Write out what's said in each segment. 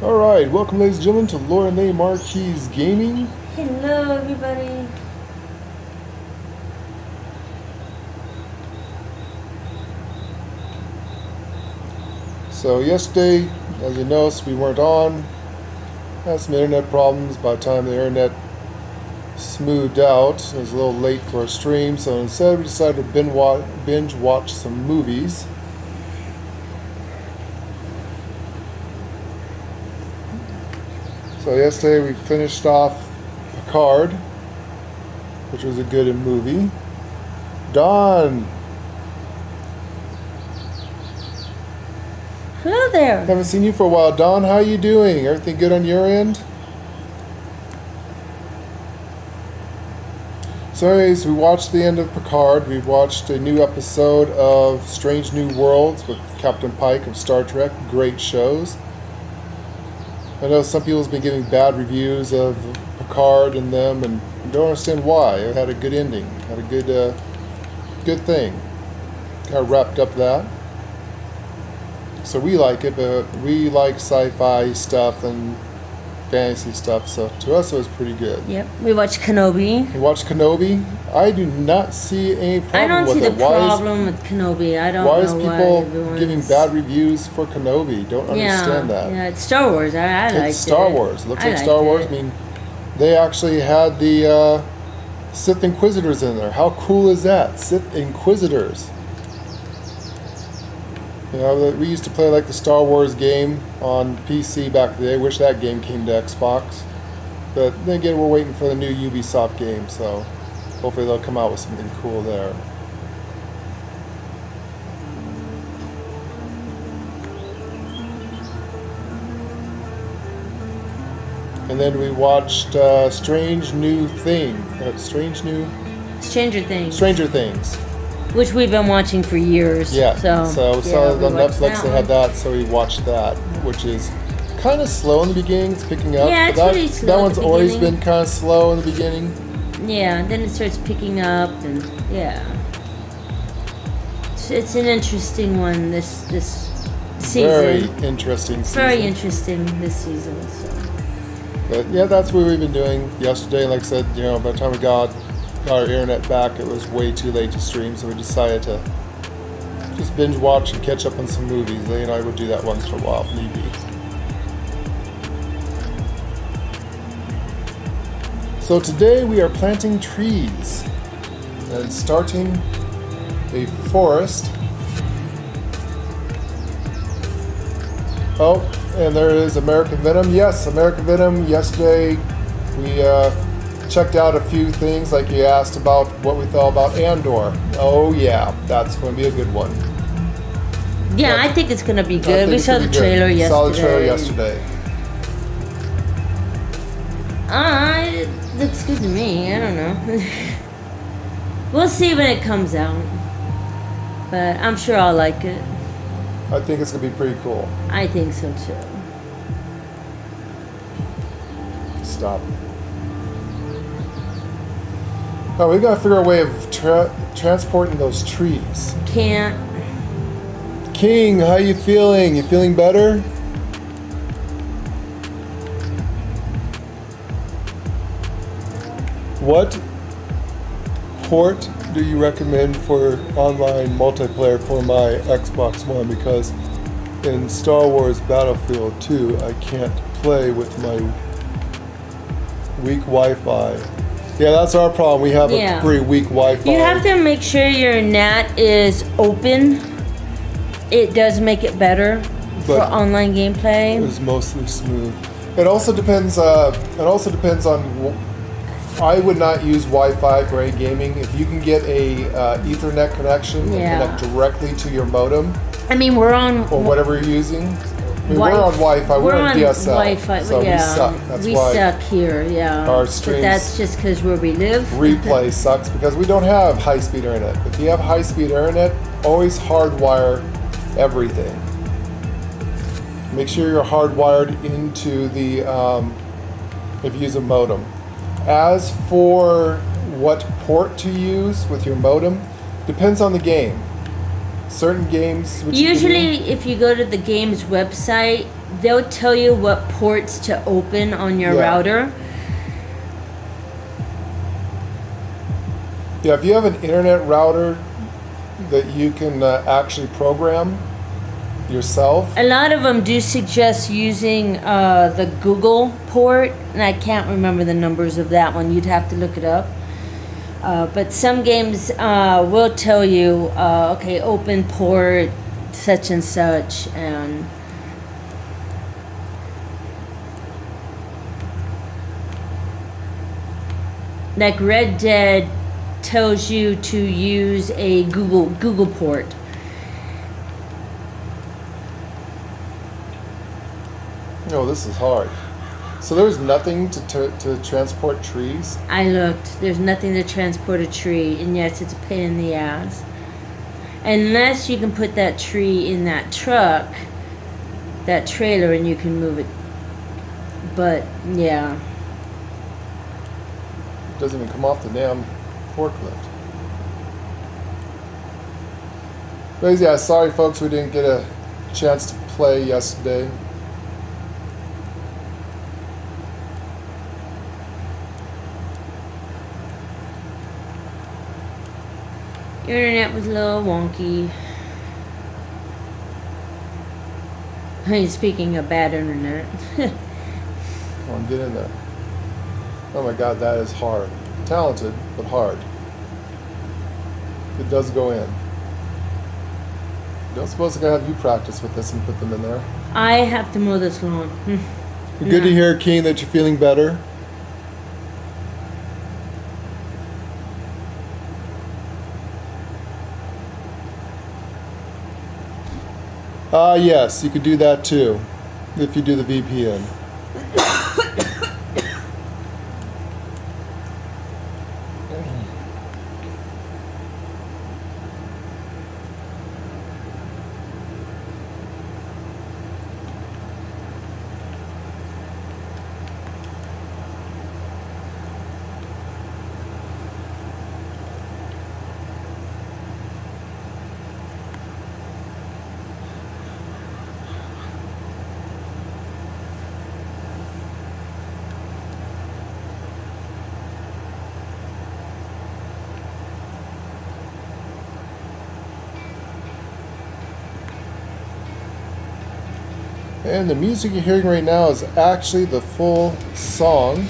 Alright, welcome ladies and gentlemen to Lorelei Marquis Gaming. Hello everybody. So yesterday, as you noticed, we weren't on. Had some internet problems. By the time the internet smoothed out, it was a little late for a stream, so instead we decided to binge watch some movies. So yesterday we finished off Picard, which was a good movie. Dawn! Hello there. Haven't seen you for a while. Dawn, how you doing? Everything good on your end? So anyways, we watched the end of Picard. We watched a new episode of Strange New Worlds with Captain Pike of Star Trek. Great shows. I know some people have been giving bad reviews of Picard and them, and don't understand why. It had a good ending. Had a good thing. Kind of wrapped up that. So we like it, but we like sci-fi stuff and fantasy stuff, so to us it was pretty good. Yep. We watched Kenobi. You watched Kenobi? I do not see any problem with it. I don't see the problem with Kenobi. I don't know why is people everyone's giving bad reviews for Kenobi? Don't understand that. Yeah, it's Star Wars. I liked it. It's Star Wars. It looks like liked Star Wars. it. I mean, they actually had the Sith Inquisitors in there. How cool is that? Sith Inquisitors. You know, we used to play like the Star Wars game on PC back in the day. Wish that game came to Xbox. But then again, we're waiting for the new Ubisoft game, so hopefully they'll come out with something cool there. And then we watched Stranger Things. Which we've been watching for years. Yeah, so we saw it on we watched Netflix, they had that, so we watched that, which is kind of slow in the beginning. It's picking up. Yeah, it's really slow That at one's the always beginning. been kind of slow in the beginning. Yeah, and then it starts picking up, and yeah. It's an interesting one this season. Very interesting season. Very interesting this season. So. But yeah, that's what we've been doing yesterday. Like I said, you know, by the time we got our internet back, it was way too late to stream, so we decided to just binge watch and catch up on some movies. Leigh and I would do that once in a while, if need be. So today we are planting trees and starting a forest. Oh, and there is American Venom. Yes, American Venom. Yesterday we checked out a few things, like you asked about what we thought about Andor. Oh yeah, that's going to be a good one. Yeah, I think it's gonna be good. We saw the trailer yesterday. Saw the trailer yesterday. It looks good to me. I don't know. We'll see when it comes out. But I'm sure I'll like it. I think it's going to be pretty cool. I think so too. Stop. Oh, we've got to figure out a way of transporting those trees. Can't. King, how you feeling? You feeling better? What port do you recommend for online multiplayer for my Xbox One? Because in Star Wars Battlefield 2, I can't play with my weak Wi-Fi. Yeah, that's our problem. We have a pretty weak Wi-Fi. You have to make sure your NAT is open. It does make it better for online gameplay. It was mostly smooth. It also depends. On. I would not use Wi-Fi for any gaming. If you can get a Ethernet connection and connect directly to your modem. I mean, we're on or whatever you're using. I mean, we're on Wi-Fi. We're on DSL. Wi-Fi, so we suck. That's we why suck here. Yeah. Our streams. But that's just because where we live. Replay sucks because we don't have high-speed internet. If you have high-speed internet, always hardwire everything. Make sure you're hardwired into the if you use a modem. As for what port to use with your modem, depends on the game. certain games. Which you can Usually, do. if you go to the game's website, they'll tell you what ports to open on your Yeah. router. Yeah, if you have an internet router that you can actually program yourself. A lot of them do suggest using the Google port, and I can't remember the numbers of that one. You'd have to look it up. But some games will tell you, okay, open port such and such, and like Red Dead tells you to use a Google port. Oh, this is hard. So there's nothing to transport trees. I looked. There's nothing to transport a tree, and yes, it's a pain in the ass. Unless you can put that tree in that truck, that trailer, and you can move it. But yeah, It doesn't even come off the damn forklift. But yeah, sorry folks, we didn't get a chance to play yesterday. your internet was a little wonky. I mean, speaking of bad internet. Come on, get in there. Oh my god, that is hard. Talented, but hard. It does go in. You don't suppose I gotta have you practice with this and put them in there. I have to mow this lawn. Good to hear, Keen, that you're feeling better. Yes, you could do that too, if you do the VPN. And the music you're hearing right now is actually the full song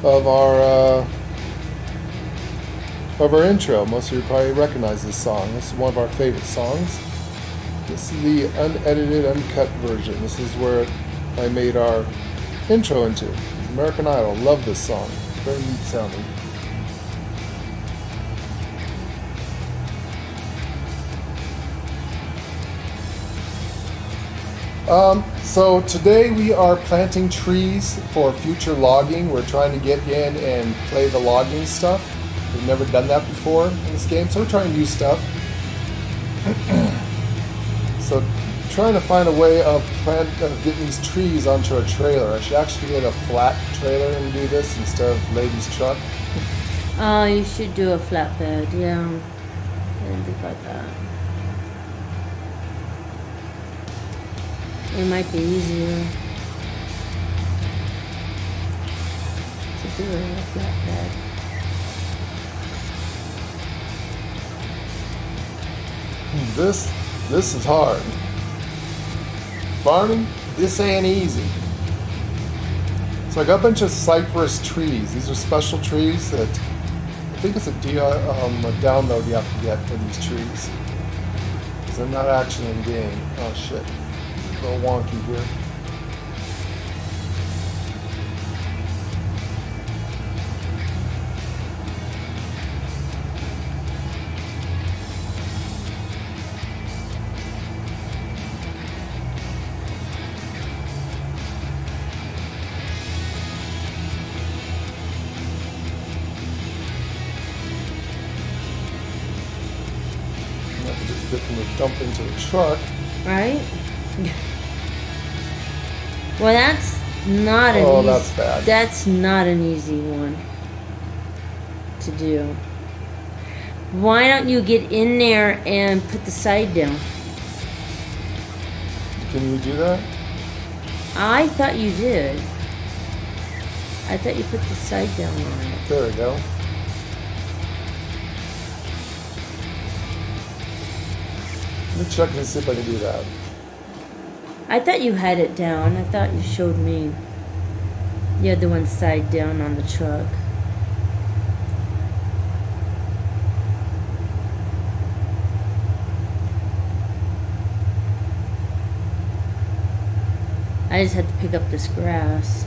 of our intro. Most of you probably recognize this song. This is one of our favorite songs. This is the unedited, uncut version. This is where I made our intro into. American Idol. Love this song. Very neat sounding. So today we are planting trees for future logging. We're trying to get in and play the logging stuff. We've never done that before in this game, so we're trying new stuff. So trying to find a way of getting these trees onto a trailer. I should actually get a flat trailer and do this instead of lady's truck. Oh, you should do a flatbed, yeah. I didn't think about that. It might be easier to do it on a flatbed. This is hard. Farming, this ain't easy. So I got a bunch of cypress trees. These are special trees that I think it's a download you have to get for these trees. Because they're not actually in game. Oh shit. A little wonky here. I can just get them to dump into the truck. Right? Well, that's not an Oh, easy. that's bad. That's not an easy one to do. Why don't you get in there and put the side down? Can you do that? I thought you did. I thought you put the side down on it. There we go. Let me check and see if I can do that. I thought you had it down. I thought you showed me. You had the one side down on the truck. I just had to pick up this grass.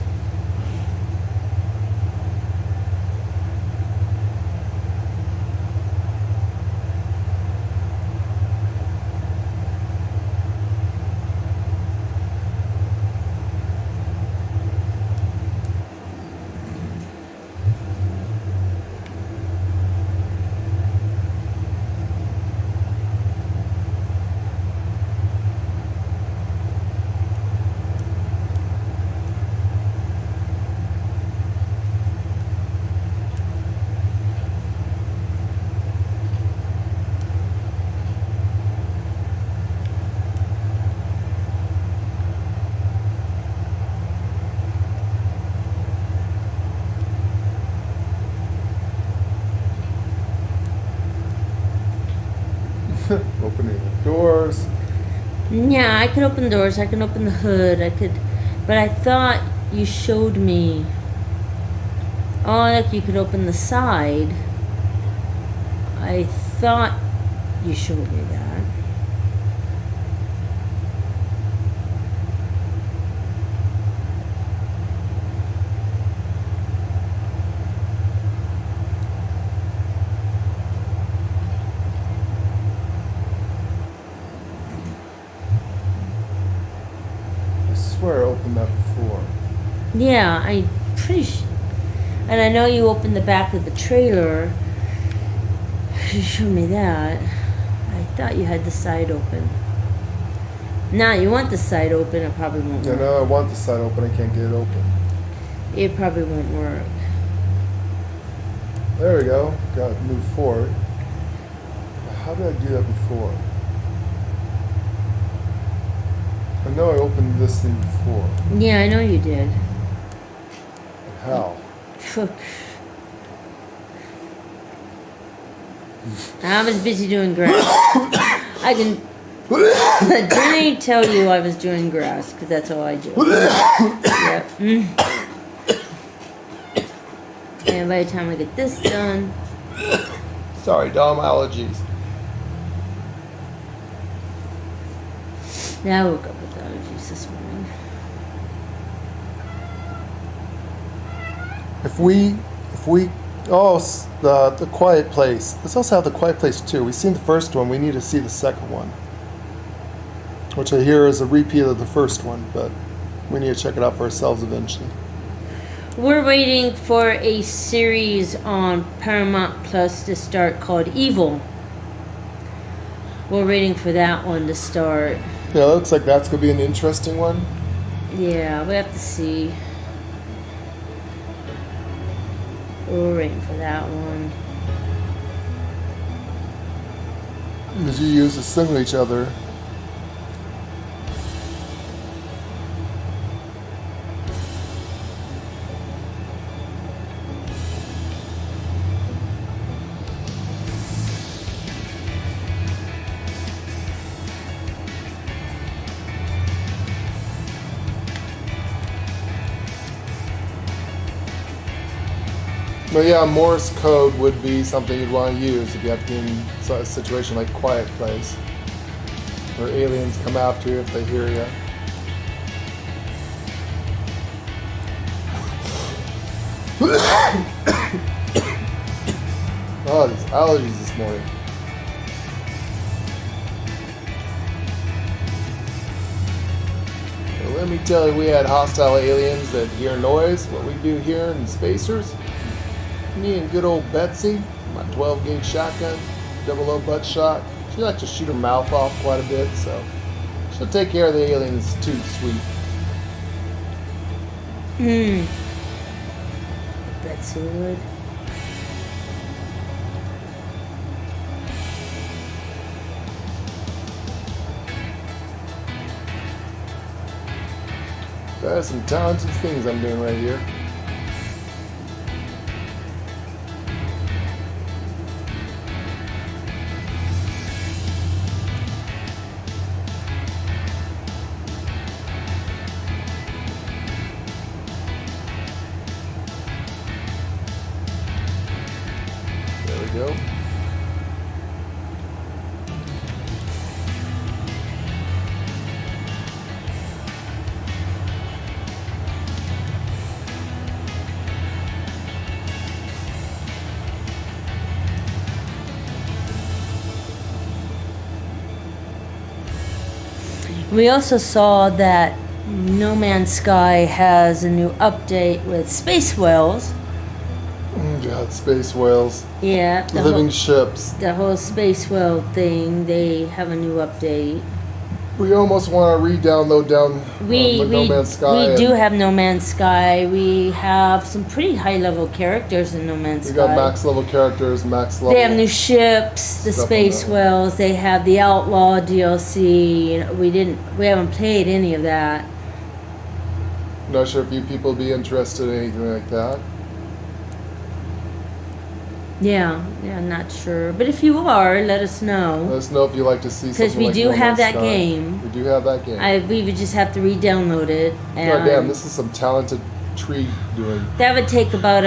Opening the doors. Yeah, I could open doors. I can open the hood. I could, but I thought you showed me. Oh, look, you could open the side. I thought you showed me that. I swear I opened that before. Yeah, I pretty and I know you opened the back of the trailer. You showed me that. I thought you had the side open. Nah, you want the side open, it probably won't Yeah, work. no, I want the side open. I can't get it open. It probably won't work. There we go. Got to move forward. How did I do that before? I know I opened this thing before. Yeah, I know you did. How? I was busy doing grass. I can definitely tell you I was doing grass because that's all I do. Yep. And by the time I get this done, Sorry, Dom, allergies. now I woke up with allergies this morning. If we, the Quiet Place. Let's also have the Quiet Place too. We've seen the first one. We need to see the second one, which I hear is a repeat of the first one, but we need to check it out for ourselves eventually. We're waiting for a series on Paramount Plus to start called Evil. We're waiting for that one to start. Yeah, it looks like that's gonna be an interesting one. Yeah, we have to see. We're waiting for that one. Because you use to signal each other. But yeah, Morse code would be something you'd want to use if you have to be in a situation like Quiet Place, where aliens come after you if they hear you. Oh, these allergies this morning. Well, let me tell you, we had hostile aliens that hear noise. What we do here in Spacers. Me and good old Betsy, my 12 gauge shotgun, double O butt shot. She likes to shoot her mouth off quite a bit, so she'll take care of the aliens too, sweet. Betsy would. There's some talented things I'm doing right here. There we go. We also saw that No Man's Sky has a new update with space whales. God, space whales. Yeah, Living ships. the whole space whale thing. They have a new update. We almost want to re-download No Man's Sky. We do have No Man's Sky. We have some pretty high level characters in No Man's We Sky. got max level characters, max level. They have new ships, the stuff space on that. whales. They have the Outlaw DLC. You know, we haven't played any of that. Not sure if you people would be interested in anything like that. Yeah, not sure. But if you are, let us know. Let us know if you like to see something Because we like do No have Man's that Sky. game. We do have that game. We would just have to re-download it. And God damn, this is some talented tree doing. that would take about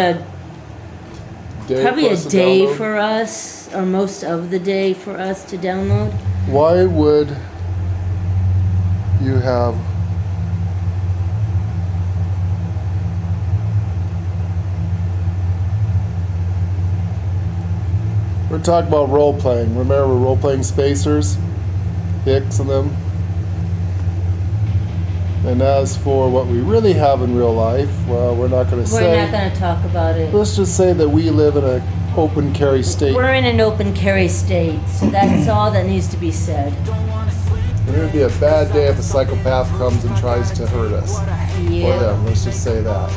probably for a us to day download. for us, or most of the day for us to download. Why would you have... We're talking about role-playing. Remember role-playing spacers? Hicks and them? And as for what we really have in real life, well, we're not going to say. We're not going to talk about it. Let's just say that we live in an open carry state. We're in an open carry state, so that's all that needs to be said. And it would be a bad day if a psychopath comes and tries to hurt us. Or Yeah. them, let's just say that.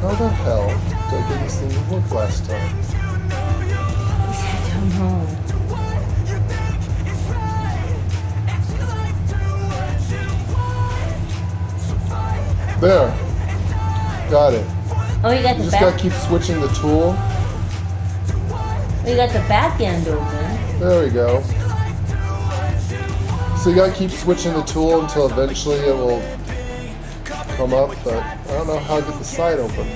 How the hell did I get this thing to work last time? I don't know. There. Got it. Oh, you got You the just gotta back. keep switching the tool. Oh, you got the back end open. There we go. So you gotta keep switching the tool until eventually it will come up, but I don't know how to get the side open.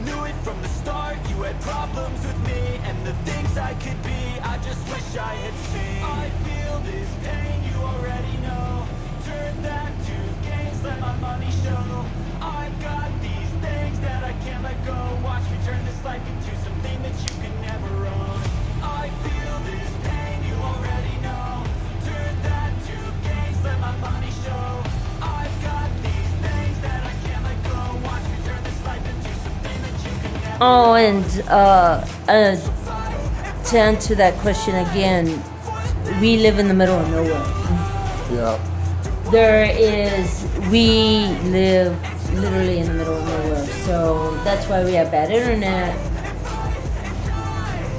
Knew it from the start, you had problems with me and the things I could be, I just wish I had seen. I feel this pain, you already know. Turn that to gains, let my money show. I've got these things that I can't let go. Watch me turn this life into something that you can never own. I feel this pain, you already know. Turn that to gains, let my money show. I've got these things that I can't let go. Watch me turn this life into something that you can never Oh, and to answer that question again, we live in the middle of nowhere. Yeah. We live literally in the middle of nowhere, so that's why we have bad internet.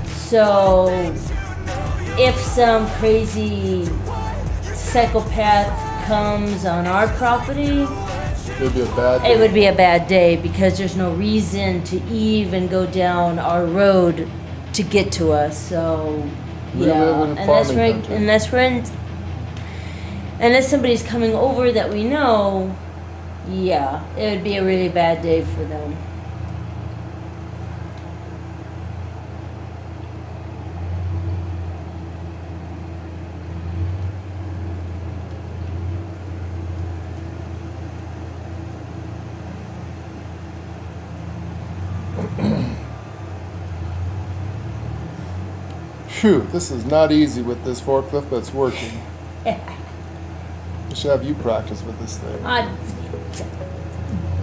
So if some crazy psychopath comes on our property, It would be a bad day. it would be a bad day because there's no reason to even go down our road to get to us. So We yeah, live in farming country. unless somebody's coming over that we know, yeah, it would be a really bad day for them. Phew, this is not easy with this forklift, but it's working. I should have you practice with this thing.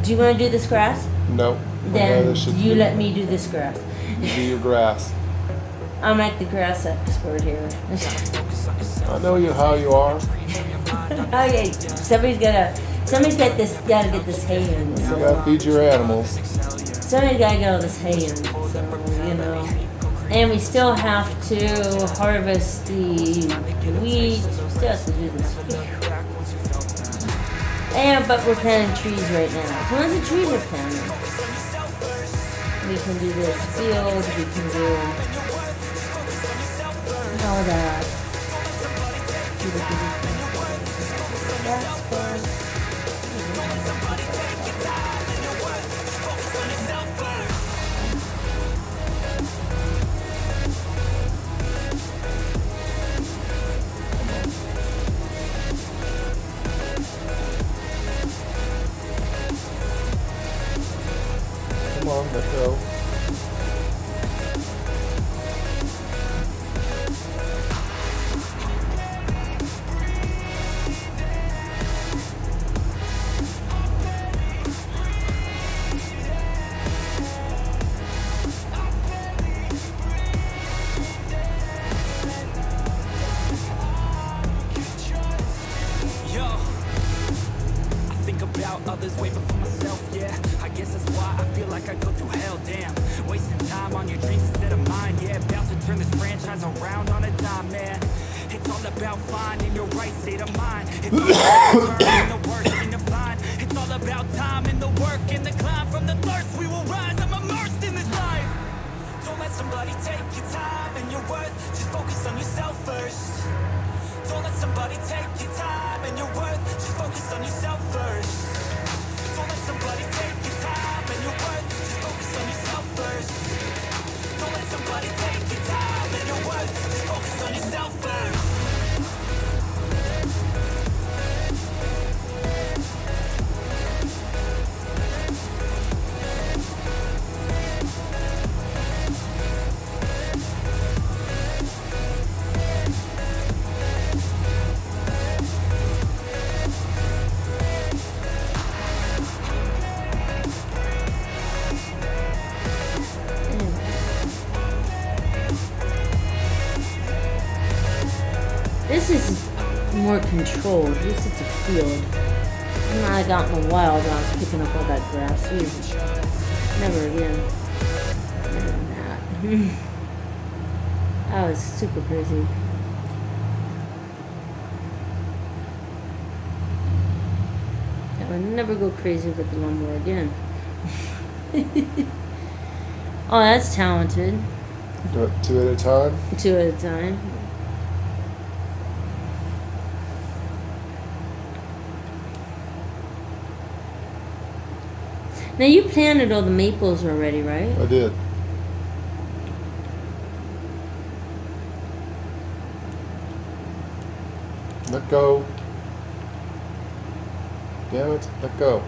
Do you want to do this grass? No. Then you let me do this grass. You do your grass. I'm like the grass expert here. I know you how you are. Okay, somebody's gotta get this hay in. You gotta feed your animals. Somebody's gotta get all this hay in. So, you know. And we still have to harvest the wheat. We still have to do this. But we're planting trees right now. So once the trees are planted, we can do this field, we can do all that. That's fun. Come on, let's go. Yo, I think about others way before myself, yeah. I guess that's why I feel like I go through hell, damn. Wasting time on your dreams instead of mine, yeah. About to turn this franchise around on a dime, man. It's all about finding your right state of mind. It's all about turning the worst into blind. It's all about time and the work and the climb. From the thirst we will rise, I'm immersed in this life. Don't let somebody take your time and your worth. Just focus on yourself first. Don't let somebody take your time and your worth. Just focus on yourself first. Don't let somebody take your time and your worth. Just focus on yourself first. Don't let somebody take your time and your worth. Just focus on yourself first. This is more controlled. This is a field. I'm not out in the wild when I was picking up all that grass. Jesus. Never again. Never that. That was super crazy. I would never go crazy with the lawnmower again. Oh, that's talented. Do it 2 at a time. 2 at a time. Now you planted all the maples already, right? I did. Let go. Damn it, let go.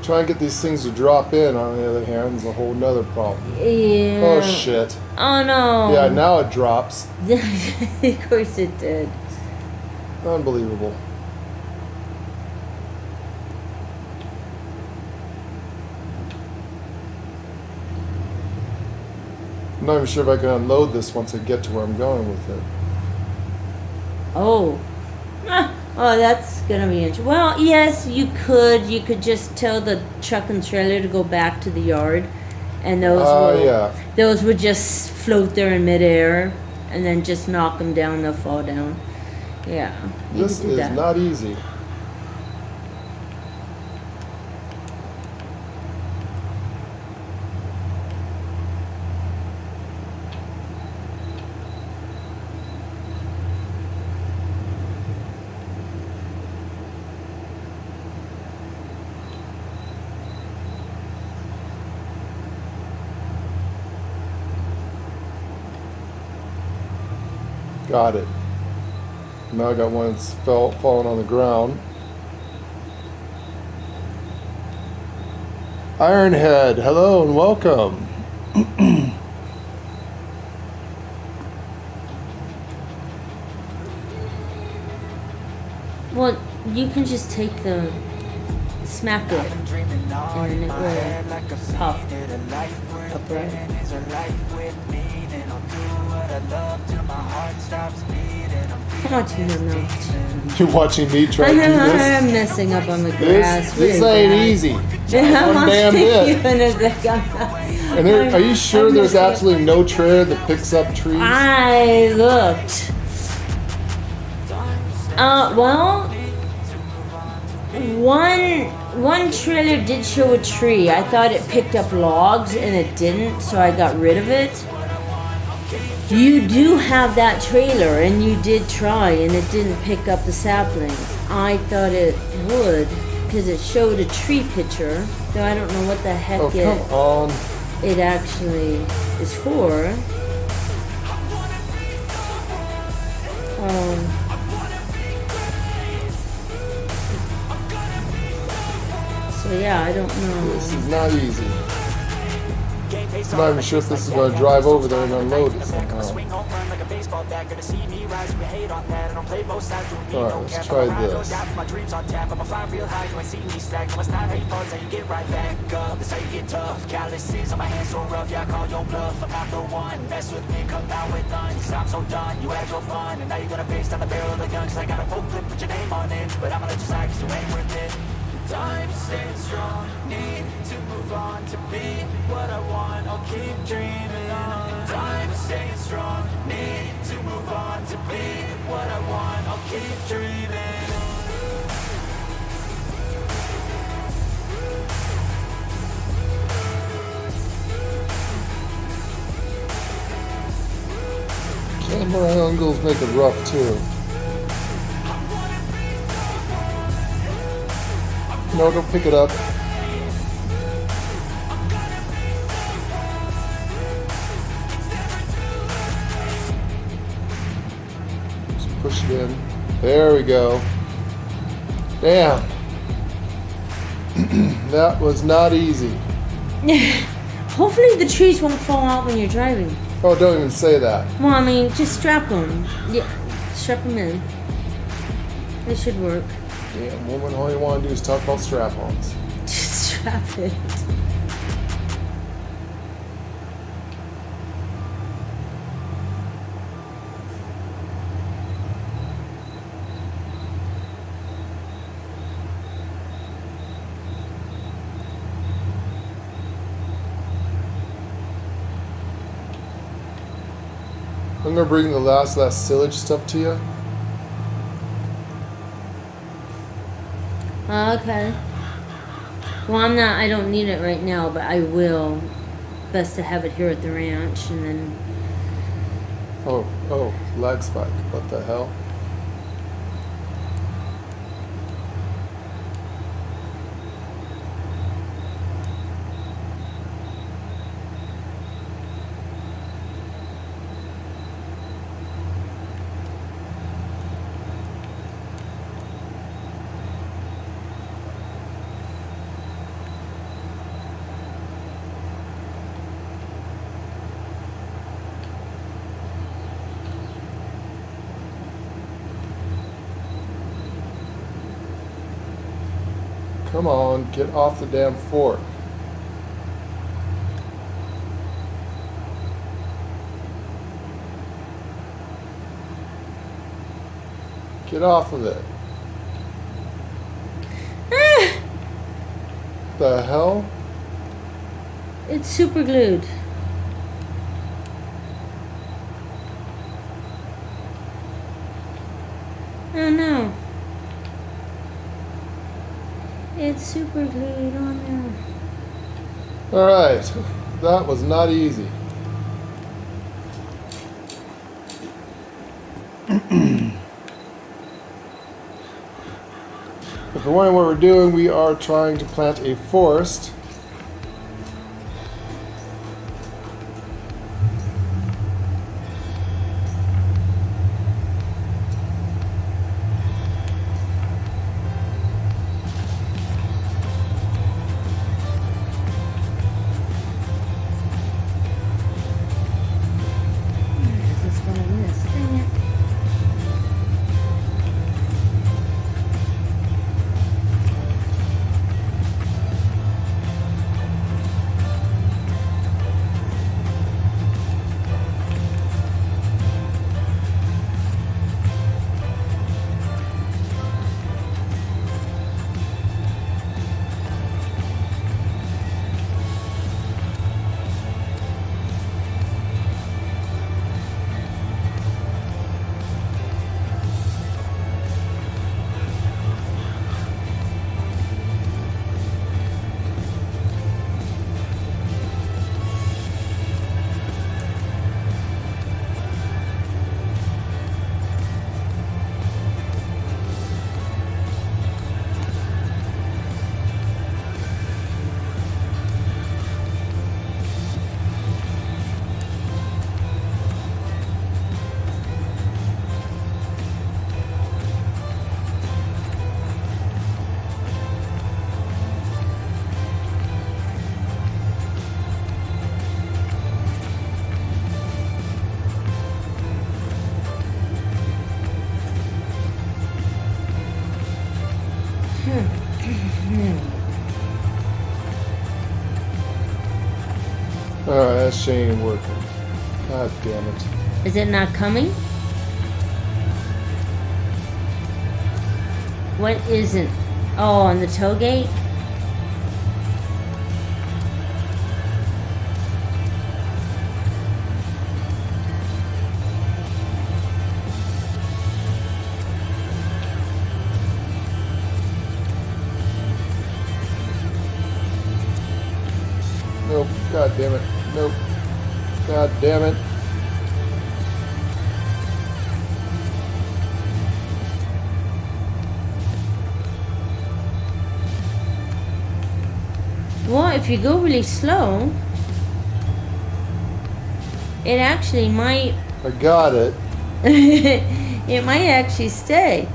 Try and get these things to drop in, on the other hand, is a whole nother problem. Yeah. Oh shit. Oh no. Yeah, now it drops. Of course it did. Unbelievable. I'm not even sure if I can unload this once I get to where I'm going with it. Oh. Oh, that's gonna be interesting. Well, yes, you could. You could just tell the truck and trailer to go back to the yard, and those would just float there in midair, and then just knock them down. They'll fall down. Yeah. You This could do is that. not easy. Got it. Now I got one that's falling on the ground. Ironhead, hello and welcome. Well, you can just take the smack it, and then it will pop upright. I'm watching him now. You're watching me try to do this? I'm messing up on the grass. This really ain't bad. easy. Yeah, I'm One damn watching bit. you in a second. And are you sure I'm there's messing up. absolutely no trailer that picks up trees? I looked. Well, one trailer did show a tree. I thought it picked up logs and it didn't, so I got rid of it. You do have that trailer, and you did try, and it didn't pick up the saplings. I thought it would, because it showed a tree picture, though I don't know what the heck Oh, come on. it actually is for. So yeah, I don't know. This is not easy. I'm not even sure if this is going to drive over there and unload it somehow. Alright, let's try this. Time staying strong, need to move on to be what I want. I'll keep dreaming on. Time staying strong, need to move on to be what I want. I'll keep dreaming. Camera angles make it rough too. No, don't pick it up. Just push it in. There we go. Damn. That was not easy. Hopefully the trees won't fall out when you're driving. Oh, don't even say that. Well, I mean, just strap them. Yeah, strap them in. They should work. Damn, woman, all you want to do is talk about strap-ons. Just strap it. I'm gonna bring the last silage stuff to you. Okay. Well, I don't need it right now, but I will. Best to have it here at the ranch, and then... Oh, lag spike. What the hell? Come on, get off the damn fork. Get off of it. The hell? It's super glued. Oh no. It's super glued on there. Alright, that was not easy. If you're wondering what we're doing, we are trying to plant a forest. Alright, that shit ain't working. God damn it. Is it not coming? What isn't? Oh, on the tailgate? Nope. God damn it. Nope. God damn it. Well, if you go really slow, it actually might. I got it. It might actually stay.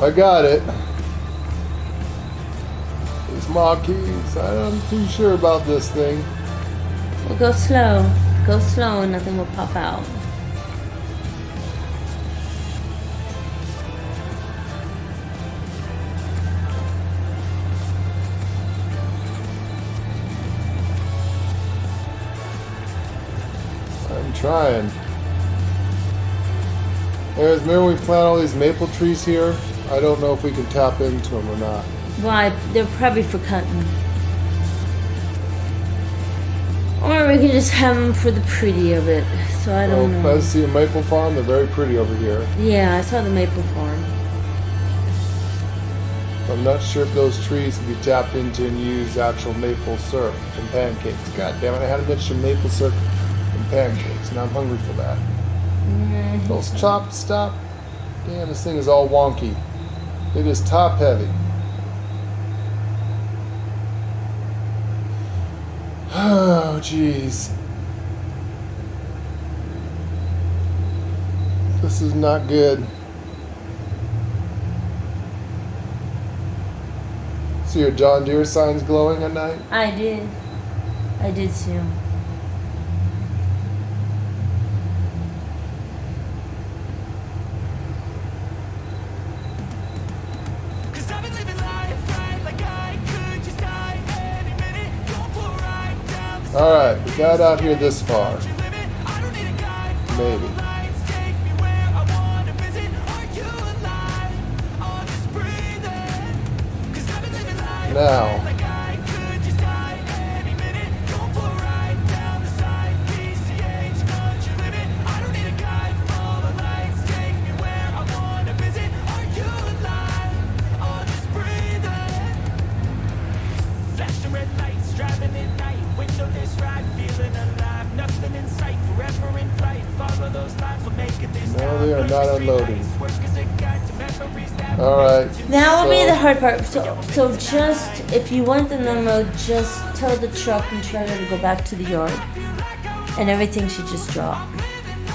I got it. These Maquis, I'm too sure about this thing. Well, go slow. Go slow and nothing will pop out. I'm trying. Anyways, remember we plant all these maple trees here? I don't know if we can tap into them or not. Why? They're probably for cutting. Or we can just have them for the pretty of it. So I don't know. I see a maple farm. They're very pretty over here. Yeah, I saw the maple farm. I'm not sure if those trees can be tapped into and use actual maple syrup and pancakes. God damn it, I had a mention of maple syrup and pancakes. Now I'm hungry for that. Those chopped stop. Damn, this thing is all wonky. It is top heavy. Oh, jeez. This is not good. See your John Deere signs glowing at night? I did. I did see them. Cause I've been living life right like I could just die any minute. Going for a ride down the Alright, we got out here this far. limit. I don't need a guide. Maybe. Lights take me where I wanna visit. Are you alive? I'll just breathe in. Cause I've been living life Now. like I could just die any minute. Going for a ride down the side. PCH, country limit. I don't need a guide. Follow lights, take me where I wanna visit. Are you alive? I'll just breathe in. Flashing red lights, driving at night. Windowless ride, feeling alive. Nothing in sight, forever in flight. Follow those lines, we'll make it this No, time. they are not unloading. Work as a guide to memories that Alright. That will be so- the hard part. So just, if you want them to unload, just tell the truck and trailer to go back to the yard. And everything should just drop.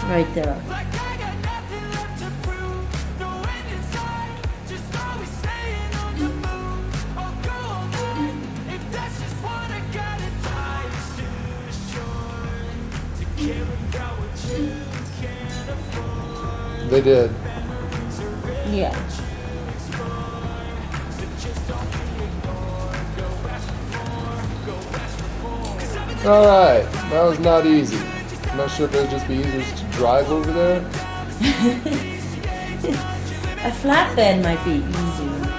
Right there. like I got nothing left to prove. No end in sight, just always staying on the move. I'll go all in if that's just what I got. Life's too short to care about what you can't afford. They did. Yeah. Alright, that was not easy. I'm not sure if it would just be easier just to drive over there. A flatbed might be easier.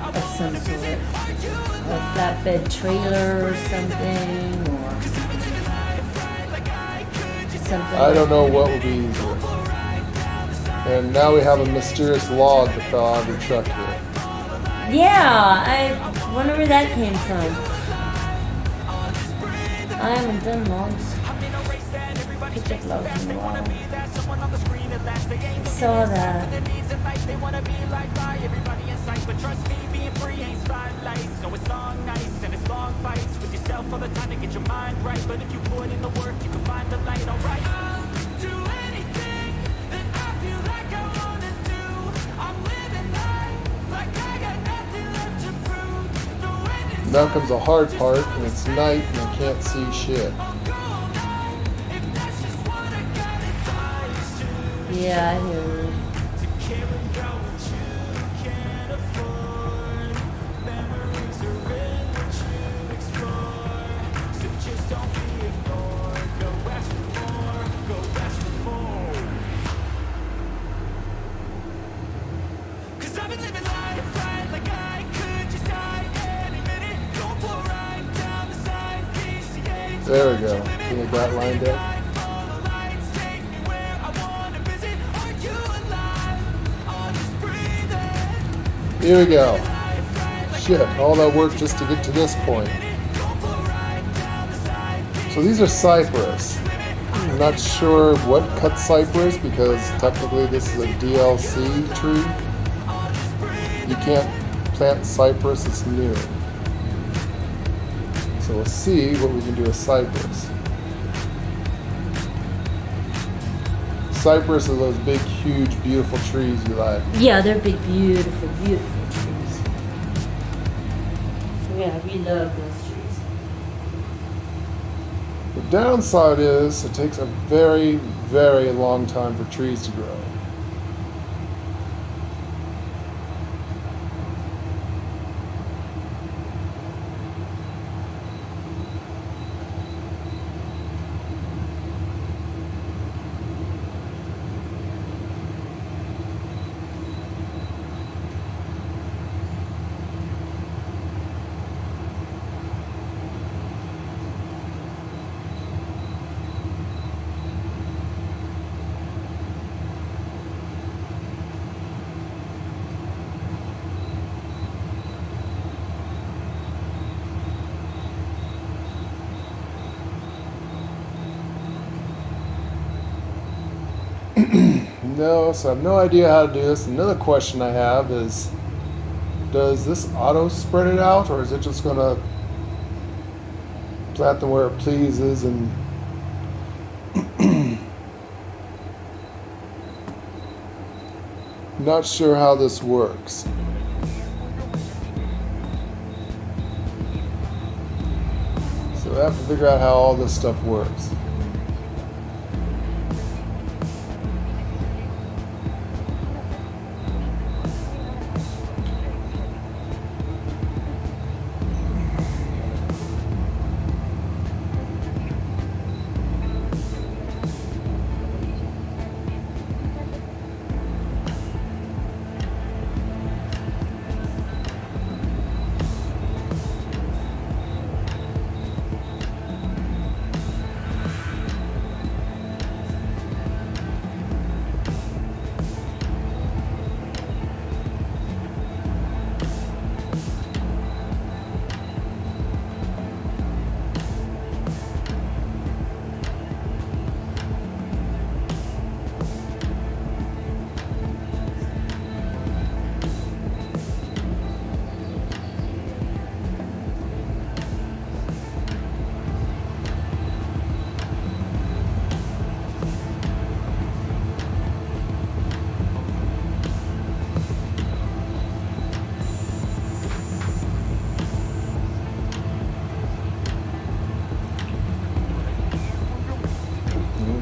Of some sort. A flatbed trailer or something. Or something. I don't know what would be easier. And now we have a mysterious log that fell out of the truck here. Yeah, I wonder where that came from. I haven't done logs. Picked up logs in a while. I saw that. They wanna be like by everybody in sight, but trust me, being free ain't spotlights. No, it's long nights and it's long fights with yourself all the time to get your mind right. But if you put in the work, you can find the light. Alright, I'll do anything that I feel like I wanna do. I'm living life like I got nothing left to prove. No end in Now comes the hard part, and it's night and I can't see shit. Yeah, I hear you. There we go. Can we got lined up? Here we go. Shit, all that work just to get to this point. So these are cypress. I'm not sure what cut cypress because technically this is a DLC tree. You can't plant cypress, it's new. So we'll see what we can do with cypress. Cypress are those big, huge, beautiful trees you like. Yeah, they're big, beautiful, beautiful trees. Yeah, we love those trees. The downside is it takes a very, very long time for trees to grow. No, so I have no idea how to do this. Another question I have is, does this auto spread it out, or is it just going to plant them where it pleases? And not sure how this works. So I have to figure out how all this stuff works.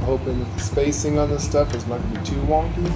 Hoping that the spacing on this stuff is not going to be too wonky.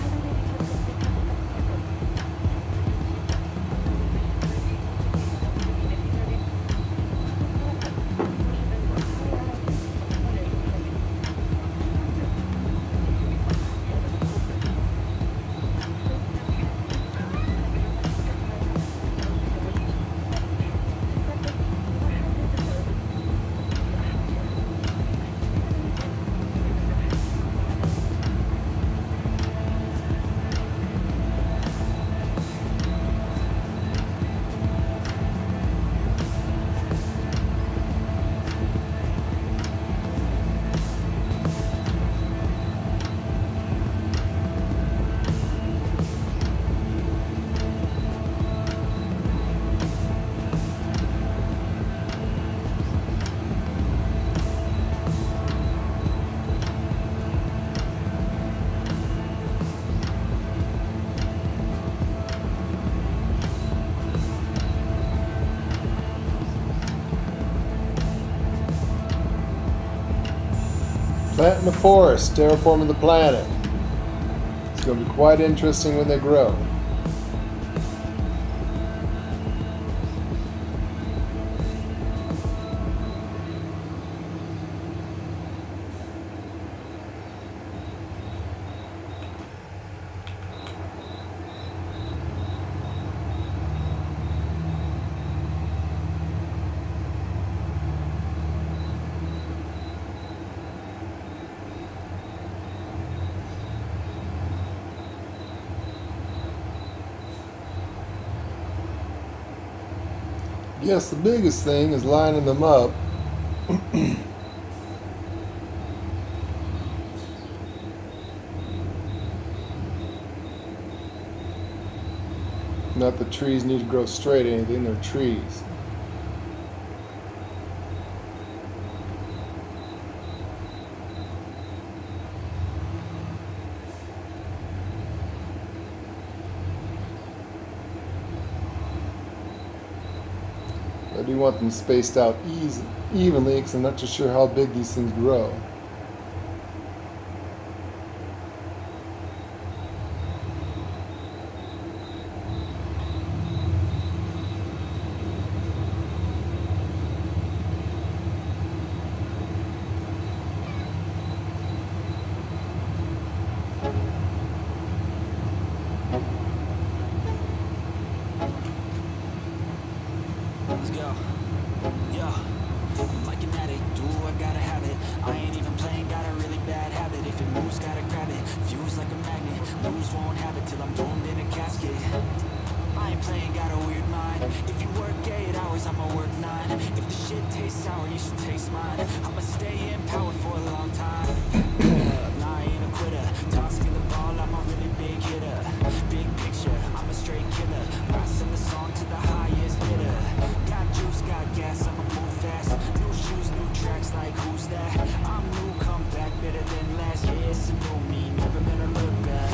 Planting the forest, terraforming the planet. It's going to be quite interesting when they grow. Yes, the biggest thing is lining them up. Not that trees need to grow straight or anything, they're trees. I do want them spaced out evenly because I'm not too sure how big these things grow. Let's go. Yo, I'm like an addict, do I gotta have it. I ain't even playing, got a really bad habit. If it moves, gotta grab it. Fuse like a magnet, lose, won't have it till I'm doomed in a casket. I ain't playing, got a weird mind. If you work 8 hours, I'ma work 9. If the shit tastes sour, you should taste mine. I'ma stay in power for a long time. Nah, I ain't a quitter. Toss me the ball, I'm a really big hitter. Big picture, I'm a straight killer. Passing the song to the highest bidder. Got juice, got gas, I'ma move fast. New shoes, new tracks, like who's that? I'm new, come back, better than last. Yeah, it's a new me, never gonna look back.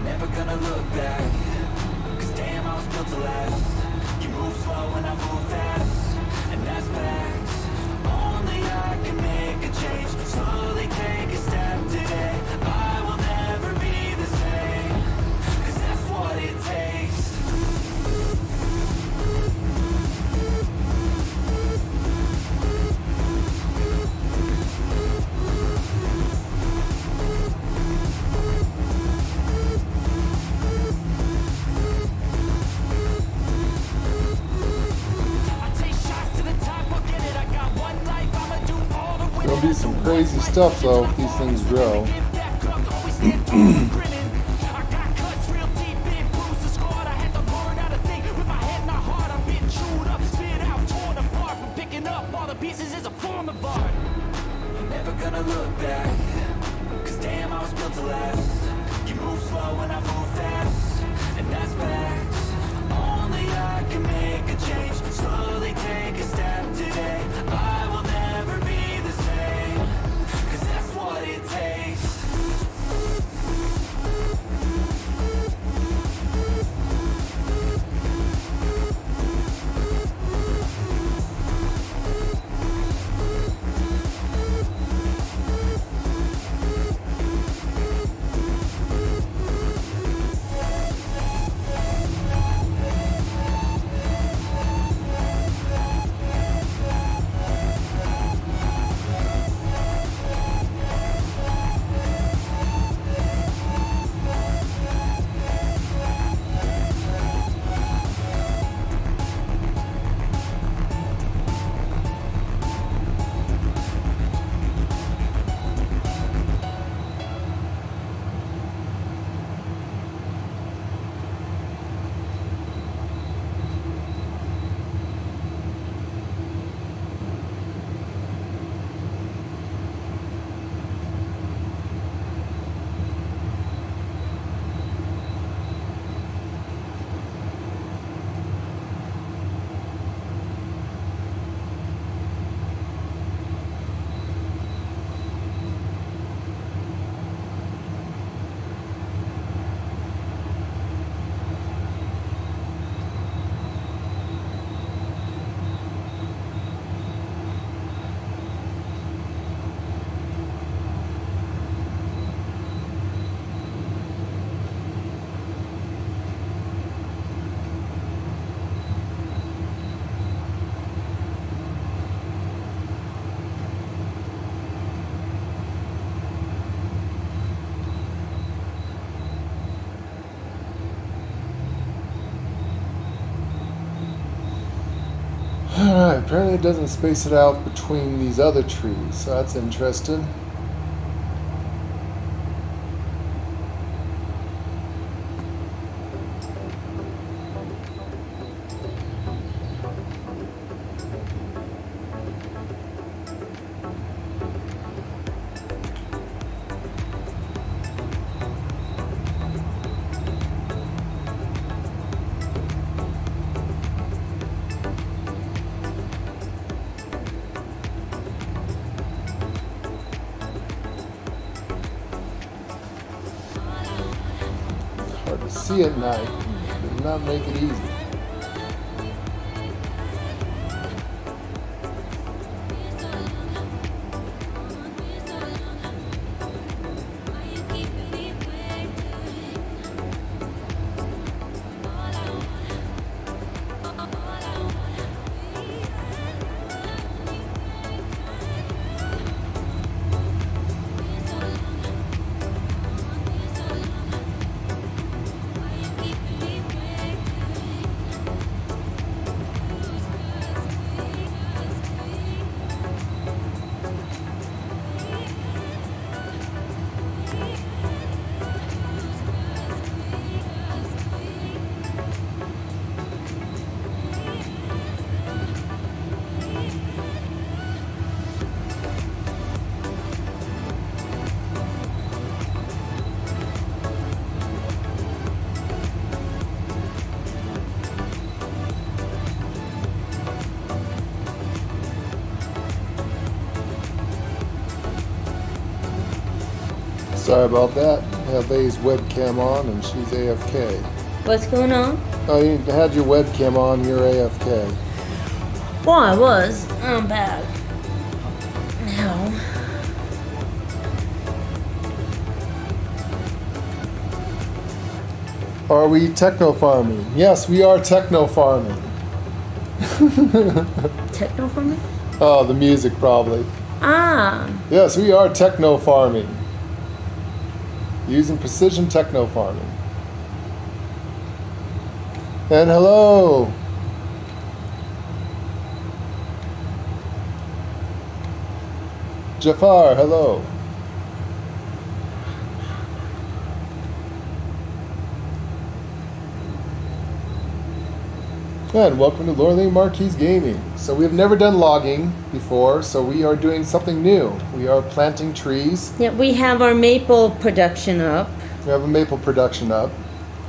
Never gonna look back. Cause damn, I was built to last. You move slow and I move fast, and that's facts. Only I can make a change. Slowly take a step today. I will never be the same. Cause that's what it takes. There'll be some crazy stuff though if these things grow. Never gonna look back. Cause damn, I was built to last. You move slow and I move fast, and that's facts. Only I can make a change. Slowly take a step today. I will never be the same. Cause that's what it takes. Alright, apparently it doesn't space it out between these other trees, so that's interesting. Hard to see at night. Does not make it easy. Sorry about that. I have A's webcam on and she's AFK. What's going on? Oh, you had your webcam on, you're AFK. Well, I was. I'm back. Now. Are we techno farming? Yes, we are techno farming. Techno for me? Oh, the music probably. Ah. Yes, we are techno farming. Using precision techno farming. And hello. Jafar, hello. And welcome to Lorelei Marquis Gaming. So we have never done logging before, so we are doing something new. We are planting trees. Yeah, we have our maple production up. We have a maple production up.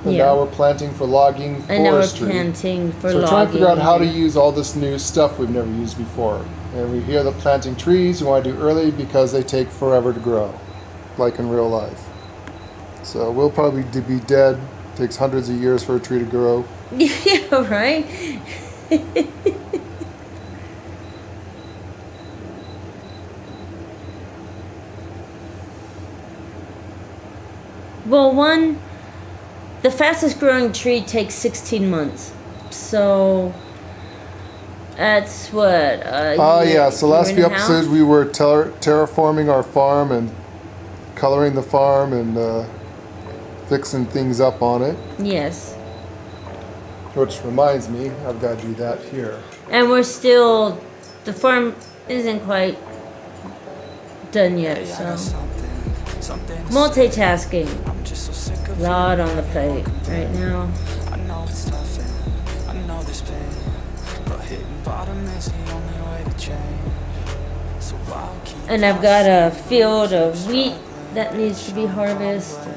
And Yeah. now we're planting for logging And now we're forestry. planting for So we're logging. trying to figure out how to use all this new stuff we've never used before. And we hear the planting trees we want to do early because they take forever to grow, like in real life. So we'll probably be dead. Takes hundreds of years for a tree to grow. Yeah, right? Well, the fastest growing tree takes 16 months. So that's what? Oh yeah, so last few year and a half? episodes we were terraforming our farm and coloring the farm and fixing things up on it. Yes. Which reminds me, I've got to do that here. And the farm isn't quite done yet, so. Multitasking. A lot on the plate right now. I know it's tough and I know there's pain, but hitting bottom is the only way to change. So I'll keep And I've got a field of wheat that needs to be harvested.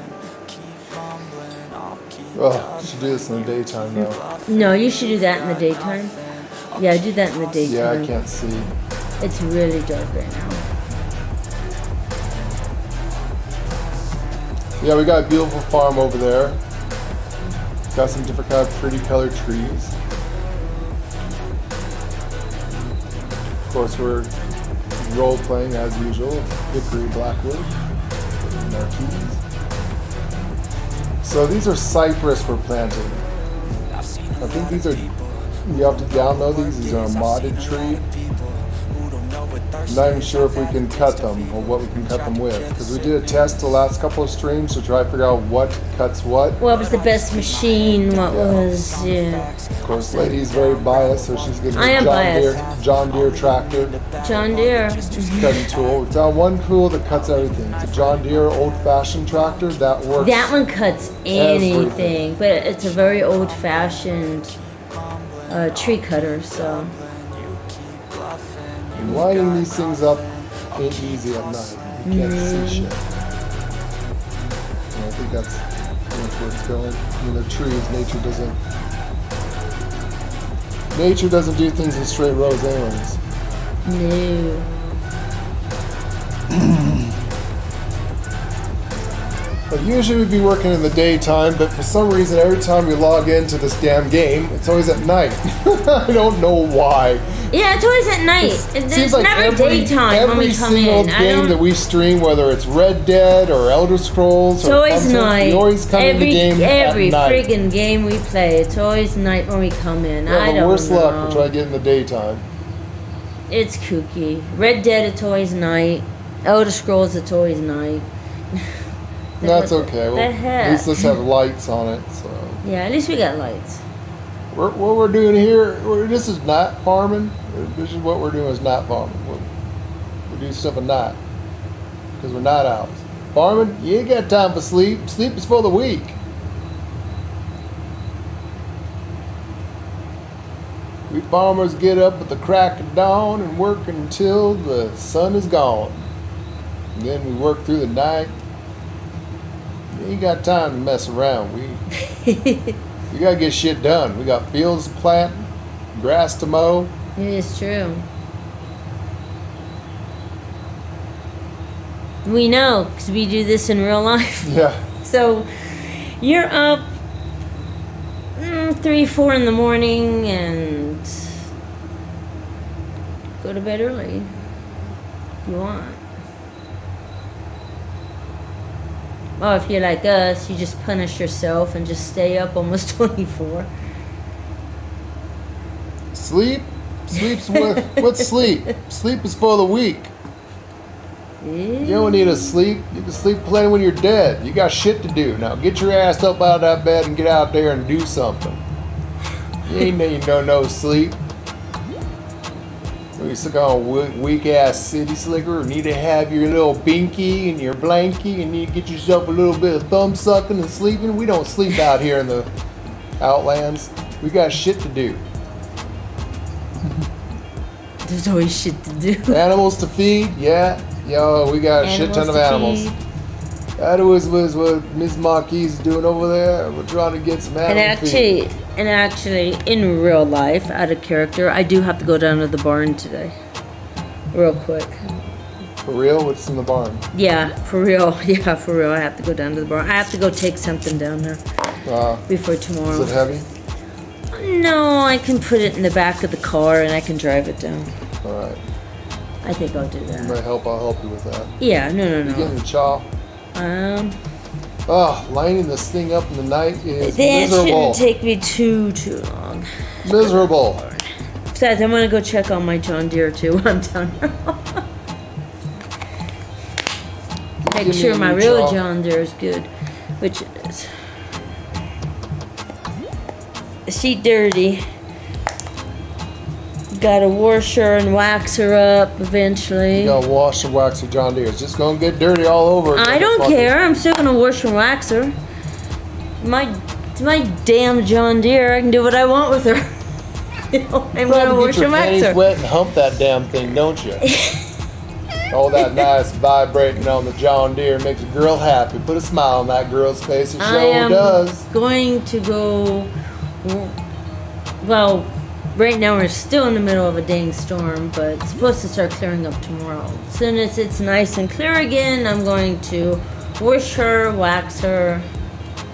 Oh, you should do this in the daytime though. No, you should do that in the daytime. Yeah, do that in the daytime. Yeah, I can't see. It's really dark right now. Yeah, we got a beautiful farm over there. Got some different kind of pretty colored trees. Of course, we're role playing as usual. Hickory Blackwood. Marquise. So these are cypress we're planting. I think these are, you have to download these. These are a modded tree. not even sure if we can cut them or what we can cut them with. Because we did a test the last couple of streams to try to figure out what cuts what. What was the best machine? What was, yeah. Of course, Lady's very biased, so she's getting I am a John Deere tractor John Deere. cutting tool. It's got one tool that cuts everything. It's a John Deere old-fashioned tractor that works. That one cuts anything, everything. but it's a very old-fashioned tree cutter, so. And lining these things up ain't easy at night. You can't see shit. And I think that's where it's going. I mean, the trees, nature doesn't do things in straight rows anyways. No. But usually we'd be working in the daytime, but for some reason every time we log into this damn game, it's always at night. I don't know why. Yeah, it's always at night. It's Seems like never daytime when we come every single in. game that we stream, whether it's Red Dead or Elder Scrolls, It's or always something, night. we always come in the game every at night. friggin' game we play, it's always night when we come in. Yeah, I but don't worse know. luck, we'll try to get in the daytime. It's kooky. Red Dead, it's always night. Elder Scrolls, it's always night. That's okay. The Well, heck? at least let's have lights on it. So Yeah, at least we got lights. what we're doing here, this is not farming. This is what we're doing is not farming. We do stuff at night because we're night owls. Farming, you ain't got time for sleep. Sleep is for the weak. We farmers get up at the crack of dawn and work until the sun is gone. And then we work through the night. You ain't got time to mess around. We gotta get shit done. We got fields to plant, grass to mow. It is true. We know, because we do this in real life. Yeah. So, you're up 3, 4 in the morning and go to bed early if you want. Or if you're like us, you just punish yourself and just stay up almost 24. Sleep? Sleep's what's sleep? Sleep is for the weak. You don't need to sleep. You can sleep plenty when you're dead. You got shit to do. Now get your ass up out of that bed and get out there and do something. You ain't need no sleep. You stick on weak ass city slicker. Need to have your little binky and your blankie and you get yourself a little bit of thumb sucking and sleeping. We don't sleep out here in the outlands. We got shit to do. There's always shit to do. Animals to feed, yeah. Yo, we got a shit ton of animals. That was what Miss Marquise is doing over there. We're trying to get some animals. And actually, in real life, out of character, I do have to go down to the barn today. Real quick. For real? What's in the barn? Yeah, for real. Yeah, for real. I have to go down to the barn. I have to go take something down there before tomorrow. Is it heavy? No, I can put it in the back of the car and I can drive it down. Alright. I think I'll do You that. might help, I'll help you with that. Yeah, no. You getting the chaw? Lining this thing up in the night is That miserable. shouldn't take me too long. Miserable. Besides, I'm gonna go check on my John Deere too when I'm down here. Make Give me sure a my new real chaw. John Deere is good, which it is. The seat dirty. Gotta wash her and wax her up eventually. You gotta wash and wax your John Deere. It's just gonna get dirty all over. I don't care. I'm still gonna wash and wax her. It's my damn John Deere. I can do what I want with her. I'm gonna Probably wash get your and wax panties her. wet and hump that damn thing, don't you? All that nice vibrating on the John Deere makes a girl happy. Put a smile on that girl's face. It I sure am does. going to go. Well, right now we're still in the middle of a dang storm, but it's supposed to start clearing up tomorrow. As soon as it's nice and clear again, I'm going to wash her, wax her,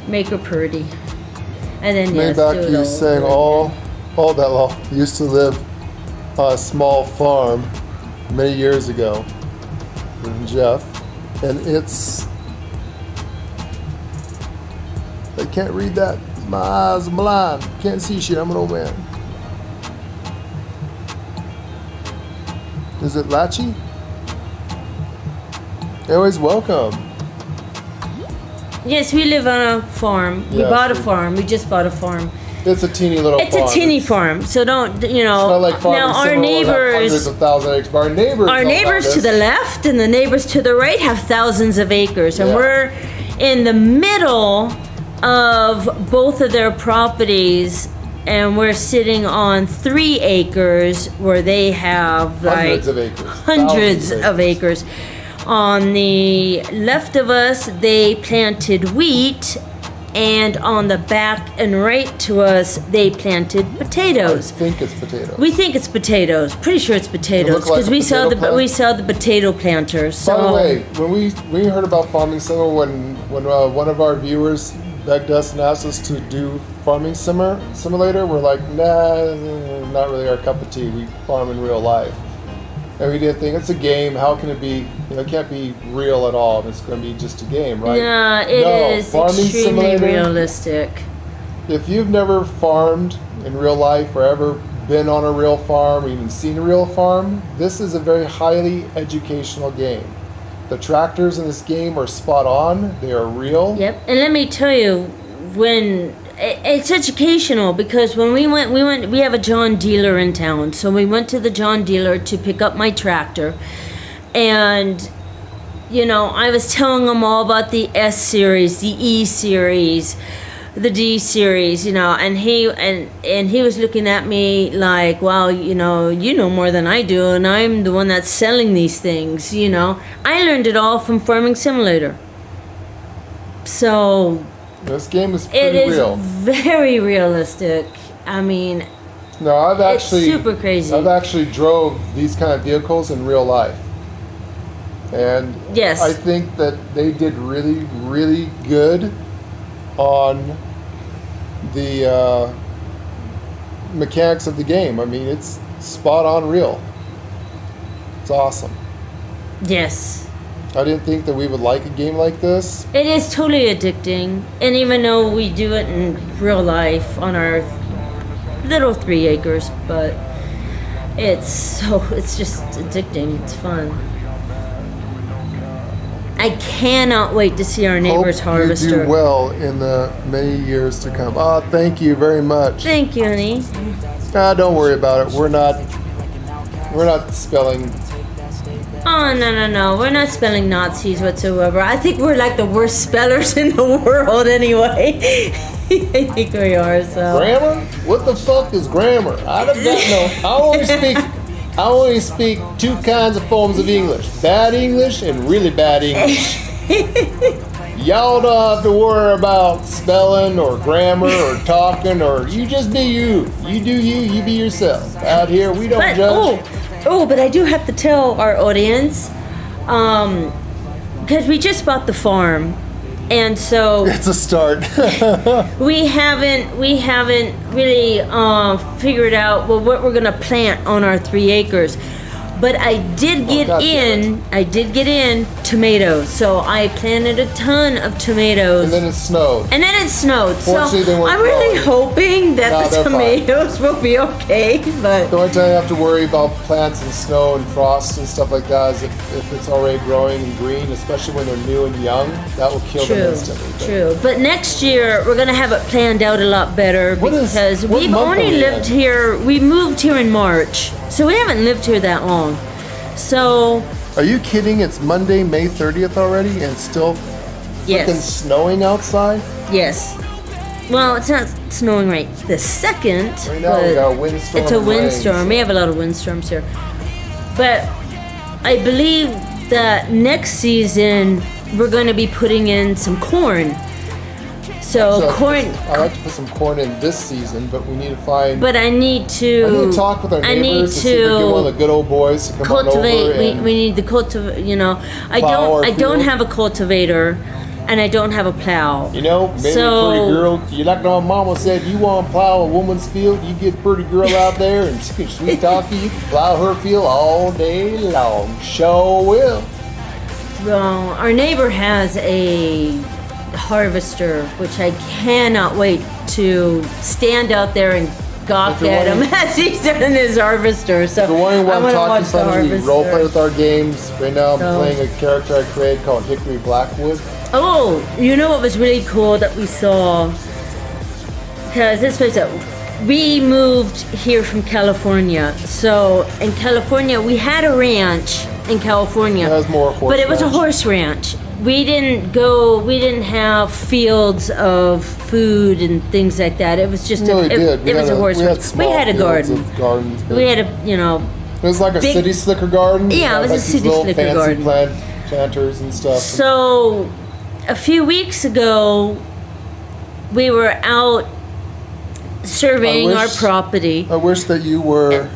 make her pretty, and then Way yes, back do it you all saying over all that long. Used to live on a small farm many years ago with Jeff, and it's I can't read that. My eyes are blind. Can't see shit. I'm an old man. Is it Latchy? You're always welcome. Yes, we live on a farm. We Yes, bought a we- farm. We just bought a farm. It's a teeny little It's farm. a teeny farm, so don't It's not like farming now our somewhere we'll have hundreds neighbors, of thousand acres. But our neighbors to the left and the neighbors to the right have thousands of acres, and Yeah. we're in the middle of both of their properties, and we're sitting on 3 acres where they have like Hundreds of acres. hundreds Thousands of acres. On the left of us, they planted wheat, and on the back and right to us, they planted I potatoes. think it's potatoes. We think it's potatoes. Pretty sure it's potatoes look like because a we saw potato plant? we saw the potato planters. So By the way, when we heard about farming simmer, when one of our viewers begged us and asked us to do farming simulator, we're like, nah, not really our cup of tea. We farm in real life, and we didn't think it's a game. How can it be? It can't be real at all. It's going to be just a game, right? yeah, it No, is farming extremely simulator. realistic. If you've never farmed in real life or ever been on a real farm or even seen a real farm, this is a very highly educational game. The tractors in this game are spot on. They are real. Yep, and let me tell you, when it's educational because when we have a John dealer in town, so we went to the John dealer to pick up my tractor, and I was telling him all about the S series, the E series, the D series, and he was looking at me like, wow, you know more than I do, and I'm the one that's selling these things, I learned it all from Farming Simulator. So This game is it pretty is real. very realistic. I mean, No, I've it's actually super crazy. I've actually drove these kind of vehicles in real life. And Yes. I think that they did really, really good on the mechanics of the game. I mean, it's spot on real. It's awesome. Yes. I didn't think that we would like a game like this. It is totally addicting. And even though we do it in real life on our little 3 acres, but it's just addicting. It's fun. I cannot wait to see our neighbor's Hope harvester. you do well in the many years to come. Ah, thank you very much. Thank you, honey. Don't worry about it. We're not spelling. Oh, no. We're not spelling Nazis whatsoever. I think we're like the worst spellers in the world anyway. I think we are, so. Grammar? What the fuck is grammar? I don't know. I only speak 2 kinds of forms of English. Bad English and really bad English. Y'all don't have to worry about spelling or grammar or talking or you just be you. You do you be yourself. Out here we don't judge. But I do have to tell our audience, because we just bought the farm, and so It's a start. we haven't really figured out what we're gonna plant on our 3 acres. But I did get God damn in tomatoes. So I planted a ton of tomatoes. And then it snowed. So Fortunately, they weren't I'm really growing. hoping that No, the they're fine. tomatoes will be okay. But The only time you have to worry about plants and snow and frost and stuff like that is if it's already growing and green, especially when they're new and young, that will kill them instantly. But True. But next year we're gonna have it planned out a lot better What because what we've month are only we lived in? here. We moved here in March, so we haven't lived here that long. So Are you kidding? It's Monday, May 30th already and it's still freaking yes, snowing outside? yes. Well, it's not snowing right this second. Right now we but got a windstorm. it's a and rain, windstorm. so- We have a lot of windstorms here. But I believe that next season we're going to be putting in some corn. So corn. I like to put some corn in this season, but we need to find. But I need to. I need to talk with our I need neighbors to see if we can get one of the good old boys to come on over cultivate. and We need the cultivate. I plow our don't field. have a cultivator, and I don't have a plow. You know, maybe So- pretty girl. You like my mama said, you want to plow a woman's field, you get a pretty girl out there and sweet talkie, you can plow her field all day long. Sure will. Well, our neighbor has a harvester, which I cannot wait to stand out there and gawk If you're at him wondering- as he's in his harvester. So If you're wondering why I I'm want to talking watch the funny, we harvester. role play with our games. Right now I'm So- playing a character I created called Hickory Blackwood. Oh, you know what was really cool that we saw? Because this was we moved here from California. So in California, we had a ranch in California. It has more horse But it was a ranch. horse ranch. We didn't have fields of food and things like that. It was just No, we it, did. it was a horse we had ranch. We small had a fields garden. of gardens, but We had a, it was like a big- city slicker garden. You Yeah, had it was a like these city little slicker fancy garden. planters and stuff. So, a few weeks ago, we were out surveying I our wish- property. I wish that you were.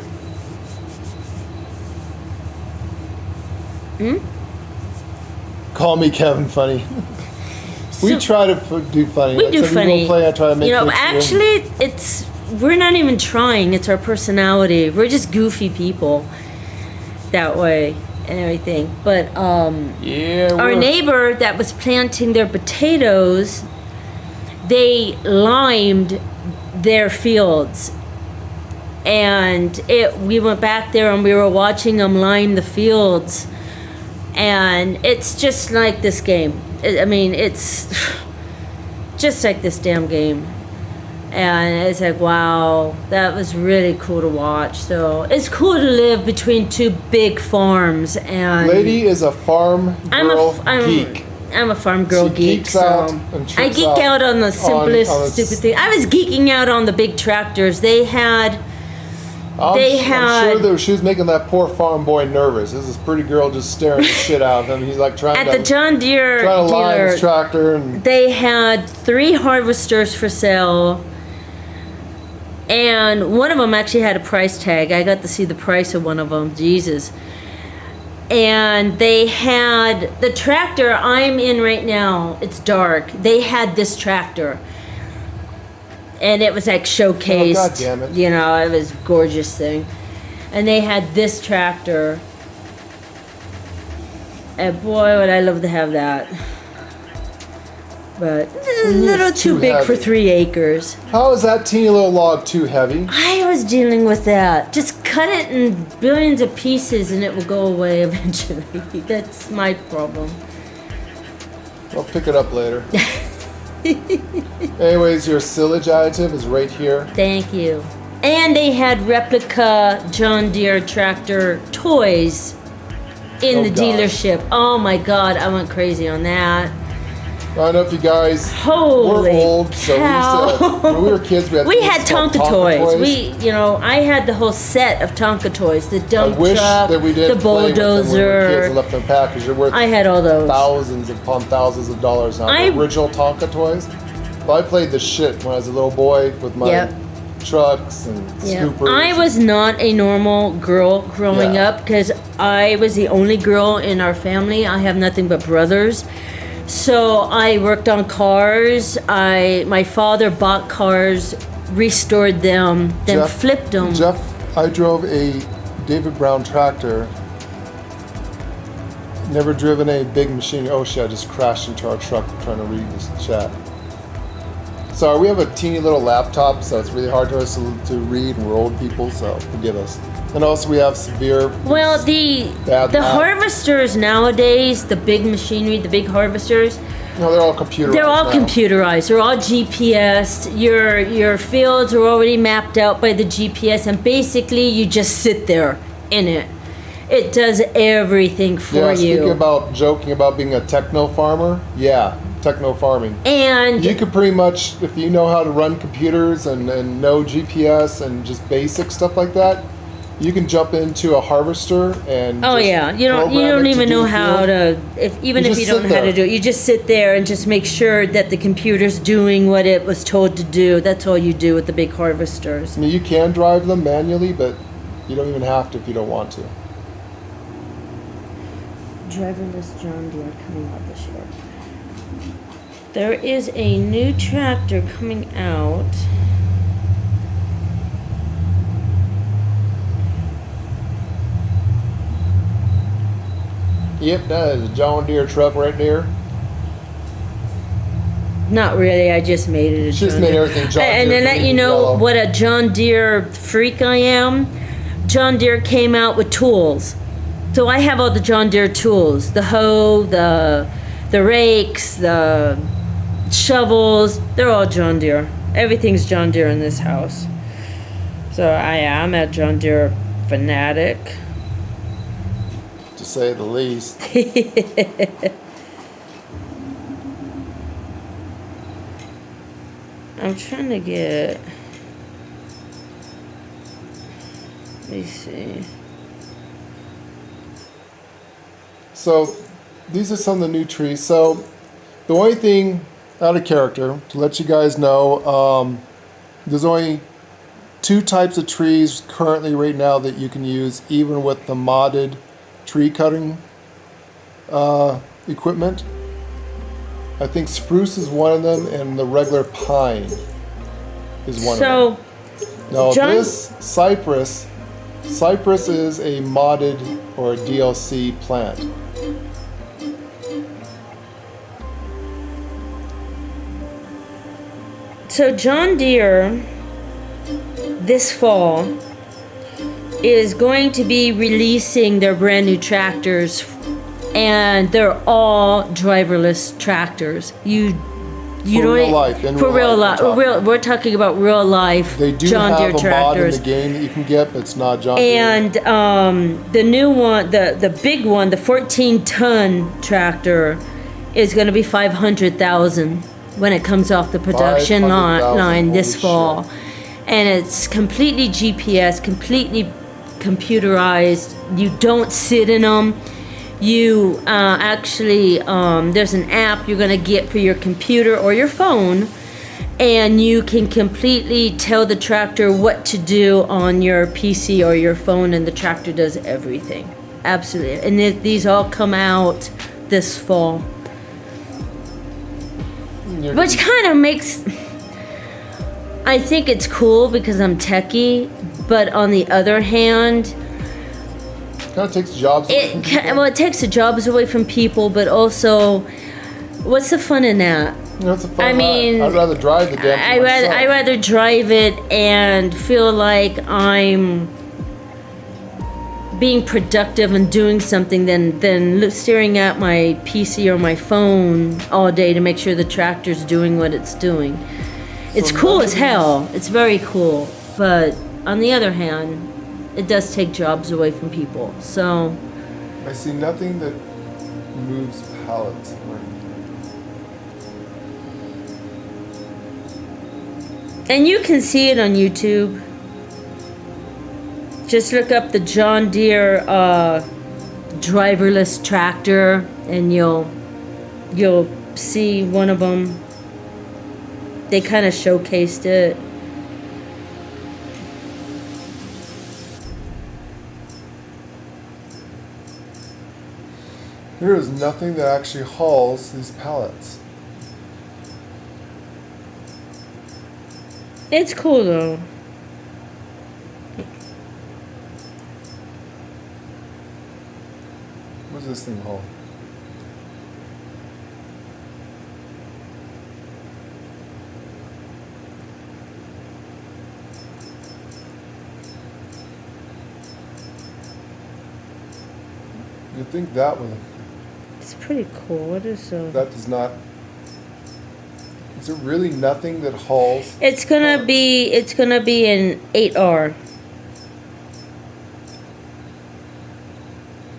Call me Kevin funny. We So- try to do funny. We Like, do so funny. We play, I try to make You know, jokes. actually, we're not even trying. It's our personality. We're just goofy people that way and everything. But Yeah, our we're- neighbor that was planting their potatoes, they limed their fields. And we went back there and we were watching them lime the fields. And it's just like this game. I mean, it's just like this damn game. And it's like, wow, that was really cool to watch. So it's cool to live between two big farms. And Lady is a farm girl geek. I'm a farm girl She geek. geeks So out and I trips geek out on the simplest, on the stupid thing. I was geeking out on the big tractors. They had. I'm They sure had- that she was making that poor farm boy nervous. This is pretty girl just staring the shit out of him. He's like trying At to the John Deere trying to line dealer, his tractor and they had 3 harvesters for sale, and one of them actually had a price tag. I got to see the price of one of them. Jesus. And they had the tractor I'm in right now. It's dark. They had this tractor, and it was like showcased. Oh, God damn it. You know, it was a gorgeous thing. And they had this tractor. And boy, would I love to have that. But it's a little It's too too big for heavy. 3 acres. how is that teeny little log too heavy? I was dealing with that. Just cut it in billions of pieces and it will go away eventually. That's my problem. I'll pick it up later. Anyways, your silage additive is right here. Thank you. And they had replica John Deere tractor toys in Oh, the God. dealership. Oh my God, I went crazy on that. I don't know if you guys Holy we're old, so cow. when we were kids, we We had had things called Tonka toys. I had the whole set of Tonka toys. The I dump wish truck, that we the didn't play with them when we were kids bulldozer. and left them packed because you're worth I had all those. thousands upon thousands of dollars now. I- The original Tonka toys. But I played the shit when I was a little boy with my Yep. trucks and Yeah. scoopers. I was not a normal girl growing Yeah. up because I was the only girl in our family. I have nothing but brothers. So I worked on cars. My father bought cars, restored them, then flipped them. Jeff, I drove a David Brown tractor. Never driven a big machine. Oh shit, I just crashed into our truck trying to read this chat. Sorry, we have a teeny little laptop, so it's really hard for us to read, and we're old people, so forgive us. And also we have severe... Well, the Bad lap. harvesters nowadays, the big machinery, the big harvesters, No, they're all computerized they're all now. computerized. They're all GPSed. Your fields are already mapped out by the GPS, and basically you just sit there in it. It does everything for Yeah, speaking you. about joking about being a techno farmer, yeah, techno farming. And You could pretty much, if you know how to run computers and know GPS and just basic stuff like that, you can jump into a harvester and oh just yeah, you don't program it even do know the how field. to even You if you just don't sit know how to there. do it, you just sit there and just make sure that the computer's doing what it was told to do. That's all you do with the big harvesters. I mean, you can drive them manually, but you don't even have to if you don't want to. Driverless John Deere coming out this year. There is a new tractor coming out. Yep, that is a John Deere truck right there. Not really. I just made it a She just John made Deere. everything John And Deere to let green you and know yellow. what a John Deere freak I am, John Deere came out with tools. So I have all the John Deere tools: the hoe, the rakes, the shovels. They're all John Deere. Everything's John Deere in this house. So I am a John Deere fanatic. To say the least. I'm trying to get. Let me see. So these are some of the new trees. So the only thing out of character to let you guys know, there's only 2 types of trees currently right now that you can use, even with the modded tree cutting equipment. I think spruce is one of them, and the regular pine is one of them. So, Now John- this cypress is a modded or a DLC plant. so John Deere this fall is going to be releasing their brand new tractors, and they're all driverless tractors. You For don't real life, in for real real life, life. we're talking. We're talking about real life They do John Deere have a mod in tractors. the game that you can get, but it's not John Deere. And the new one, the big one, the 14-ton tractor, is going to be 500,000 when it comes off the production 500,000, line this holy fall. shit. And it's completely GPS, completely computerized. You don't sit in them. You actually, there's an app you're going to get for your computer or your phone, and you can completely tell the tractor what to do on your PC or your phone, and the tractor does everything. Absolutely. And these all come out this fall. You're- Which kind of makes... I think it's cool because I'm techie, but on the other hand, kind of takes jobs away from people. well, it takes the jobs away from people, but also, what's the fun in that? You know, it's a fun I mean, ride. I'd rather drive the damn thing myself. I rather drive it and feel like I'm being productive and doing something than staring at my PC or my phone all day to make sure the tractor's doing what it's doing. It's So cool none as of hell. It's very cool. But on the other hand, it does take jobs away from people. So, I see nothing that moves pallets. and you can see it on YouTube. Just look up the John Deere driverless tractor, and you'll see one of them. They kind of showcased it. There is nothing that actually hauls these pallets. It's cool though. What does this thing haul? You'd think that would. It's pretty cool. What is That does not. Is there really nothing that hauls? It's gonna be an 8R.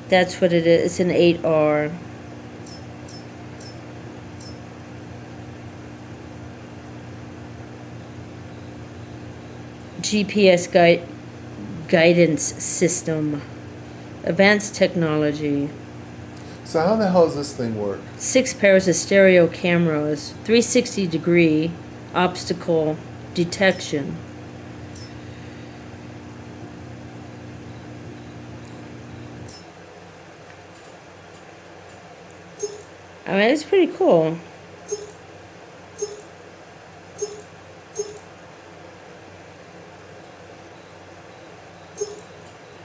That's what it is. It's an 8R. GPS guidance system. Advanced technology. So how the hell does this thing work? 6 pairs of stereo cameras. 360-degree obstacle detection. I mean, it's pretty cool.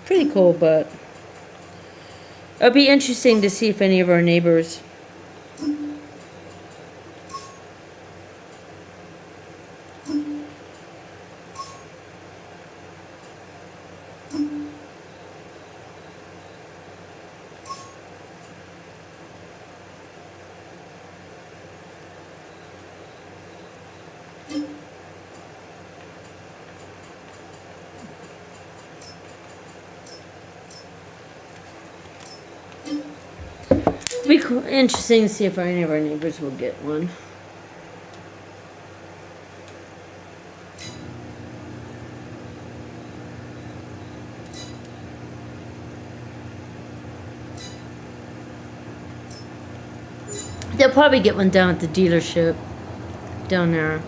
Pretty cool, but it'll be interesting to see if any of our neighbors Be interesting to see if any of our neighbors will get one. They'll probably get one down at the dealership down there.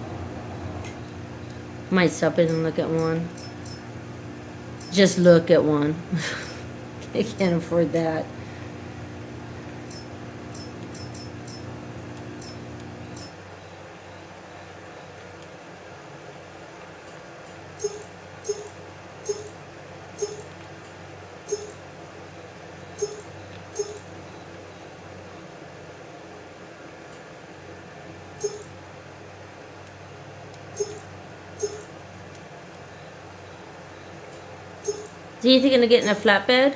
Might stop in and look at one. Just look at one. They can't afford that. Do you think you're gonna get in a flatbed?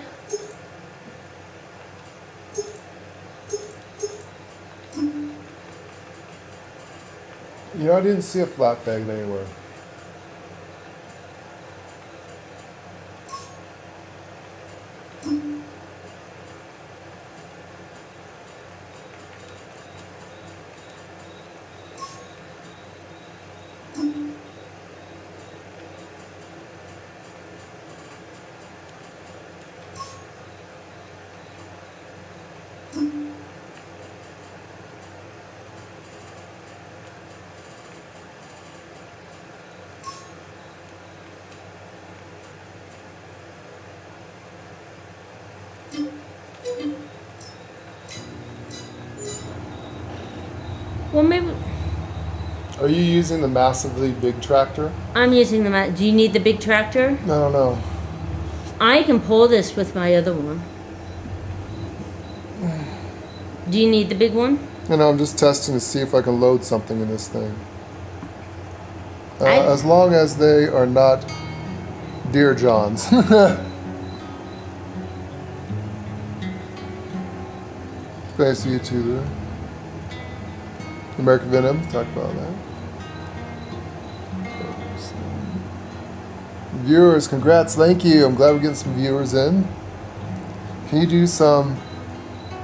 You know, I didn't see a flatbed anywhere. Well, maybe Are you using the massively big tractor? I'm using the. Do you need the big tractor? I don't know. I can pull this with my other one. Do you need the big one? You know, I'm just testing to see if I can load something in this thing. I- As long as they are not Dear Johns. Thanks, YouTuber. American Venom, talk about that. Viewers, congrats, thank you. I'm glad we're getting some viewers in. Can you do some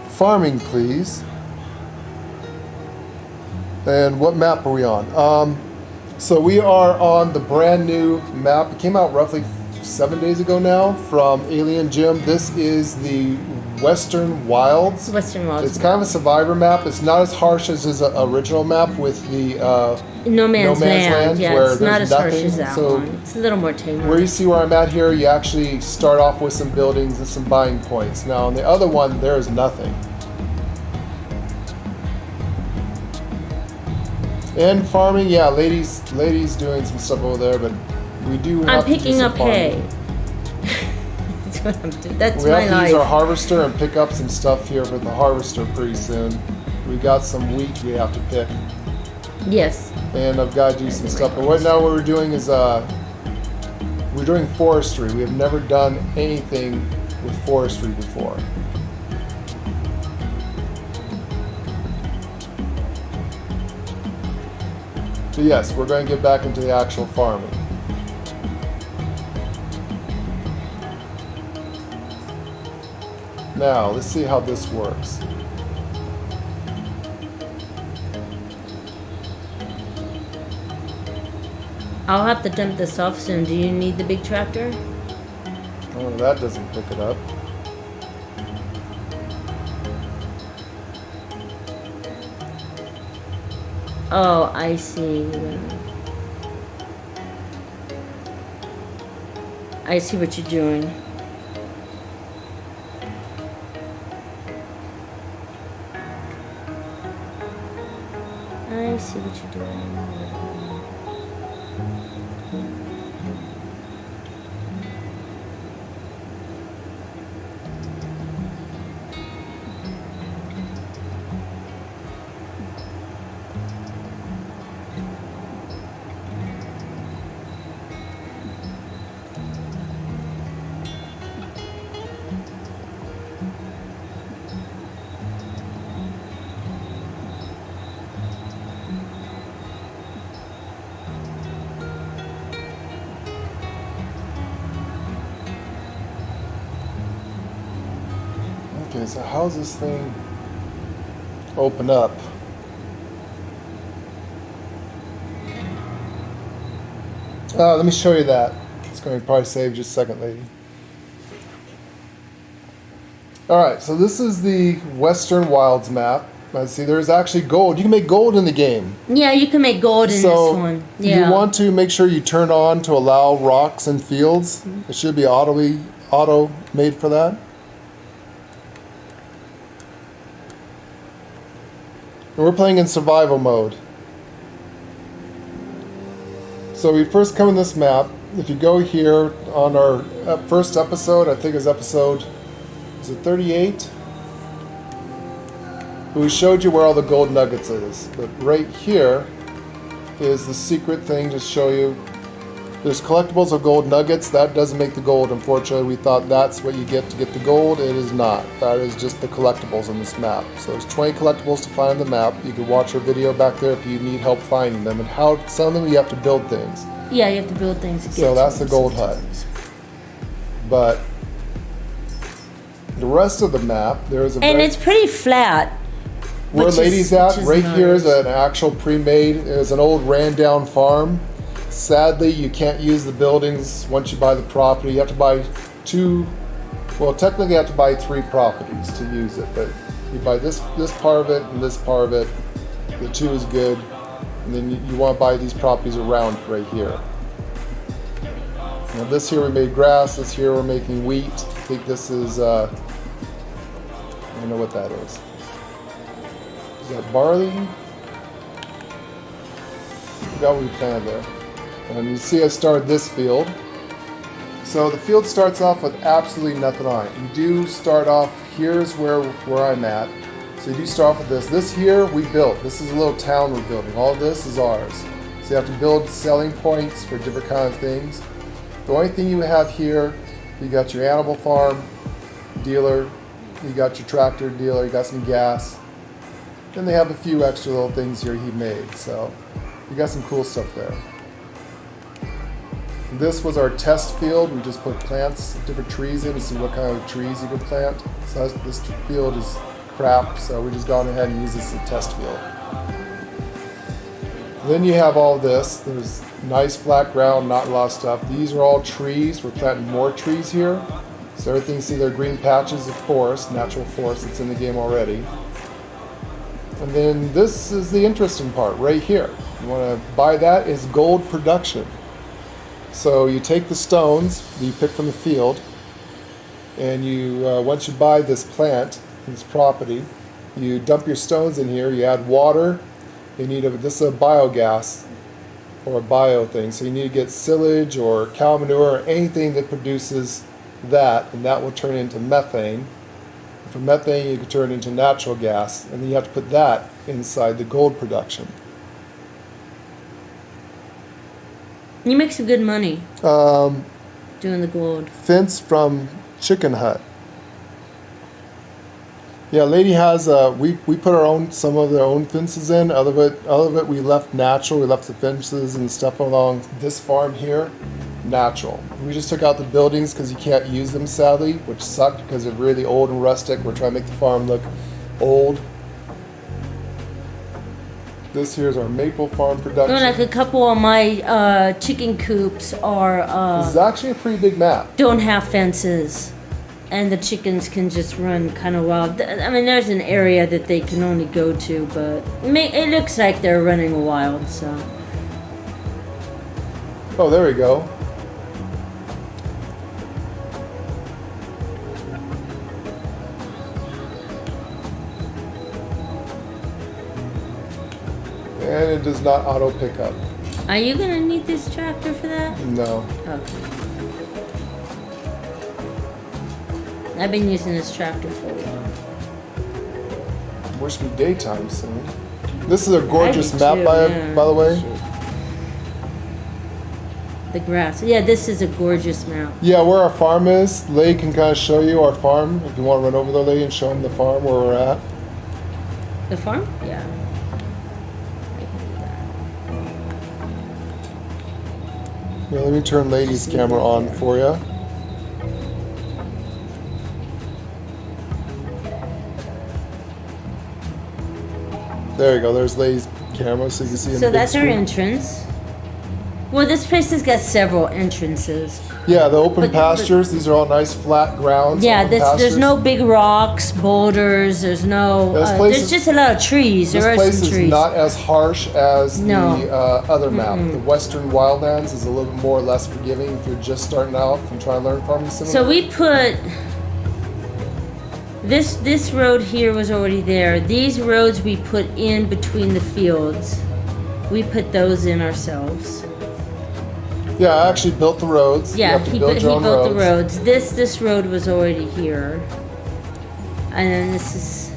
farming, please? And what map are we on? So we are on the brand new map. It came out roughly 7 days ago now from Alien Jim. This is the Western Wilds. Western Wilds. It's kind of a survivor map. It's not as harsh as his original map with the No Man's Land. Yeah, where it's not there's as harsh nothing. as that So one. It's a little more tame. where you see where I'm at here, you actually start off with some buildings and some buying points. Now on the other one, there is nothing. And farming, yeah, ladies doing some stuff over there, but we do have I'm to do picking some up farming. hay. That's what I'm doing. That's We my have to use our life. harvester and pick up some stuff here with the harvester pretty soon. We got some wheat we have to pick, Yes. and I've got to do some stuff. But right now what we're doing is we're doing forestry. We have never done anything with forestry before. So yes, we're going to get back into the actual farming. Now, let's see how this works. I'll have to dump this off soon. Do you need the big tractor? Oh, that doesn't pick it up. Oh, I see. I see what you're doing. I see what you're doing. Okay, so how's this thing open up? Let me show you that. It's going to probably save just a second, lady. Alright, so this is the Western Wilds map. Let's see, there's actually gold. You can make gold in the game. Yeah, you can make gold in this one. Yeah. You want to make sure you turn on to allow rocks and fields. It should be auto made for that. And we're playing in survival mode. So we first come in this map. If you go here on our first episode, I think it's episode, is it 38? We showed you where all the gold nuggets is. But right here is the secret thing to show you. There's collectibles of gold nuggets. That doesn't make the gold, unfortunately. We thought that's what you get to get the gold. It is not. That is just the collectibles in this map. So there's 20 collectibles to find on the map. You can watch our video back there if you need help finding them. And how some of them you have to build things. Yeah, you have to build things. To So that's the gold hut. But the rest of the map, there's a and it's pretty flat. Where Lady's at, right nice. here is an actual pre-made, it's an old ran-down farm. Sadly, you can't use the buildings once you buy the property. You have to buy technically you have to buy 3 properties to use it, but you buy this part of it and this part of it. The 2 is good, and then you want to buy these properties around right here. Now this here we made grass, this here we're making wheat. I think this is, I don't know what that is. Is that barley? I forgot what we planted there. And you see I started this field. So the field starts off with absolutely nothing on it. You do start off, here's where I'm at. So you do start off with this. This here we built. This is a little town we're building. All of this is ours. So you have to build selling points for different kind of things. The only thing you have here, you got your animal farm dealer, you got your tractor dealer, you got some gas. Then they have a few extra little things here he made, so you got some cool stuff there. This was our test field. We just put plants, different trees in to see what kind of trees you could plant. So this field is crap, so we just gone ahead and used this as a test field. Then you have all this. There's nice flat ground, not a lot of stuff. These are all trees. We're planting more trees here. So everything you see there, green patches of forest, natural forest that's in the game already. And then this is the interesting part right here. You want to buy that is gold production. So you take the stones that you pick from the field, and you once you buy this plant, this property, you dump your stones in here. You add water. You need this is a biogas or a bio thing. So you need to get silage or cow manure or anything that produces that, and that will turn into methane. From methane, you can turn it into natural gas, and then you have to put that inside the gold production. You make some good money doing the gold. Fence from chicken hut. Yeah, lady has we put our own some of their own fences in. Other of it we left natural. We left the fences and stuff along this farm here. Natural. We just took out the buildings because you can't use them, sadly, which sucked because they're really old and rustic. We're trying to make the farm look old. This here is our maple farm production. Like a couple of my chicken coops are This is actually a pretty big map. don't have fences, and the chickens can just run kind of wild. I mean, there's an area that they can only go to, but it looks like they're running wild. So. Oh, there we go. And it does not auto pick up. Are you gonna need this tractor for that? No. Okay. I've been using this tractor for a while. Wish me daytime soon. This is a gorgeous I do map, too, by yeah. the way. The grass. Yeah, this is a gorgeous map. Yeah, where our farm is, Lay can kind of show you our farm. If you want to run over there, Lay, and show them the farm where we're at. The farm? Yeah. Yeah, let me turn Lady's camera on for you. There you go. There's Lay's camera, so you can see. So that's our entrance. Well, this place has got several entrances. Yeah, the open But- pastures. These are all nice flat grounds. Yeah, open there's pastures. no big rocks, boulders. There's no. This place there's is- just a lot of trees. This There are place some is trees. not as harsh as No. the other map. The Western Wildlands is a little bit more less forgiving if you're just starting out and trying to learn farming simulator. So we put this road here was already there. These roads we put in between the fields. We put those in ourselves. Yeah, I actually built the roads. You Yeah, have to he build built your own the roads. This road was already here, and then this is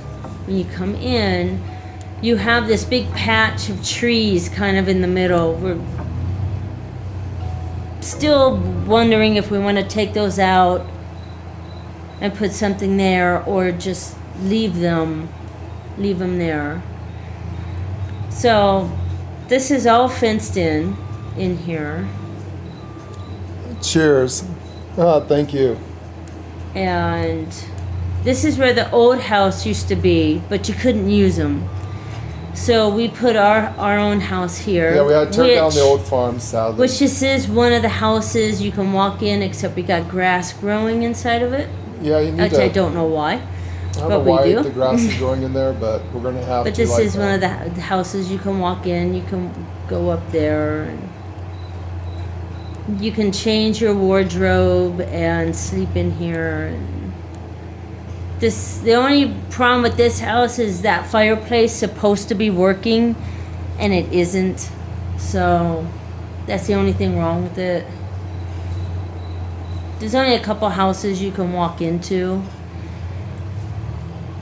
when you come in. You have this big patch of trees kind of in the middle. We're still wondering if we want to take those out and put something there, or just leave them there. So this is all fenced in here. Cheers. Thank you. And this is where the old house used to be, but you couldn't use them. So we put our own house here. Yeah, we had to tear down the old farm, sadly. Which this is one of the houses you can walk in, except we got grass growing inside of it. Yeah, you need Which to. I don't know why. I don't but know why we do. the grass is growing in there, but we're gonna have But to. this like is that. one of the houses you can walk in. You can go up there. And you can change your wardrobe and sleep in here. And the only problem with this house is that fireplace supposed to be working, and it isn't. So that's the only thing wrong with it. There's only a couple houses you can walk into.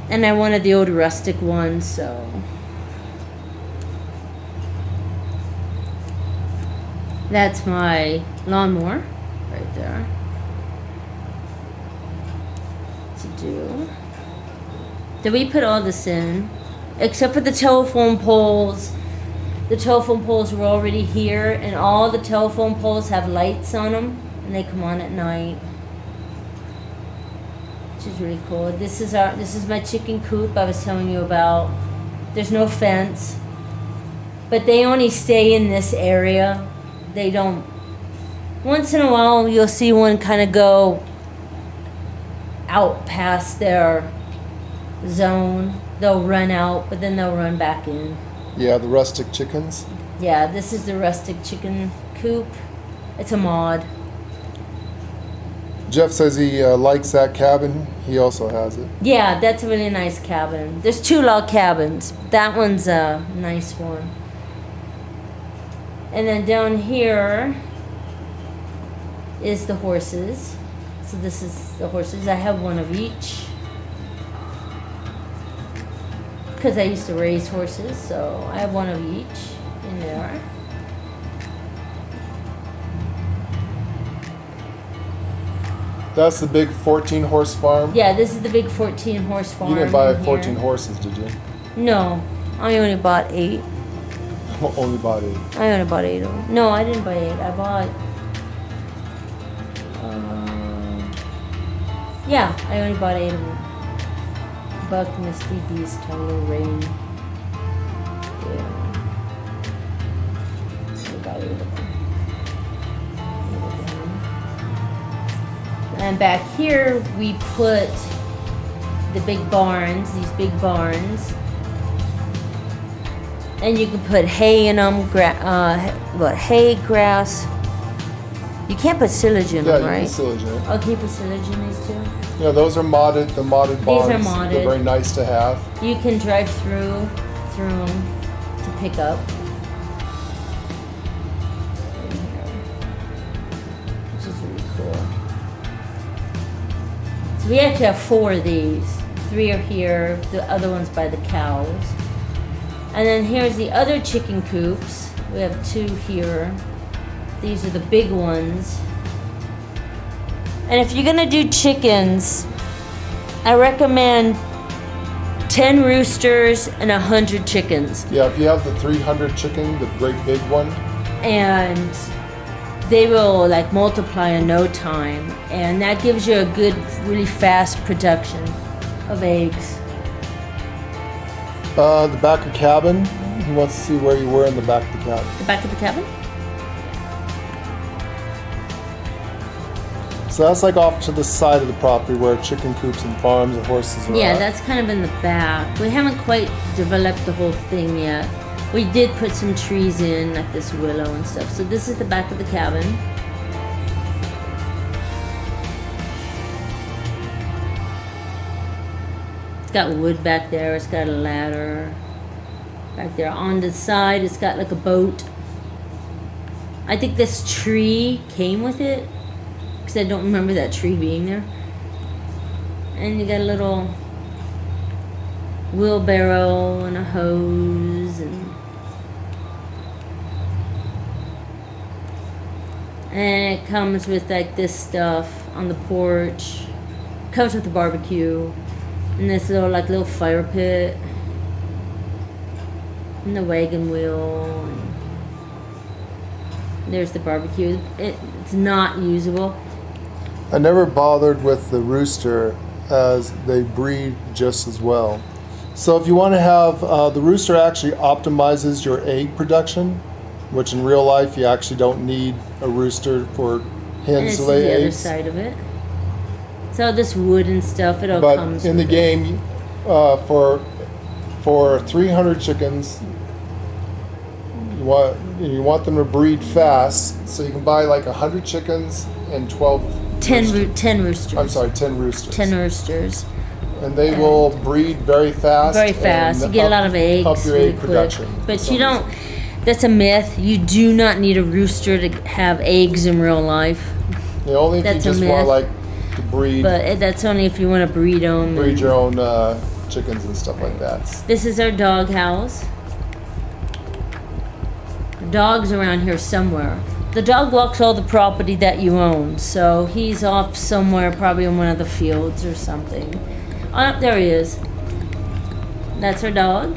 And I wanted the old rustic one, so. That's my lawnmower right there. To do. Did we put all this in? Except for the telephone poles. The telephone poles were already here, and all the telephone poles have lights on them, and they come on at night. Which is really cool. This is my chicken coop I was telling you about. There's no fence, but they only stay in this area. They don't. Once in a while, you'll see one kind of go out past their zone. They'll run out, but then they'll run back in. Yeah, the rustic chickens. Yeah, this is the rustic chicken coop. It's a mod. Jeff says he likes that cabin. He also has it. Yeah, that's a really nice cabin. There's 2 log cabins. That one's a nice one. And then down here is the horses. So this is the horses. I have one of each. Because I used to raise horses, so I have one of each in there. That's the big 14-horse farm. Yeah, this is the big 14-horse farm. You didn't buy in 14 here. horses, did you? No, I only bought 8. Only bought 8. I only bought 8 of them. No, I didn't buy 8. I bought. Yeah, I only bought 8 of them. Buck, Misty, Beast, Tyler, Rain. Yeah. I got 8 of them. And back here, we put the big barns, these big barns. And you can put hay in them, hay, grass. You can't put silage in Yeah, them, you right? can silage in it. Oh, can you put silage in these too? Yeah, those are modded. The modded These barns. are modded. They're very nice to have. You can drive through them to pick up. In here. Which is really cool. So we actually have 4 of these. 3 are here, the other one's by the cows. And then here's the other chicken coops. We have 2 here. These are the big ones. And if you're gonna do chickens, I recommend 10 roosters and 100 chickens. Yeah, if you have the 300 chicken, the great big one. And they will like multiply in no time. And that gives you a good, really fast production of eggs. The back of cabin. He wants to see where you were in the back of the cabin. The back of the cabin? So that's like off to the side of the property where chicken coops and farms and horses are Yeah, at. that's kind of in the back. We haven't quite developed the whole thing yet. We did put some trees in, like this willow and stuff. So this is the back of the cabin. It's got wood back there. It's got a ladder back there. On the side, it's got like a boat. I think this tree came with it, because I don't remember that tree being there. And you got a little wheelbarrow and a hose and it comes with like this stuff on the porch. Comes with the barbecue and this little fire pit and the wagon wheel. And there's the barbecue. It's not usable. I never bothered with the rooster as they breed just as well. So if you want to have, the rooster actually optimizes your egg production, which in real life you actually don't need a rooster for And hens this to is lay the other eggs. side of it. So this wood and stuff, it all But comes in the with it. game, for 300 chickens, you want them to breed fast, so you can buy like 100 chickens and 10 roosters. I'm sorry, 10 roosters. 10 roosters. And they will breed very fast. Very fast. You and get a lot of eggs. Up your really egg quick. production. But you don't. That's a myth. You do not need a rooster to have eggs in real life. Yeah, only if That's a you just want myth. like to breed That's only if you want to breed them. your own chickens and stuff like that. This is our dog house. Dog's around here somewhere. The dog walks all the property that you own, so he's off somewhere, probably in one of the fields or something. Oh, there he is. That's our dog.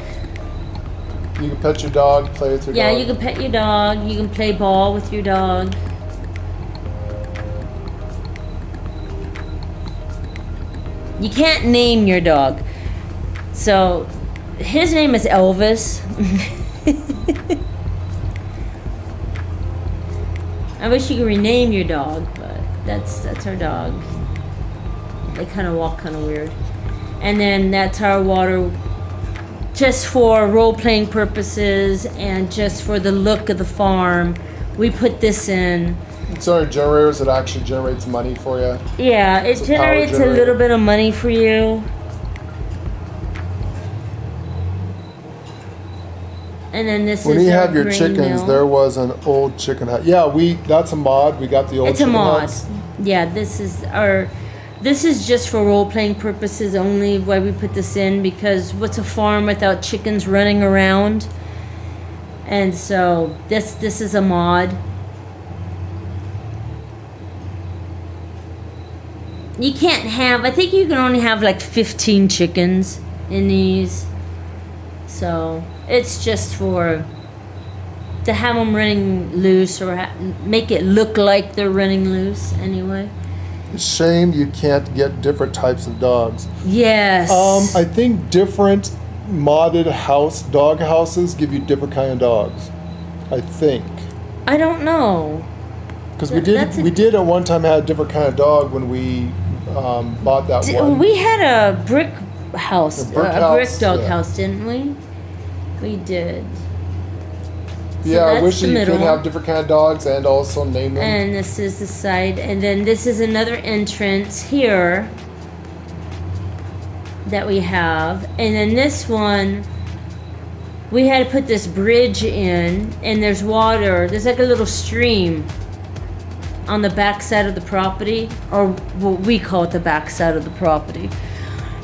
You can pet your dog, play with your Yeah, dog. you can pet your dog. You can play ball with your dog. You can't name your dog. So, his name is Elvis. I wish you could rename your dog, but that's our dog. They kind of walk kind of weird. And then that's our water, just for role-playing purposes and just for the look of the farm. We put this in. It's our generators that actually generates money for you. Yeah, it It's a power generates a generator. little bit of money for you. And then this When is you our have your grain chickens, mill. there was an old chicken hut. Yeah, that's a mod. We got the old It's a chicken mod. huts. Yeah, this is just for role-playing purposes only, why we put this in, because what's a farm without chickens running around? And so this is a mod. You can't have, I think you can only have like 15 chickens in these. So it's just to have them running loose, or make it look like they're running loose anyway. Shame you can't get different types of dogs. Yes. I think different modded dog houses give you different kind of dogs. I think. I don't know. Because That's we did at one time have a different kind of dog when we bought that one. We had a brick house, A brick a house, brick dog yeah. house, didn't we? We did. So Yeah, I that's wish the you middle. could have different kind of dogs and also name them. And this is the side, and then this is another entrance here that we have, and then this one we had to put this bridge in, and there's water. There's like a little stream on the back side of the property, or what we call it the back side of the property,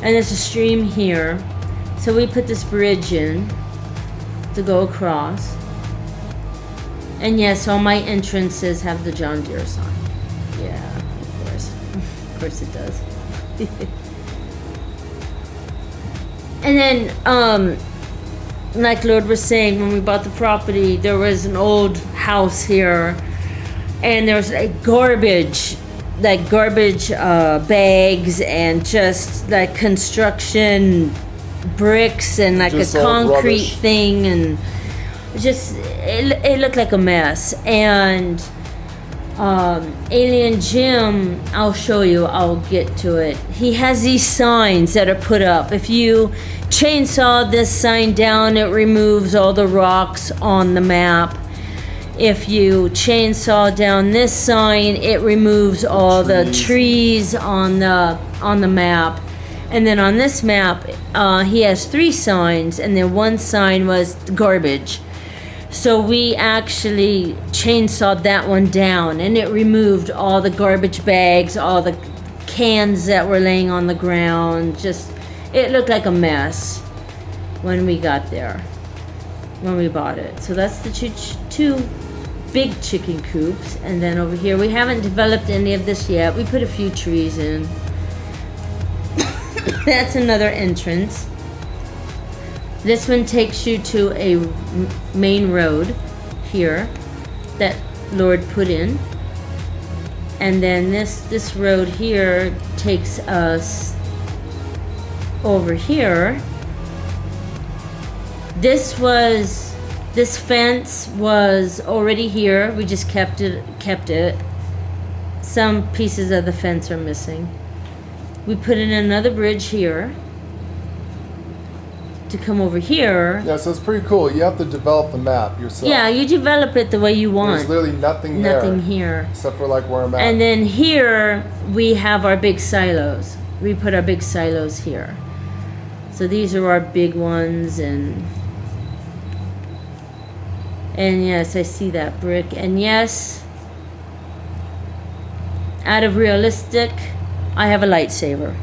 and there's a stream here, so we put this bridge in to go across. And yes, all my entrances have the John Deere sign. Yeah, of course. Of course it does. And then, like Lord was saying, when we bought the property, there was an old house here, and there was like garbage bags, and just like construction bricks and like Just a all concrete rubbish. thing, and it looked like a mess. And Alien Jim, I'll show you, I'll get to it. He has these signs that are put up. If you chainsaw this sign down, it removes all the rocks on the map. If you chainsaw down this sign, it removes all the trees on the map. And then on this map, he has 3 signs, and then one sign was garbage. So we actually chainsawed that one down, and it removed all the garbage bags, all the cans that were laying on the ground. Just, it looked like a mess when we got there, when we bought it. So that's the two big chicken coops. And then over here, we haven't developed any of this yet. We put a few trees in. That's another entrance. This one takes you to a main road here that Lord put in. And then this road here takes us over here. This fence was already here. We just kept it. Some pieces of the fence are missing. We put in another bridge here to come over here. Yeah, so it's pretty cool. You have to develop the map yourself. Yeah, you develop it the way you want. There's literally nothing there. Nothing here. Except for like where I'm at. And then here we have our big silos. We put our big silos here. So these are our big ones, and yes, I see that brick. And yes, out of realistic, I have a lightsaber.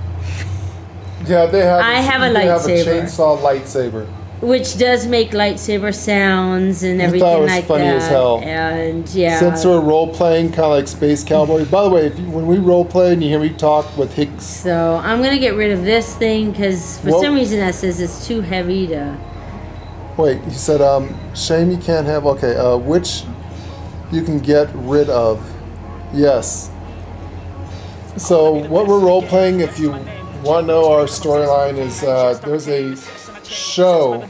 Yeah, they have. I have a they have a lightsaber. chainsaw lightsaber. Which does make lightsaber sounds and I everything thought it was like funny that. as hell. And yeah. Since we're role playing, kind of like Space Cowboy. By the way, when we role play and you hear me talk with Hicks, So I'm gonna get rid of this thing because for Well- some reason that says it's too heavy to. wait, you said shame you can't have. Okay, which you can get rid of. Yes. So what we're role playing, if you want to know our storyline, is there's a show,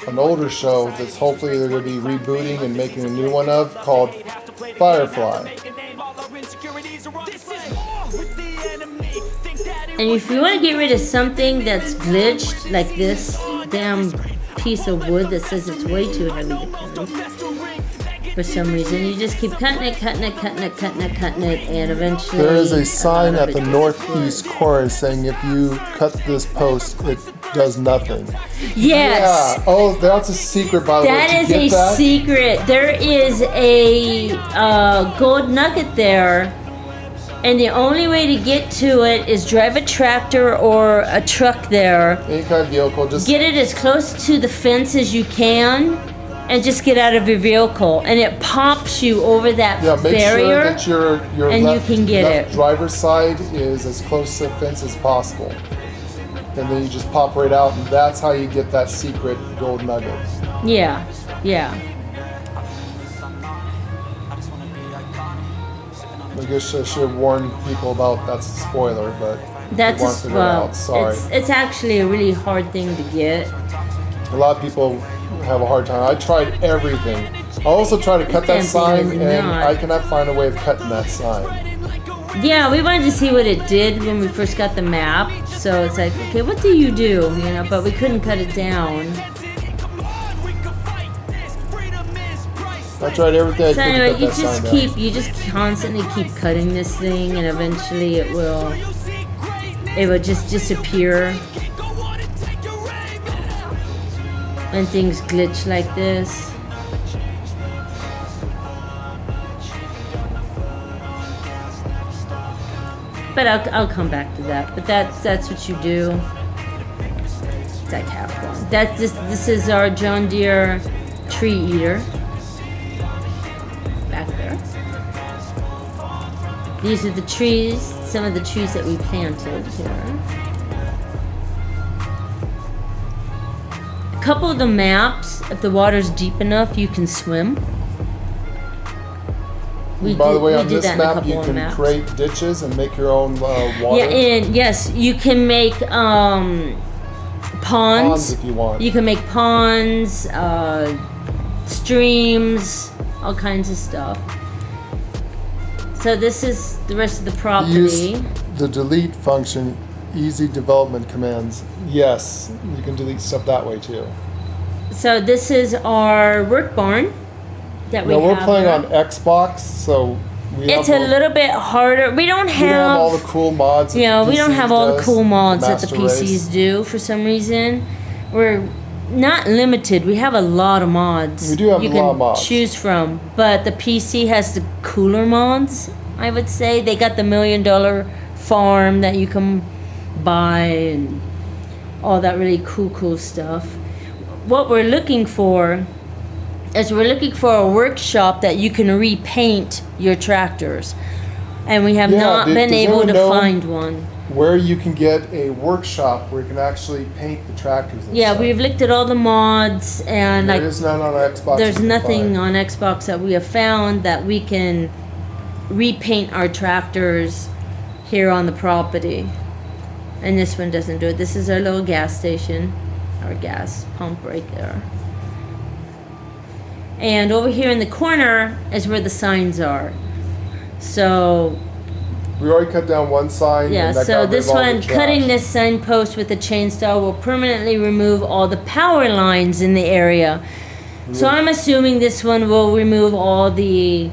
an older show that's hopefully they're going to be rebooting and making a new one of, called Firefly. And if you want to get rid of something that's glitched, like this damn piece of wood that says it's way too heavy to carry, for some reason, you just keep cutting it, and eventually. There is a sign lot at of the it northeast corner saying if you cut this post, it does nothing. Yes. Yeah. Oh, that's a secret, by the way. That Did is you a get that? secret. There is a gold nugget there, and the only way to get to it is drive a tractor or a truck there. Any kind of vehicle, just Get it as close to the fence as you can, and just get out of your vehicle, and it pops you over that make barrier. sure that your and you left, can get left it. driver's side is as close to the fence as possible. And then you just pop right out, and that's how you get that secret gold nugget. Yeah. I guess I should have warned people about that's a spoiler, but That's they want to figure it well. out. Sorry. It's actually a really hard thing to get. A lot of people have a hard time. I tried everything. I also tried to cut that Can't sign, believe and not. I cannot find a way of cutting that sign. Yeah, we wanted to see what it did when we first got the map. So it's like, okay, what do you do? You know, but we couldn't cut it down. I tried everything I So could to anyway, cut you that sign just down. you just constantly keep cutting this thing, and eventually it will just disappear. When things glitch like this. But I'll come back to that. But that's what you do. It's like half one. This is our John Deere tree eater. Back there. These are the trees, some of the trees that we planted here. A couple of the maps, if the water's deep enough, you can swim. By the way, on this that in a map, couple you of can maps. create ditches and make your own water. Yeah, and yes, you can make Ponds if you want. You can make ponds, streams, all kinds of stuff. So this is the rest of the property. Use the delete function, easy development commands. Yes, you can delete stuff that way too. So this is our work barn that we Now have. we're playing here. on Xbox, so It's a little bit harder. We don't we don't have all have, the cool mods. you know, that we don't PCs have all the does, cool mods that the Master PCs Race. do for some reason. We're not limited. We have a lot of mods. We do have you a lot can of mods. choose from, but the PC has the cooler mods. I would say they got the $1 million farm that you can buy and all that really cool stuff. What we're looking for is we're looking for a workshop that you can repaint your tractors, and we have Yeah, not been does able anyone to know find one. Where you can get a workshop where you can actually paint the tractors. And Yeah, stuff. we've looked at all the mods, and There is none on Xbox. there's you can nothing find. on Xbox that we have found that we can repaint our tractors here on the property. And this one doesn't do it. This is our little gas station, our gas pump right there. And over here in the corner is where the signs are. So We already cut down one sign. yeah, and that so got rid this of all the one, trash. cutting this signpost with a chainsaw will permanently remove all the power lines in the area. So I'm assuming this one will remove all the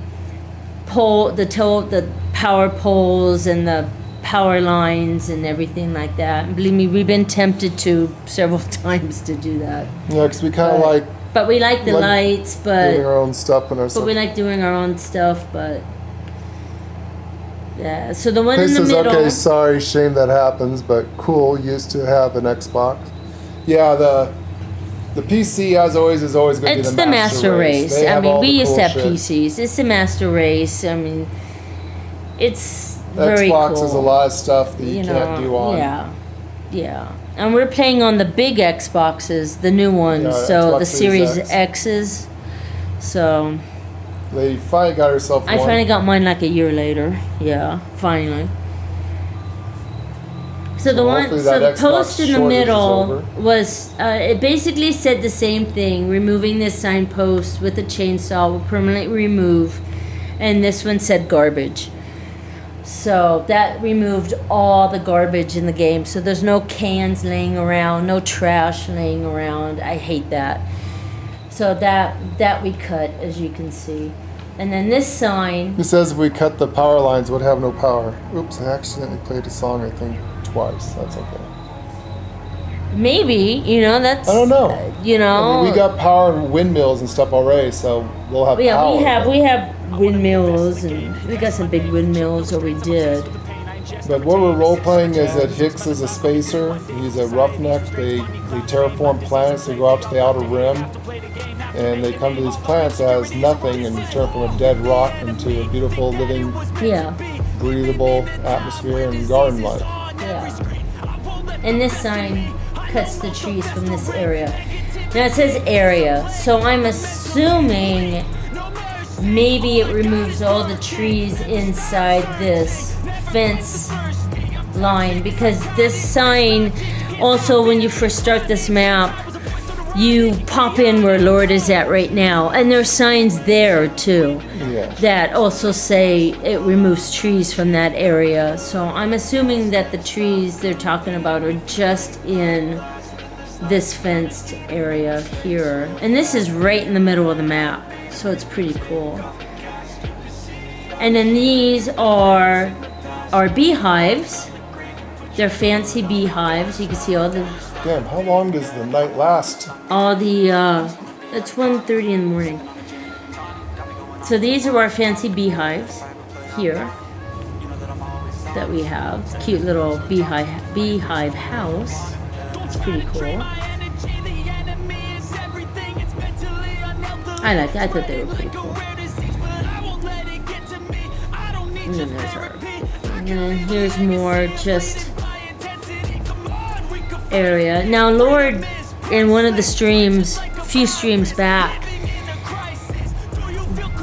the power poles and the power lines and everything like that. And believe me, we've been tempted to several times to do that. Yeah, because we kind of But- like But we like the like lights, doing but our own stuff and our stuff. we like doing our own stuff, but yeah. So the one Hey in the says, middle. okay, sorry, shame that happens, but cool. Used to have an Xbox. Yeah, the PC as always is always going to be It's the master race. They I have mean, all we the used cool to have shit. PCs. It's the master race. I mean, it's very Xbox cool. is a lot of stuff that you, You can't do on. Yeah. And we're playing on the big Xboxes, the new ones. Yeah, so Xbox the Series Series X. X's. So Lady finally got herself I one. finally got mine like a year later. Yeah, finally. So the one, hopefully so that the post Xbox in the shortage is middle over. was, it basically said the same thing. Removing this signpost with a chainsaw will permanently remove, and this one said garbage. So that removed all the garbage in the game. So there's no cans laying around, no trash laying around. I hate that. So that we cut, as you can see. And then this sign, It says if we cut the power lines, would have no power. Oops, I accidentally played a song, I think, twice. That's okay. maybe, that's. I don't know. I mean, we got power and windmills and stuff already, so we'll have Yeah, power. we have windmills, and we got some big windmills, or we did. But what we're role playing is that Hicks is a spacer. He's a roughneck. They terraform planets. They go out to the outer rim, and they come to these planets that has nothing and terraform a dead rock into a beautiful, living, Yeah, breathable atmosphere and garden life. yeah. And this sign cuts the trees from this area. Now it says area, so I'm assuming maybe it removes all the trees inside this fence line, because this sign also, when you first start this map, you pop in where Lord is at right now, and there's signs there too Yeah. that also say it removes trees from that area. So I'm assuming that the trees they're talking about are just in this fenced area here, and this is right in the middle of the map, so it's pretty cool. And then these are our beehives. They're fancy beehives. You can see all the Damn, how long does the night last? it's 1:30 in the morning. So these are our fancy beehives here that we have. Cute little beehive house. It's pretty cool. I like it. I thought they were pretty cool. And then there's our, and then here's more just area. Now, Lord, in one of the streams, a few streams back,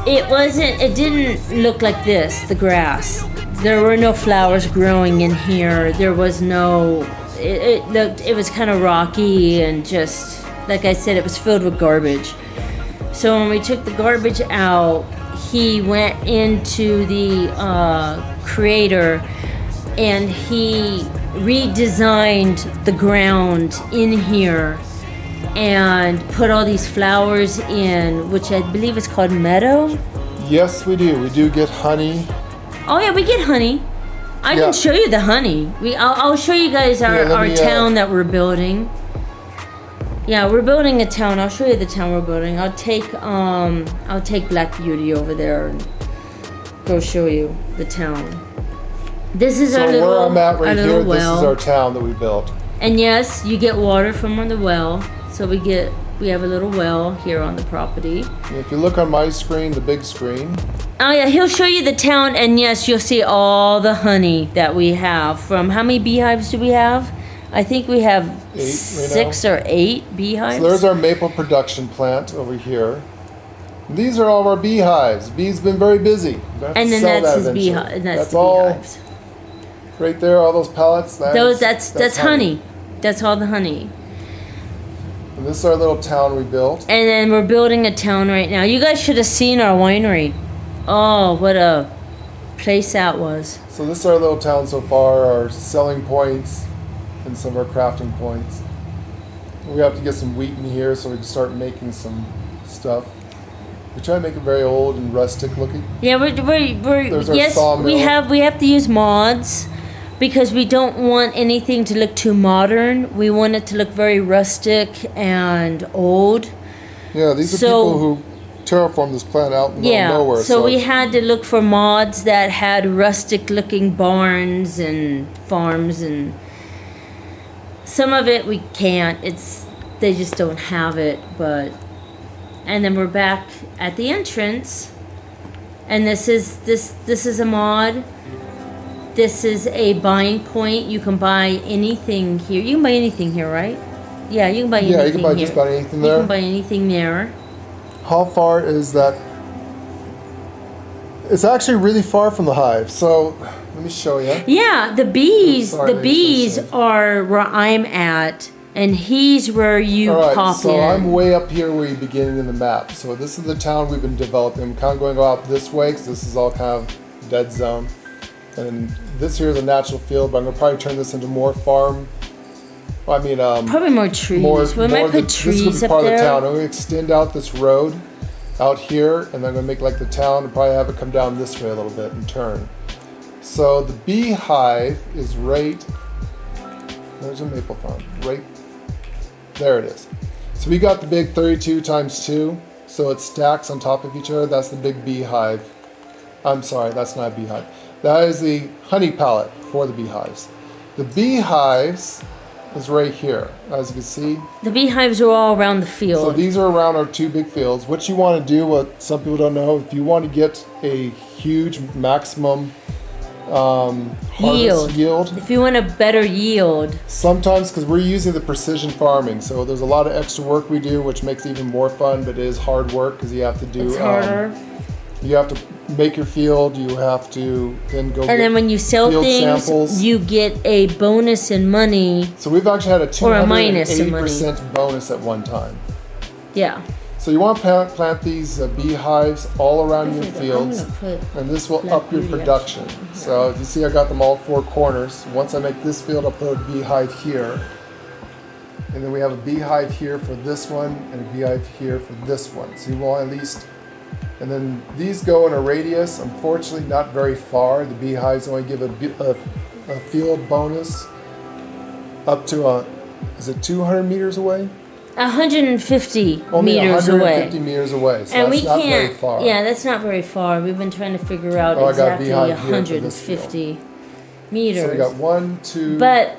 it didn't look like this, the grass. There were no flowers growing in here. There was no, it looked, it was kind of rocky and just, like I said, it was filled with garbage. So when we took the garbage out, he went into the creator and he redesigned the ground in here and put all these flowers in, which I believe is called meadow. Yes, we do. We do get honey. Oh yeah, we get honey. I Yeah. can show you the honey. I'll show you guys our, Yeah, let our me, town that we're building. Yeah, we're building a town. I'll show you the town we're building. I'll take Black Beauty over there and go show you the town. This is So our little, where I'm at our right little here, well. this is our town that we built. And yes, you get water from the well. So we have a little well here on the property. If you look on my screen, the big screen, Oh yeah, he'll show you the town, and yes, you'll see all the honey that we have. From how many beehives do we have? I think we have 8 right 6 or 8 beehives. so there's our maple production plant over here. These are all of our beehives. Bees been very busy. We have to and then sell that's that his eventually. beehive. That's the all beehives. right there. All those pellets. That's honey. That's all the honey. And this is our little town we built. And then we're building a town right now. You guys should have seen our winery. Oh, what a place that was. So this is our little town so far. Our selling points and some of our crafting points. We have to get some wheat in here so we can start making some stuff. We try to make it very old and rustic looking. Yeah, we're There's our yes, sawmill. we have to use mods because we don't want anything to look too modern. We want it to look very rustic and old. Yeah, these are So- people who terraform this planet out in the middle Yeah, of nowhere. so we had to look for mods that had rustic looking barns and farms, and some of it we can't. They just don't have it, but and then we're back at the entrance. And this is a mod. This is a buying point. You can buy anything here. You can buy anything here, right? Yeah, you can buy anything Yeah, you can buy here. just about anything You there. can buy anything there. How far is that? It's actually really far from the hive. So let me show you. Yeah, the bees. Sorry, The bees let me are where I'm at, and he's where you All right, pop so in. I'm way up here where you're beginning in the map. So this is the town we've been developing. I'm kind of going out this way because this is all kind of dead zone. And this here is a natural field, but I'm going to probably turn this into more farm. Well, I mean, Probably more trees. We might put this trees is up part there. of the town. I'm going to extend out this road out here, and I'm going to make like the town and probably have it come down this way a little bit and turn. So the beehive is right. There's a maple farm. Right there it is. So we got the big 32 times 2, so it stacks on top of each other. That's the big beehive. I'm sorry, that's not a beehive. That is the honey pallet for the beehives. The beehives is right here, as you can see. The beehives are all around the So field. these are around our 2 big fields. What you want to do, what some people don't know, if you want to get a huge maximum harvest yield, If you want a better yield, sometimes, because we're using the precision farming, so there's a lot of extra work we do, which makes it even more fun, but it is hard work because you have to do. it's harder. You have to make your field. You have to then go. And then when you sell field things, samples. you get a bonus in money. So we've actually had a Or a minus in money. 280% bonus at one time. Yeah. So you want to plant these beehives all around your fields, I'm gonna put and this will Black up your Beauty production. actually here. So as you see, I got them all 4 corners. Once I make this field, I'll put a beehive here. And then we have a beehive here for this one, and a beehive here for this one. So you want at least, and then these go in a radius, unfortunately not very far. The beehives only give a field bonus up to is it 200 meters away? 150 Only meters 150 away. meters away, so And that's we not can't. very far. Yeah, that's not very far. We've been trying to figure out Oh, I got a exactly beehive here for this 150 meters. So we got 1, 2, But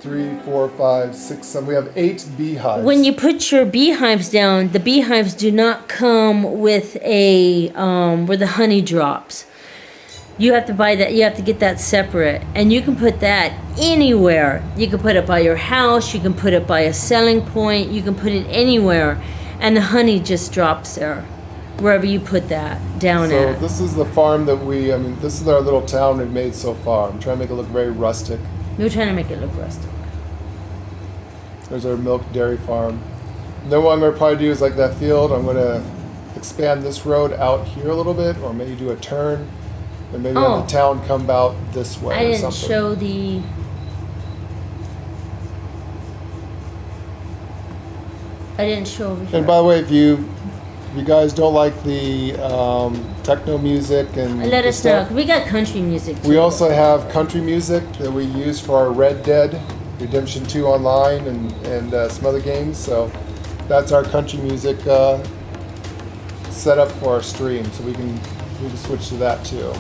3, 4, 5, 6, 7. We have 8 beehives. when you put your beehives down, the beehives do not come with a where the honey drops. You have to buy that. You have to get that separate, and you can put that anywhere. You can put it by your house. You can put it by a selling point. You can put it anywhere, and the honey just drops there, wherever you put that down So at. this is the farm that this is our little town we've made so far. I'm trying to make it look very rustic. We're trying to make it look rustic. There's our milk dairy farm. And then what I'm going to probably do is like that field, I'm going to expand this road out here a little bit, or maybe do a turn, and maybe Oh. have the town come out this way I or didn't something. show the. I didn't show over here. And by the way, if you guys don't like the techno music and Let the us know. stuff, We got country music too. we also have country music that we use for our Red Dead Redemption 2 online and some other games. So that's our country music set up for our stream. So we can switch to that too.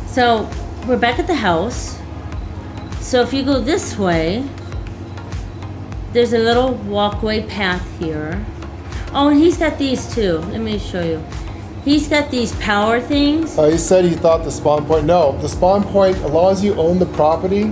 So we're back at the house. So if you go this way, there's a little walkway path here. Oh, and he's got these too. Let me show you. He's got these power things. He said he thought the spawn point. No, the spawn point, as long as you own the property,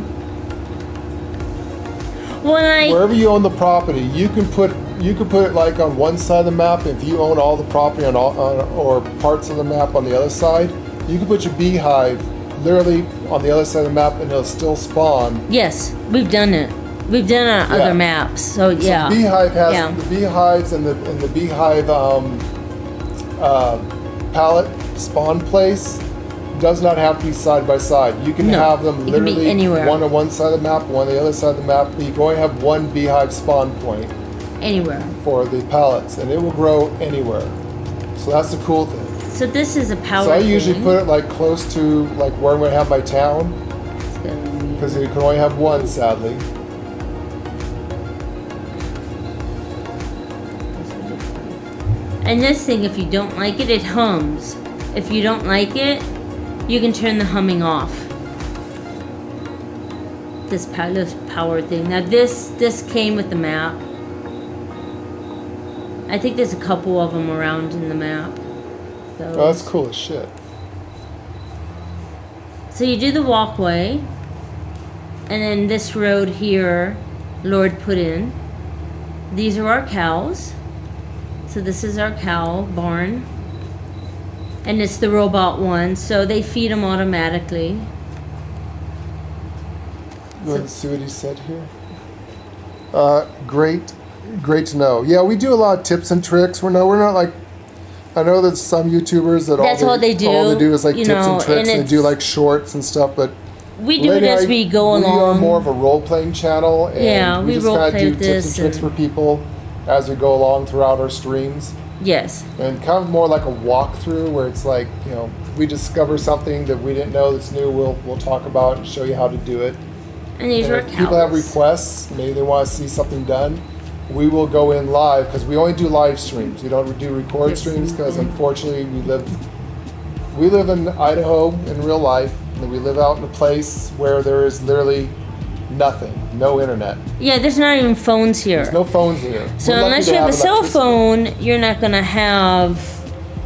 wherever you own the property, you can put it like on one side of the map. If you own all the property or parts of the map on the other side, you can put your beehive literally on the other side of the map, and it'll still spawn. Yes, we've done it. We've done it on other maps. So yeah. So beehive has Yeah. the beehives and the beehive pallet spawn place does not have to be side by side. You can No, have them it can be literally anywhere. one on one side of the map, one on the other side of the map, but you can only have one beehive spawn point Anywhere. for the pallets, and it will grow anywhere. So that's the cool thing. So this is a power So I usually thing. put it like close to like where I'm going to have my town, because you can only have one, sadly. And this thing, if you don't like it, it hums. If you don't like it, you can turn the humming off. This power thing. Now this came with the map. I think there's a couple of them around in the map. Oh, that's cool as shit. So you do the walkway, and then this road here, Lord put in. These are our cows. So this is our cow barn. And it's the robot one, so they feed them automatically. Let's see what he said here. Great to know. Yeah, we do a lot of tips and tricks. We're not like, I know that some YouTubers that That's all they do, all they do is like you tips know, and tricks, and and they do like shorts and stuff. But We do it Lady as I- we go We are along. more of a role playing channel, and Yeah, we just role kind play of do with tips and this tricks and- for people as we go along throughout our streams. Yes. And kind of more like a walkthrough, where it's like, you know, if we discover something that we didn't know that's new, we'll talk about it and show you how to do it. And these And are if people have cows. requests, maybe they want to see something done, we will go in live, because we only do live streams. We don't do record streams, because unfortunately we live in Idaho in real life, and we live out in a place where there is literally nothing, no internet. Yeah, there's not even phones here. There's no phones here. So We're lucky unless to you have a cell electricity. phone, you're not gonna have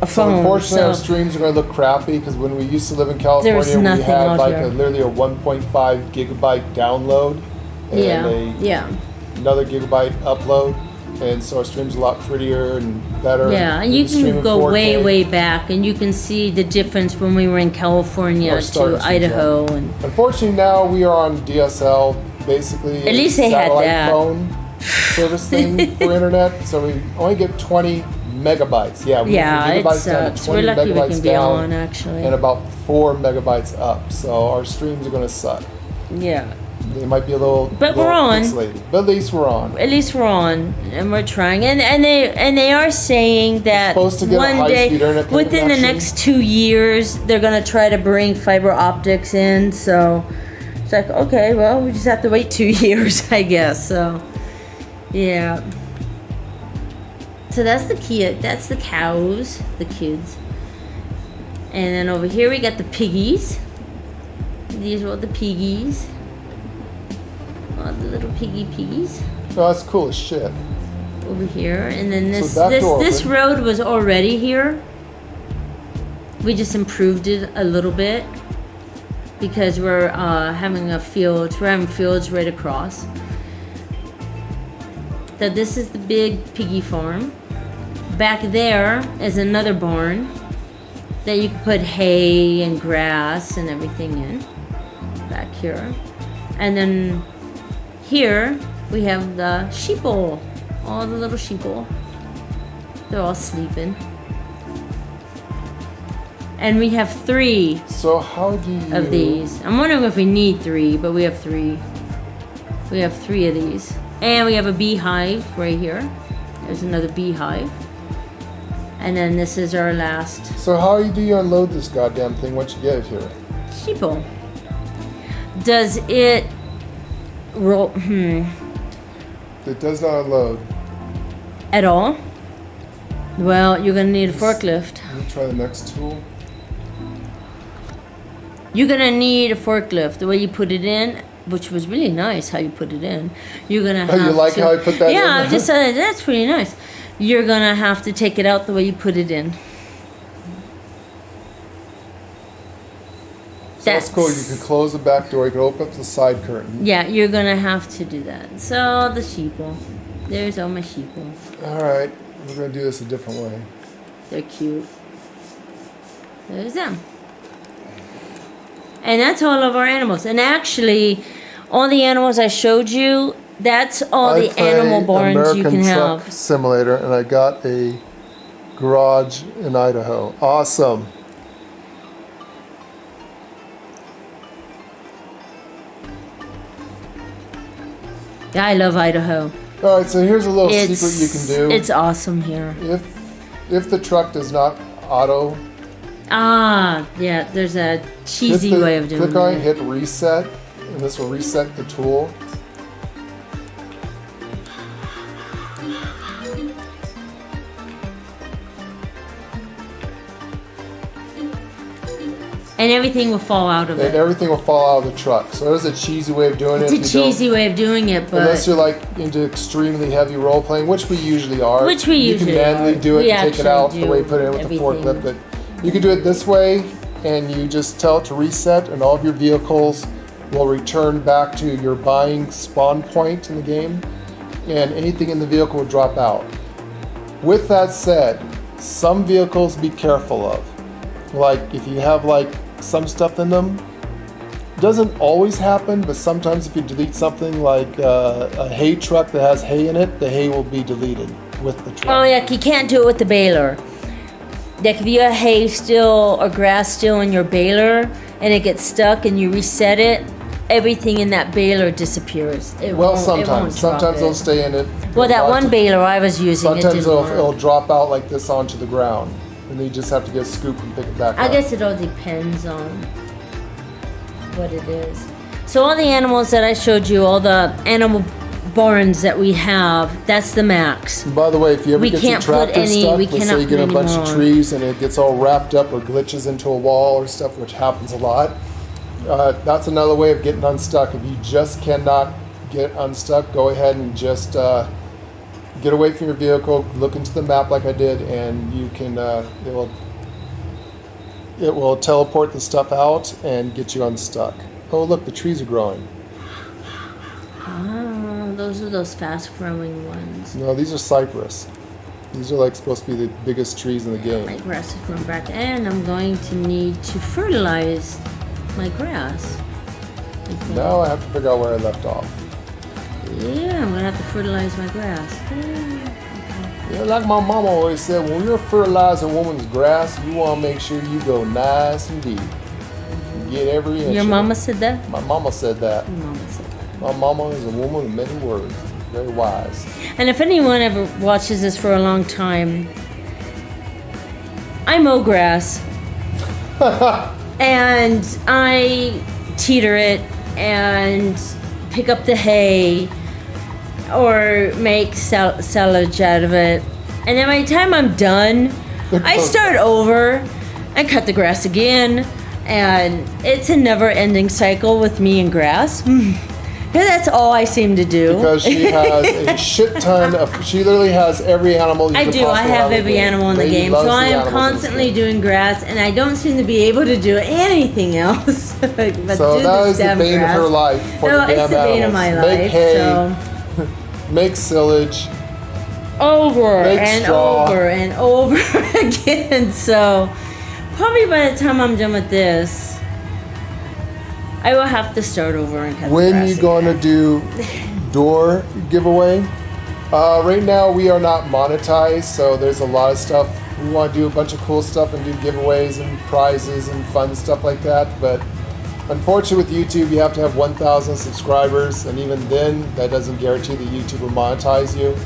a So phone. unfortunately, our So streams are going to look crappy, because when we used to live in California, we nothing had out like here. literally a 1.5 gigabyte download and yeah. another gigabyte upload, and so our stream's a lot prettier and better. Yeah, and we you stream can in go 4K. way back, and you can see the difference when we were in California Our start to Idaho, and Unfortunately, now we are on DSL, basically. At least they had satellite that. phone service thing for internet, so we only get 20 megabytes. Yeah, we yeah, move it from gigabytes down to sucks. We're 20 lucky we megabytes can be down on actually. and about 4 megabytes up. So our streams are going to suck. Yeah, They might be a little, But we're on. pixelated, but at least we're on. at least we're on, and we're trying, and they are saying that supposed to get a one day, high-speed internet within the connection. next 2 years, they're gonna try to bring fiber optics in. So it's like, okay, well, we just have to wait 2 years, I guess. So yeah. So that's the kid. That's the cows, the kids. And then over here we got the piggies. These are all the piggies. All the little piggies No, that's cool as shit. over here. And then this that door this open. road was already here. We just improved it a little bit because we're having fields right across. So this is the big piggy farm. Back there is another barn that you can put hay and grass and everything in. Back here. And then here we have the sheeple. All the little sheeple. They're all sleeping. And we have 3 So how do you... of these. I'm wondering if we need 3, but we have 3. We have 3 of these. And we have a beehive right here. There's another beehive. And then this is our last So how do you unload this goddamn thing once you get it here? sheeple. Does it roll It does not unload. at all? Well, you're gonna need a forklift. Let me try the next tool. You're gonna need a forklift. The way you put it in, which was really nice how you put it in. You're gonna have Oh, you like to, how I put that in? Yeah, I just said that's pretty nice. You're gonna have to take it out the way you put it in. So that's cool. You can close the back door. You can open up the side curtain. Yeah, you're gonna have to do that. So the sheeple. There's all my sheeple. All right. We're going to do this a different way. They're cute. There's them. And that's all of our animals. And actually, all the animals I showed you, that's all the play animal barns American you can Truck have. Simulator, and I got a garage in Idaho. Awesome. Yeah, I love Idaho. All right, so here's a little It's, secret you can do. It's awesome here. If the truck does not auto, Ah, yeah, there's a cheesy hit the, way of doing click on it, it. hit reset, and this will reset the tool. And everything will fall out of And it. everything will fall out of the truck. So there's a cheesy way of doing It's it. a if you don't- cheesy way of doing it, Unless but you're like into extremely heavy role playing, which we usually are. Which we usually You can manually are. do it We and take it actually out the do way you put it in with everything. the forklift. But you can do it this way, and you just tell it to reset, and all of your vehicles will return back to your buying spawn point in the game, and anything in the vehicle will drop out. With that said, some vehicles be careful of. Like if you have like some stuff in them, doesn't always happen, but sometimes if you delete something like a hay truck that has hay in it, the hay will be deleted with the truck. oh yeah, you can't do it with the baler. Like if you have hay still or grass still in your baler and it gets stuck and you reset it, everything in that baler disappears. It Well, won't- it sometimes. won't drop Sometimes they'll it. stay in it. Well, that Not one to- baler I was using, it Sometimes didn't work. it'll drop out like this onto the ground, and then you just have to get a scoop and pick it back I up. guess it all depends on what it is. So all the animals that I showed you, all the animal barns that we have, that's the max. And by the way, if you ever We get can't your put tractor any- stuck, we let's say cannot you get put a bunch any of more. trees and it gets all wrapped up or glitches into a wall or stuff, which happens a lot, that's another way of getting unstuck. If you just cannot get unstuck, go ahead and just get away from your vehicle, look into the map like I did, and you can it will teleport the stuff out and get you unstuck. Oh, look, the trees are growing. Ah, those are those fast-growing ones. No, these are cypress. These are like supposed to be the biggest trees in the game. My grass is growing back, and I'm going to need to fertilize my grass. I think. Now I have to figure out where I left off. Yeah, I'm gonna have to fertilize my grass. Yeah, like my mama always said, when you're fertilizing a woman's grass, you want to make sure you go nice and deep. You get every inch. Your of mama it. said that? My mama said that. Your mama said that. My mama is a woman of many words. Very wise. And if anyone ever watches this for a long time, I mow grass. And I teeter it and pick up the hay or make silage out of it. And then by the time I'm done, I start over and cut the grass again. And it's a never-ending cycle with me and grass. That's all I seem to do. Because she has a shit ton of. She literally has every animal you I can do. I possibly have in the every game. animal in the Lady game, loves so the I am animals in this constantly game. doing grass, and I don't seem to be able to do anything else. but So do that this is the damn bane grass. of her life for No, the damn it's the bane of animals. my Make life. hay, So make silage. over Make and straw. over and over again. So probably by the time I'm done with this, I will have to start over and cut the When grass you gonna again. do door giveaway. Right now we are not monetized, so there's a lot of stuff. We want to do a bunch of cool stuff and do giveaways and prizes and fun stuff like that, but unfortunately with YouTube you have to have 1,000 subscribers, and even then that doesn't guarantee that YouTube will monetize you.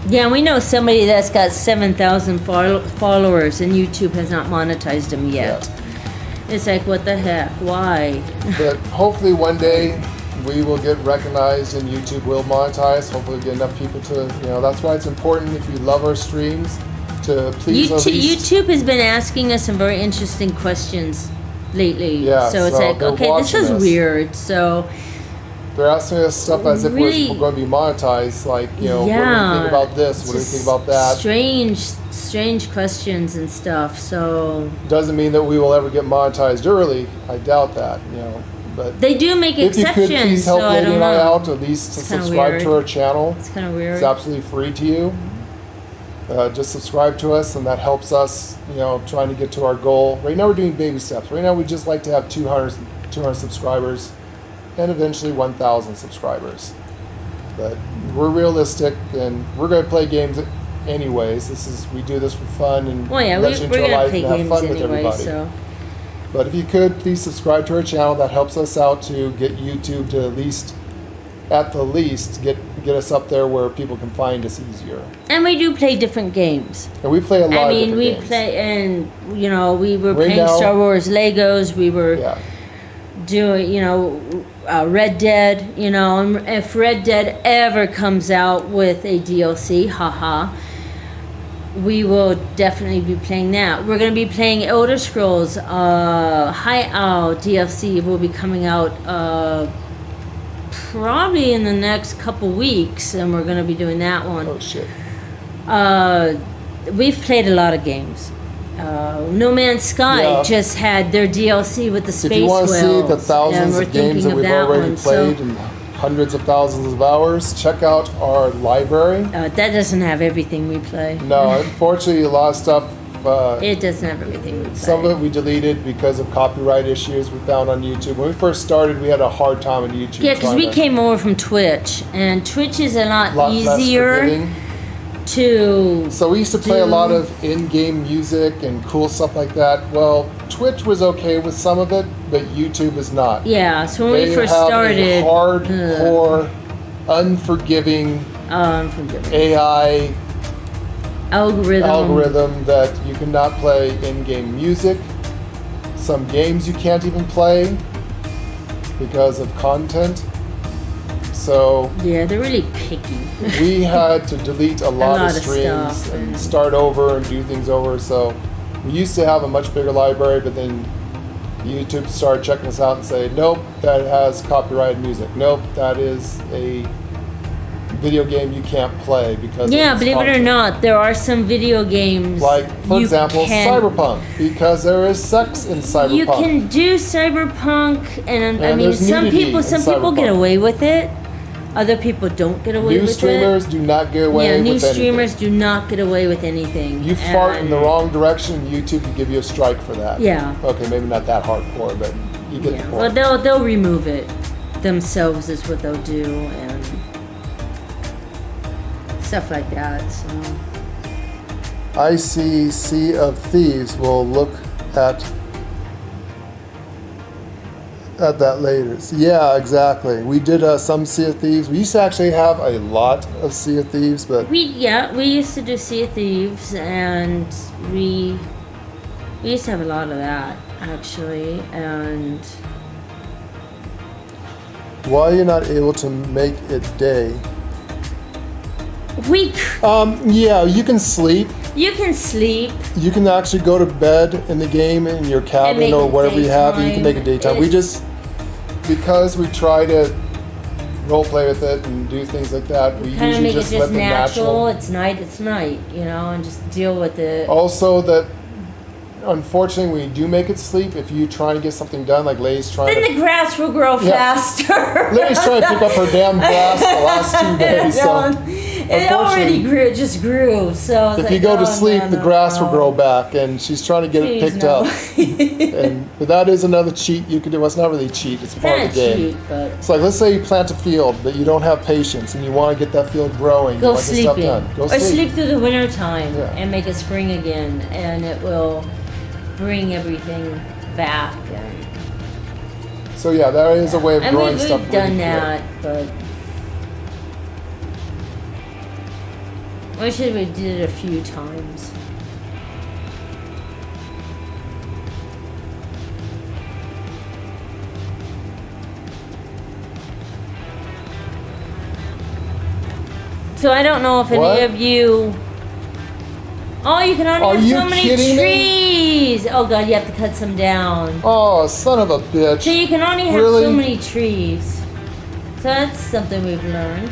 Yeah, we know somebody that's got 7,000 followers and YouTube has not monetized them yet. Yeah. It's like, what the heck? Why? But hopefully one day we will get recognized and YouTube will monetize. Hopefully we get enough people to, that's why it's important if you love our streams to please at least... YouTube has been asking us some very interesting questions lately. Yeah, so it's like, okay, this is weird. So they're asking us stuff as if really, we're going to be monetized. Like, what do you think about this? What do you think about that? Strange questions and stuff. So doesn't mean that we will ever get monetized early. I doubt that. But they do make exceptions. If you could please help so Lady and I out, at least to subscribe to our channel. It's kind of weird. It's absolutely free to you. Just subscribe to us, and that helps us, trying to get to our goal. Right now we're doing baby steps. Right now we'd just like to have 200 subscribers and eventually 1,000 subscribers. But we're realistic, and we're going to play games anyways. We do this for fun and let you into our life and have fun with everybody. So. But if you could, please subscribe to our channel. That helps us out to get YouTube to at the least, get us up there where people can find us easier. And we do play different games. And we play a lot of different games. We were playing Star Wars Legos. We were doing, Red Dead. And if Red Dead ever comes out with a DLC, haha, we will definitely be playing that. We're going to be playing Elder Scrolls. High Owl DLC will be coming out probably in the next couple weeks, and we're going to be doing that one. Oh, shit. We've played a lot of games. No Man's Sky just had their DLC with the space whales. If you want to see the thousands of games that we've already played and hundreds of thousands of hours, check out our library. That doesn't have everything we play. No, unfortunately, a lot of stuff. It doesn't have everything we play. Some of it we deleted because of copyright issues we found on YouTube. When we first started, we had a hard time on YouTube. Yeah, because we came over from Twitch, and Twitch is a lot easier to. So we used to play a lot of in-game music and cool stuff like that. Well, Twitch was okay with some of it, but YouTube is not. Yeah, so when we first started, a hardcore, unforgiving AI algorithm that you cannot play in-game music. Some games you can't even play because of content. So yeah, they're really picky. We had to delete a lot of streams and start over and do things over. So we used to have a much bigger library, but then YouTube started checking us out and say, nope, that has copyrighted music. Nope, that is a video game you can't play because believe it or not, there are some video games like, for example, Cyberpunk, because there is sex in Cyberpunk. You can do Cyberpunk, and I mean, some people get away with it. Other people don't get away with it. New streamers do not get away with anything. New streamers do not get away with anything. You fart in the wrong direction, YouTube can give you a strike for that. Yeah. Okay, maybe not that hardcore, but you get the point. Well, they'll remove it themselves is what they'll do, and stuff like that. So I see Sea of Thieves. We'll look at that later. Yeah, exactly. We did some Sea of Thieves. We used to actually have a lot of Sea of Thieves, but we used to do Sea of Thieves, and we used to have a lot of that actually. And why you're not able to make it day? Yeah, you can sleep. You can sleep. You can actually go to bed in the game in your cabin or whatever you have, and you can make it daytime. Because we try to role play with it and do things like that, we usually just let them natural. It's night, and just deal with it. Also, that unfortunately, when you do make it sleep, if you try to get something done, like Lay's trying then the grass will grow faster. Lay's trying to pick up her damn grass the last 2 days. It already grew. It just grew. So I was if like, you go to oh, sleep, the grass will grow back, and she's trying to get it Please, picked no. up. But that is another cheat you can do. Well, it's not really a cheat; it's part Kinda of the game. cheap, but It's like, let's say you plant a field, but you don't have patience, and you want to get that field growing. You go want this stuff sleeping. done. Go Or sleep through the winter time Yeah. and make it spring again, and it will bring everything back. So yeah, that is a way of And growing we've stuff. done really that, but I wish we did it a few times. So I don't know if What? any of you. Oh, you can only Are have you so many kidding me? trees. Oh god, you have to cut some down. Oh, son of a bitch! So you can only have Really? so many trees. So that's something we've learned.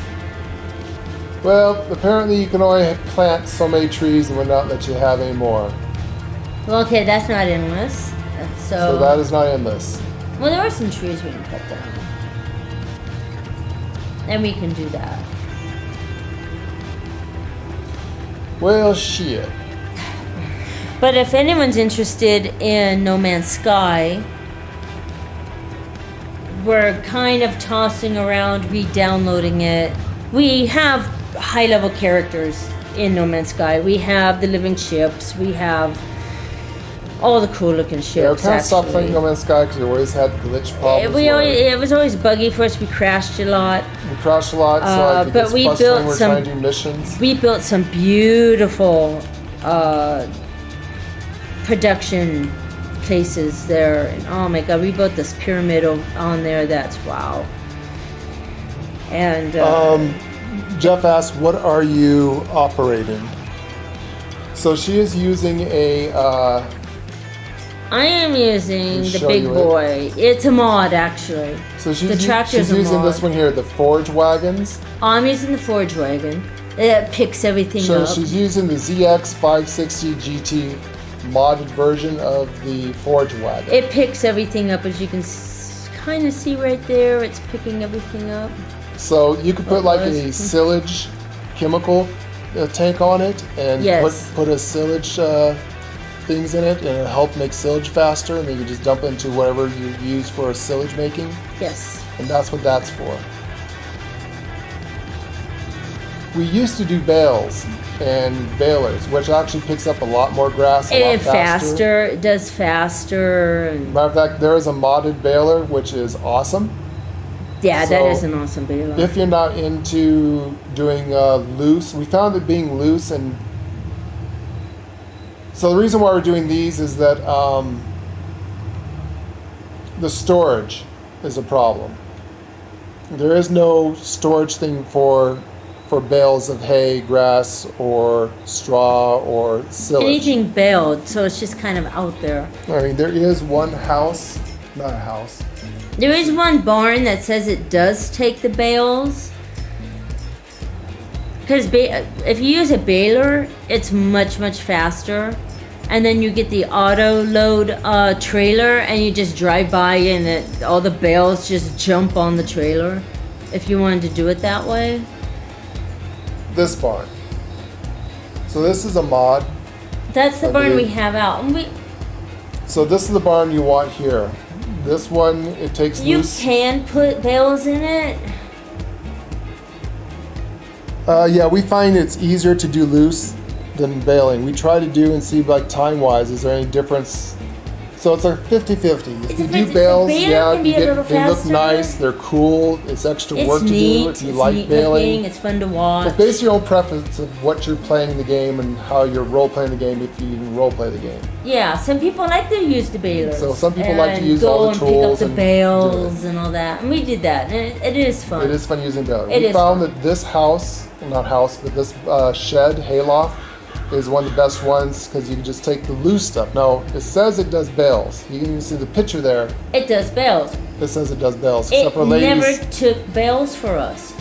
Well, apparently you can only plant so many trees, and will not let you have any more. Well, okay, that's not endless. So that is not in this. Well, there are some trees we can cut down. And we can do that. Well, shit. But if anyone's interested in No Man's Sky, we're kind of tossing around, re-downloading it. We have high-level characters in No Man's Sky. We have the living ships. We have all the cool-looking ships. Yeah, we kind of stopped actually. playing No Man's Sky because we always had glitch problems. It was always buggy for us. We crashed a lot. We crashed a lot, so like, it but gets we frustrating built when we're some- trying to do missions. We built some beautiful production places there, and oh my god, we built this pyramid on there. That's wow. And Jeff asked, what are you operating? So she is using a, I am using the show big you it. boy. It's a mod actually. so The she's tractor's a using mod. this one here, the Forge Wagons. I'm using the forge wagon. It picks everything So up. she's using the ZX 560 GT modded version of the Forge Wagon. It picks everything up, as you can kind of see right there. It's picking everything up. So you could put like a was. silage chemical tank on it and Yes. put a silage things in it, and it'll help make silage faster, and then you just dump into whatever you use for silage making, Yes. and that's what that's for. We used to do bales and balers, which actually picks up a lot more grass a lot And faster. It does faster. And Matter of fact, there is a modded baler, which is awesome. yeah, that So, is an awesome baler. If you're not into doing loose, we found that being loose, and so the reason why we're doing these is that the storage is a problem. There is no storage thing for bales of hay, grass, or straw, or silage. Anything baled, so it's just kind of out there. I mean, there is one house, not a house. There is one barn that says it does take the bales. Because if you use a baler, it's much, much faster. And then you get the auto load trailer, and you just drive by, and all the bales just jump on the trailer. If you wanted to do it that way. This barn. So this is a mod. That's the I barn we believe- have out. And So this is the barn you want here. This one, it takes you loose. can put bales in it. Yeah, we find it's easier to do loose than baling. We try to do and see, like, time-wise, is there any difference? So it's like 50-50. If you depends. do The bales, baler yeah, can be a little they look faster. nice, they're cool, it's extra It's work to neat. do if you it's like neat baling. looking. It's fun to watch. It's based on your own preference of what you're playing the game and how you're role-playing the game, if you even role-play the game. Yeah, some people like to use the balers. So some people like to and use go all the and tools pick and up the do it. bales and all that. And we did that, and it is fun. It is fun using baler. It We is found fun. that this house, well, not house, but this shed, hayloft, is one of the best ones because you can just take the loose stuff. Now, it says it does bales. You can see the picture there. It does bales. It says it does bales, It except for never ladies' took bales for us.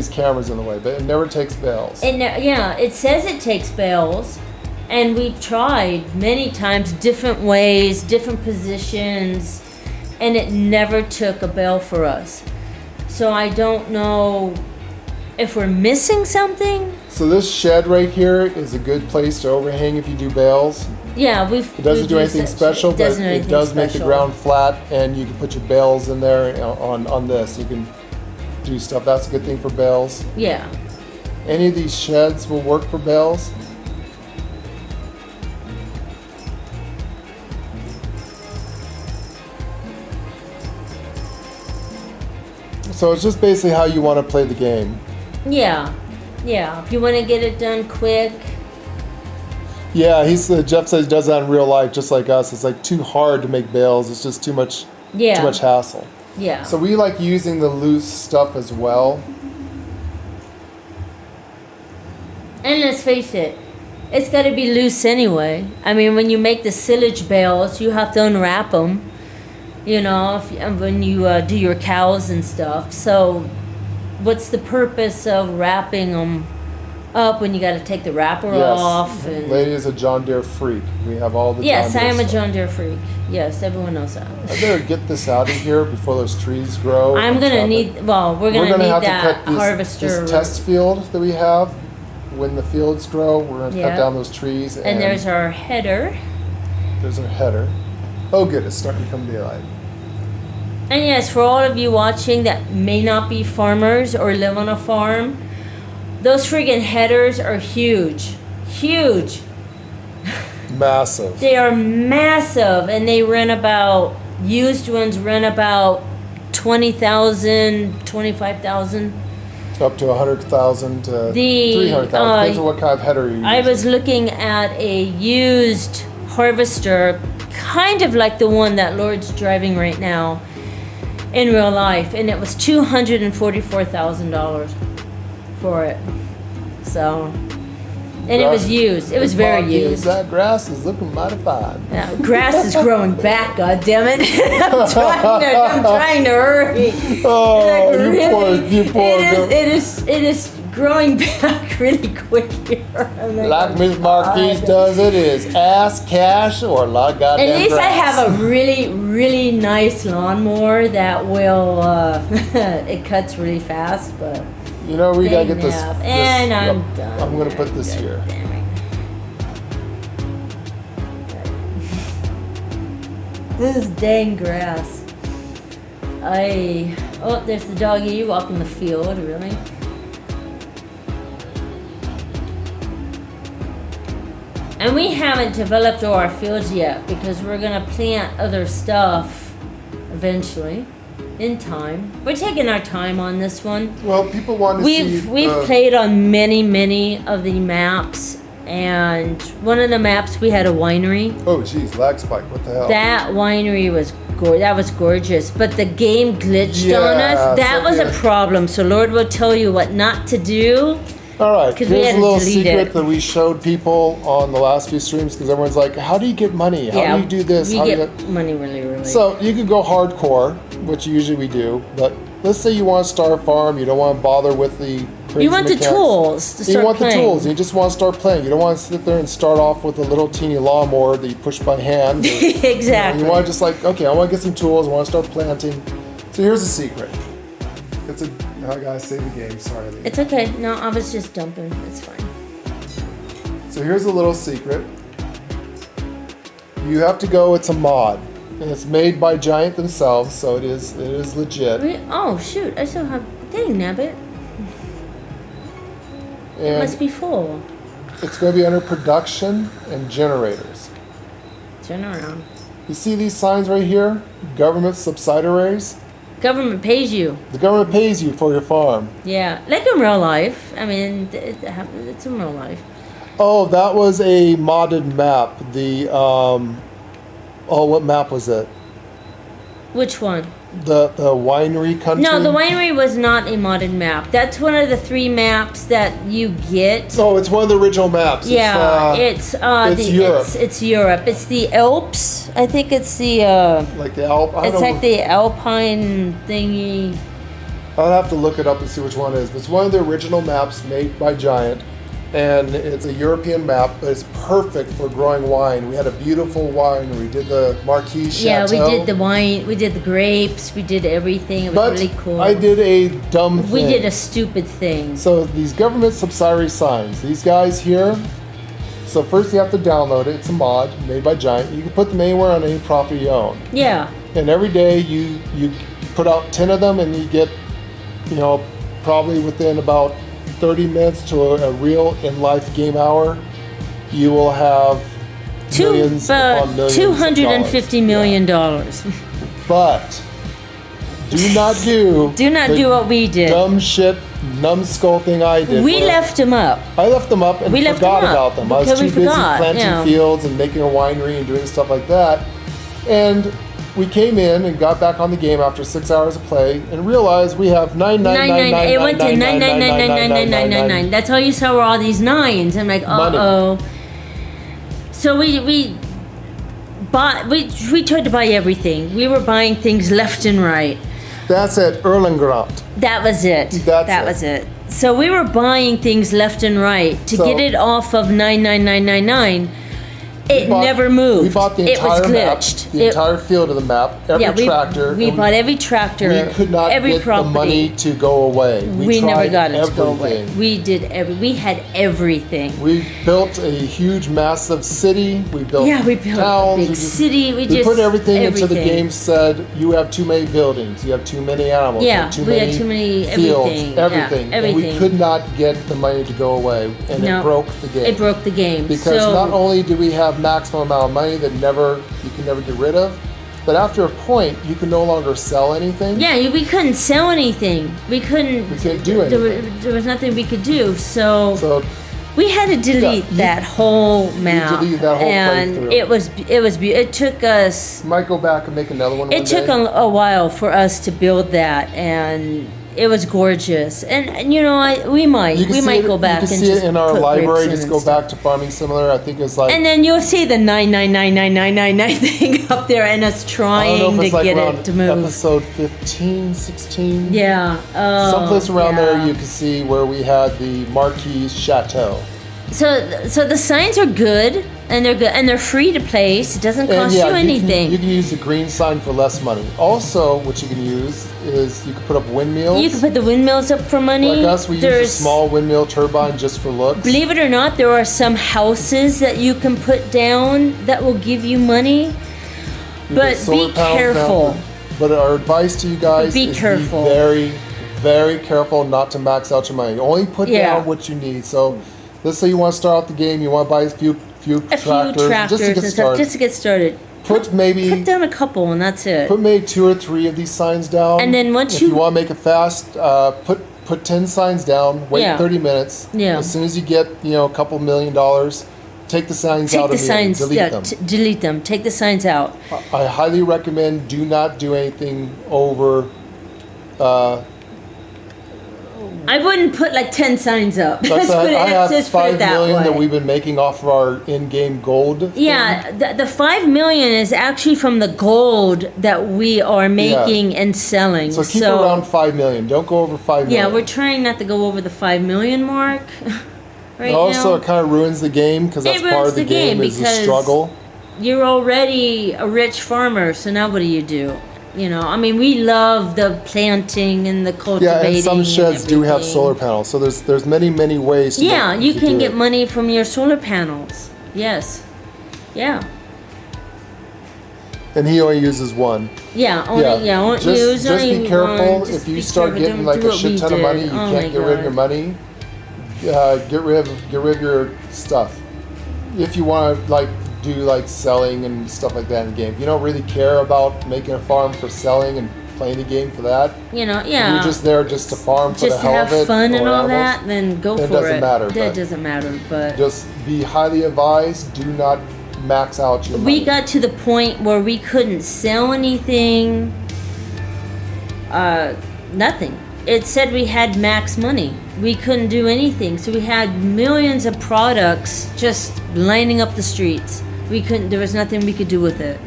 cameras in the way, but it never takes bales. Yeah, it says it takes bales, and we've tried many times, different ways, different positions, and it never took a bale for us. So I don't know if we're missing something, So this shed right here is a good place to overhang if you do bales. yeah, It doesn't do anything special, but it does make the ground flat, and you can put your bales in there on this. You can do stuff. That's a good thing for bales. Yeah. Any of these sheds will work for bales. So it's just basically how you want to play the game. Yeah. Yeah. If you want to get it done quick. Yeah, Jeff says he does that in real life, just like us. It's like too hard to make bales. It's just too much hassle. Yeah. So we like using the loose stuff as well. And let's face it, it's got to be loose anyway. I mean, when you make the silage bales, you have to unwrap them. You know, when you do your cows and stuff. So, what's the purpose of wrapping them up when you got to take the wrapper off? And Lady is a John Deere freak. We have all the yes, John I Deere am a stuff. John Deere freak. Yes, everyone knows that. I better get this out of here before those trees grow. I'm gonna Chop it. need. Well, we're gonna need have that to cut harvester. this test field that we have. When the fields grow, we're gonna cut down those trees. And there's our header. There's our header. Oh, good, it's starting to come daylight. And yes, for all of you watching that may not be farmers or live on a farm, those friggin' headers are huge. Huge. Massive. They are massive, and they run about, used ones run about 20,000, 25,000. Up to 100,000 to The, 300,000. Depends on what kind of header you're using. I was looking at a used harvester, kind of like the one that Lord's driving right now in real life, and it was $244,000 for it. So, and it was used. It was very used. That grass is looking mighty fine. Yeah, grass is growing back, God damn it! I'm trying to hurry. Oh, Like, you poor girl. It is growing back really quick here. I'm Like Miss Marquise does it is ass cash or a lot of goddamn At least grass. I have a really nice lawnmower that will it cuts really fast, but You know, we gotta get this. And I'm done. I'm gonna put this here. Damn it. This is dang grass. There's the doggy walking the field, really. And we haven't developed all our fields yet because we're gonna plant other stuff eventually, in time. We're taking our time on this one. Well, people want to see. We've played on many of the maps, and one of the maps we had a winery. Oh, geez, lag spike. What the hell? That winery was gorgeous, but the game glitched on us. That was a problem. So Lord will tell you what not to do. All right, 'Cause we here's had a to little delete secret it. that we showed people on the last few streams because everyone's like, "How do you get money? How do you do this? We How do you get money really. So you could go hardcore, which usually we do, but let's say you want to start a farm, you don't want to bother with the crazy You want the mechanics. tools to start You want playing. the tools, you just want to start playing. You don't want to sit there and start off with a little teeny lawnmower that you push by hand. Exactly. You want to just like, okay, I want to get some tools, I want to start planting. So here's a secret. I gotta save the game, sorry. Lee. It's okay. No, I was just dumping. It's fine. So here's a little secret. You have to go, it's a mod. And it's made by Giant themselves, so it is legit. Oh shoot! I still have. Dang nabbit. It And must be full. it's going to be under production and generators. Turn around. You see these signs right here? Government subsidiaries? Government pays you. The government pays you for your farm. Yeah, like in real life. I mean, it's in real life. Oh, that was a modded map. What map was it? Which one? The winery country? No, the winery was not a modded map. That's one of the 3 maps that you get. Oh, it's one of the original maps. Yeah, it's Europe. It's Europe. It's the Alps. I think it's the. Like the Alp. It's like the Alpine thingy. I'll have to look it up and see which one it is. But it's one of the original maps made by Giant. and it's a European map, but it's perfect for growing wine. We had a beautiful winery. We did the Marquis Yeah, Chateau. we did the wine, we did the grapes, we did everything. It was But really cool. I did a dumb thing. We did a stupid thing. So these government subsidiary signs, these guys here. So first you have to download it. It's a mod made by Giant. You can put them anywhere on any property you own. Yeah. And every day you put out 10 of them, and you get, probably within about 30 minutes to a real in-life game hour, you will have millions upon millions $250 million. Yeah. But do not do Do not the do what we did. dumb shit numbskull thing I did. We where left them up. I left them up and We left forgot them up about them. I was because too we busy forgot, planting yeah. fields and making a winery and doing stuff like that. And we came in and got back on the game after 6 hours of play and realized we have 999. It went to 9999999. That's all you saw were all these nines. I'm like, uh-oh. So we bought. We tried to buy everything. We were buying things left and right. That's at Erlangrant. That was it. That was it. So we were buying things left and right to get it off of 99999. It never moved. We bought the It was entire map, glitched. the entire field of the map, every tractor. We and bought every tractor. We could not every get property. the money to go away. We never tried got it to go away. everything. We did we had everything. We built a huge, massive city. We built We built towns. a big city. We put everything into the everything. game. Said you have too many buildings. You have too many animals. Yeah, you have too we many had too many fields. everything. Yeah, Everything. And we everything. could not get the money to go away, and No, it broke the game. It broke the game. Because so, not only do we have maximum amount of money that you can never get rid of, but after a point you can no longer sell anything. yeah, we couldn't sell anything. We couldn't do anything. There was nothing we could do. So we had to delete Yeah, that whole map. deleted that whole and playthrough. it took us. You might go back and make another one. It took a while for us to build that, and it was gorgeous. And we might go back you can and see just it in our put library. bricks in Just and go stuff. back to Farming Similar. I think it's like. And then you'll see the 9999999 thing up there, and us I don't trying know if to it's like get around it to move. episode 15, 16. Yeah. Someplace around yeah. there you can see where we had the Marquis Chateau. So the signs are good, and they're free to place. It doesn't And cost yeah, you anything. You can use the green sign for less money. Also, what you can use is you can put up windmills. You can put the windmills up for money. Like us, we use a small windmill turbine just for looks. Believe it or not, there are some houses that you can put down that will give you money. You But put solar be panels down, careful. but our advice to you guys Be is careful. be very, very careful not to max out your money. Only put down what you need. So let's say you want to start out the game, you want to buy a few tractors just to get and stuff, started. just to get started. Put down a couple, and that's it. Put maybe 2 or 3 of these signs down. And then once if you- you want to make it fast, put 10 signs down. Wait Yeah. 30 minutes. Yeah. As soon as you get a couple $1 million, take the signs Take out the immediately. signs. Delete them. Delete them. Take the signs out. I highly recommend do not do anything over. I wouldn't put like 10 signs up. Let's put it, I have let's put 5 it that million way. that we've been making off of our in-game gold. Yeah, the 5 million is actually from the gold that we are making and selling. So keep around 5 million. Don't go over 5 million. Yeah, we're trying not to go over the 5 million mark right also, now. it kind of ruins the game because that's part of the game is the struggle. You're already a rich farmer, so now what do you do? We love the planting and the cultivating. Yeah, and some sheds do have everything. solar panels, so there's many ways. To You can do get it. money from your solar panels. Yes. Yeah. And he only uses one. Yeah. Only Just be careful. one. Just If you be start careful. getting Don't like do a what shit we ton of money, did. you Oh can't my get rid of God. your money. Get rid of your stuff. If you want to do selling and stuff like that in the game. If you don't really care about making a farm for selling and playing the game for that. Yeah. You're just there just to farm for just the to hell have of it. fun and or all animals. that, then go It for doesn't it. matter, That but doesn't matter, but just be highly advised. Do not max out your money. we got to the point where we couldn't sell anything. Nothing. It said we had max money. We couldn't do anything, so we had millions of products just lining up the streets. There was nothing we could do with it.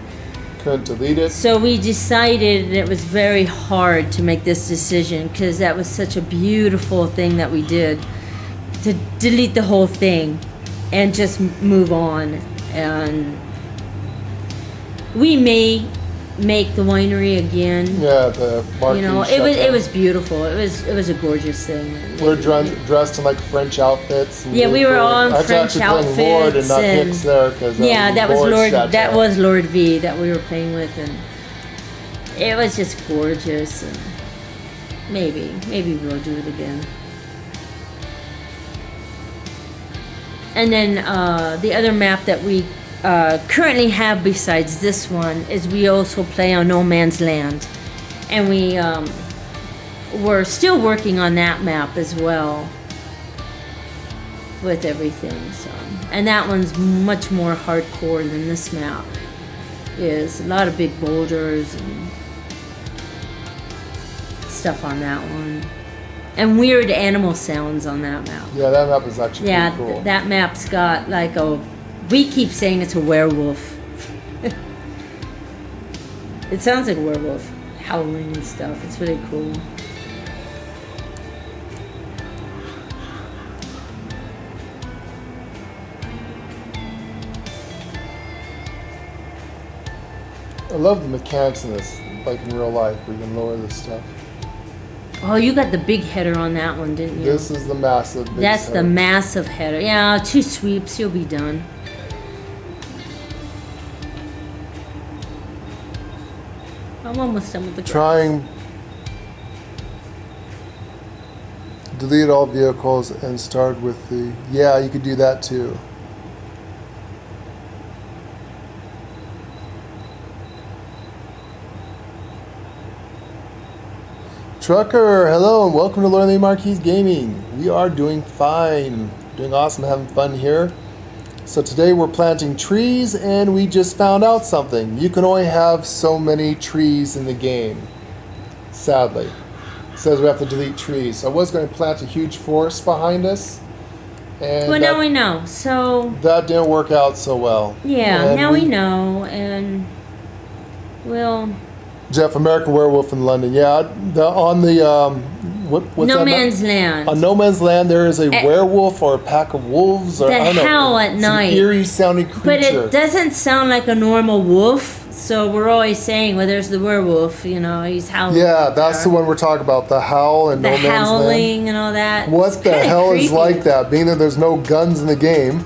Couldn't delete it. So we decided it was very hard to make this decision because that was such a beautiful thing that we did to delete the whole thing and just move on. And we may make the winery again. Yeah, the marquee. You know, it was beautiful. It was a gorgeous thing. We're dressed in like French outfits. And Yeah, we were all in I was French actually playing Lord and outfits not and- Hicks there because Yeah, that was Lord. Chateau. That was Lord V that we were playing with, and it was just gorgeous. And maybe we'll do it again. And then the other map that we currently have besides this one is we also play on No Man's Land, and we're still working on that map as well with everything. So, and that one's much more hardcore than this map is. A lot of big boulders and stuff on that one, and weird animal sounds on that map. Yeah, that map is actually Yeah, pretty cool. that map's got like we keep saying it's a werewolf. It sounds like a werewolf howling and stuff. It's really cool. I love the mechanics in this, like in real life, where you can lower this stuff. Oh, you got the big header on that one, didn't you? This is the massive. Big That's set. the massive header. Yeah, 2 sweeps, you'll be done. I'm almost done with the Trying. Delete all vehicles and start with the. Yeah, you could do that too. Trucker, hello and welcome to Lord of the Marquis Gaming. We are doing fine, doing awesome, having fun here. So today we're planting trees and we just found out something. You can only have so many trees in the game, sadly. It says we have to delete trees. So I was going to plant a huge forest behind us. And Well, now we know. So, that didn't work out so well. yeah, And now we know. And we'll... Jeff, American Werewolf in London. Yeah, on the what's No that Man's Land. On No Man's Land, there is a werewolf or a pack of wolves, or That I don't know. howl at It's night. An eerie sounding creature. But it doesn't sound like a normal wolf, so we're always saying, well, there's the werewolf, you know, he's howling. Yeah, that's the one we're talking about. The howl and The No Man's Land. howling and all that. What It's the kinda hell is creepy. like that? Being that there's no guns in the game.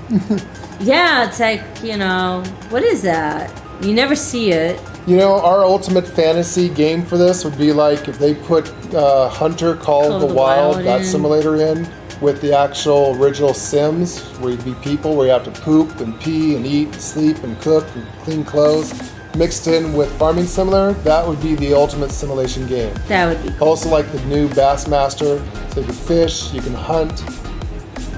Yeah, it's like, you know, what is that? You never see it. You know, our ultimate fantasy game for this would be like if they put Hunter Call the Wild, that in. simulator in, with the actual original Sims, where you'd be people, where you have to poop and pee and eat, sleep and cook and clean clothes, mixed in with Farming Simulator. That would be the ultimate simulation game. That would be cool. Also like the new Bassmaster, so you can fish, you can hunt,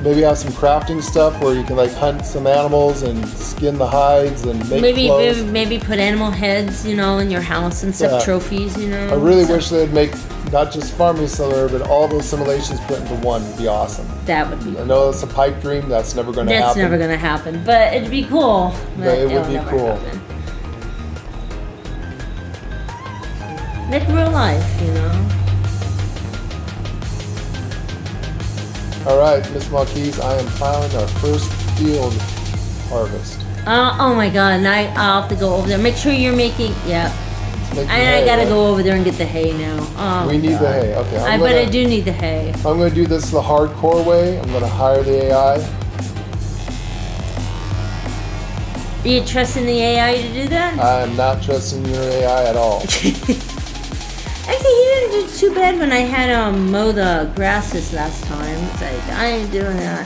maybe have some crafting stuff where you can like hunt some animals and skin the hides and make clothes. Maybe put animal heads, you know, in your house and stuff, Yeah. trophies, you know. I really So wish they'd make not just Farming Simulator, but all those simulations put into one would be awesome. that would be I know it's a pipe dream, that's never going to happen. That's never going to happen, but it'd be cool. But it would it'll be never cool. happen. Like real life, you know. Alright, Miss Marquise, I am plowing our first field harvest. Oh my god, and I'll have to go over there. Make sure you're making, yeah. Let's make the I hay, gotta right? go over there and get the hay now. Oh, We need the hay. Okay, But I do need the hay. I'm going to do this the hardcore way. I'm going to hire the AI. Are you trusting the AI to do that? I am not trusting your AI at all. Actually, he didn't do too bad when I had mow the grasses last time. It's like, I ain't doing that.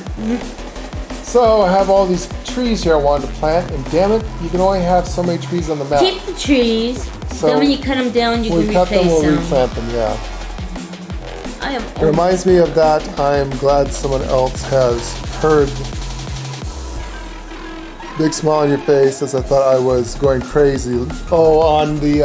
So I have all these trees here I wanted to plant, and damn it, you can only have so many trees on the map. Keep the trees. So then when you cut them down, you when can we cut them, replace we'll them. replant them, yeah. I am It reminds me of that. I'm glad someone else has heard. Big smile on your face as I thought I was going crazy. Oh, on the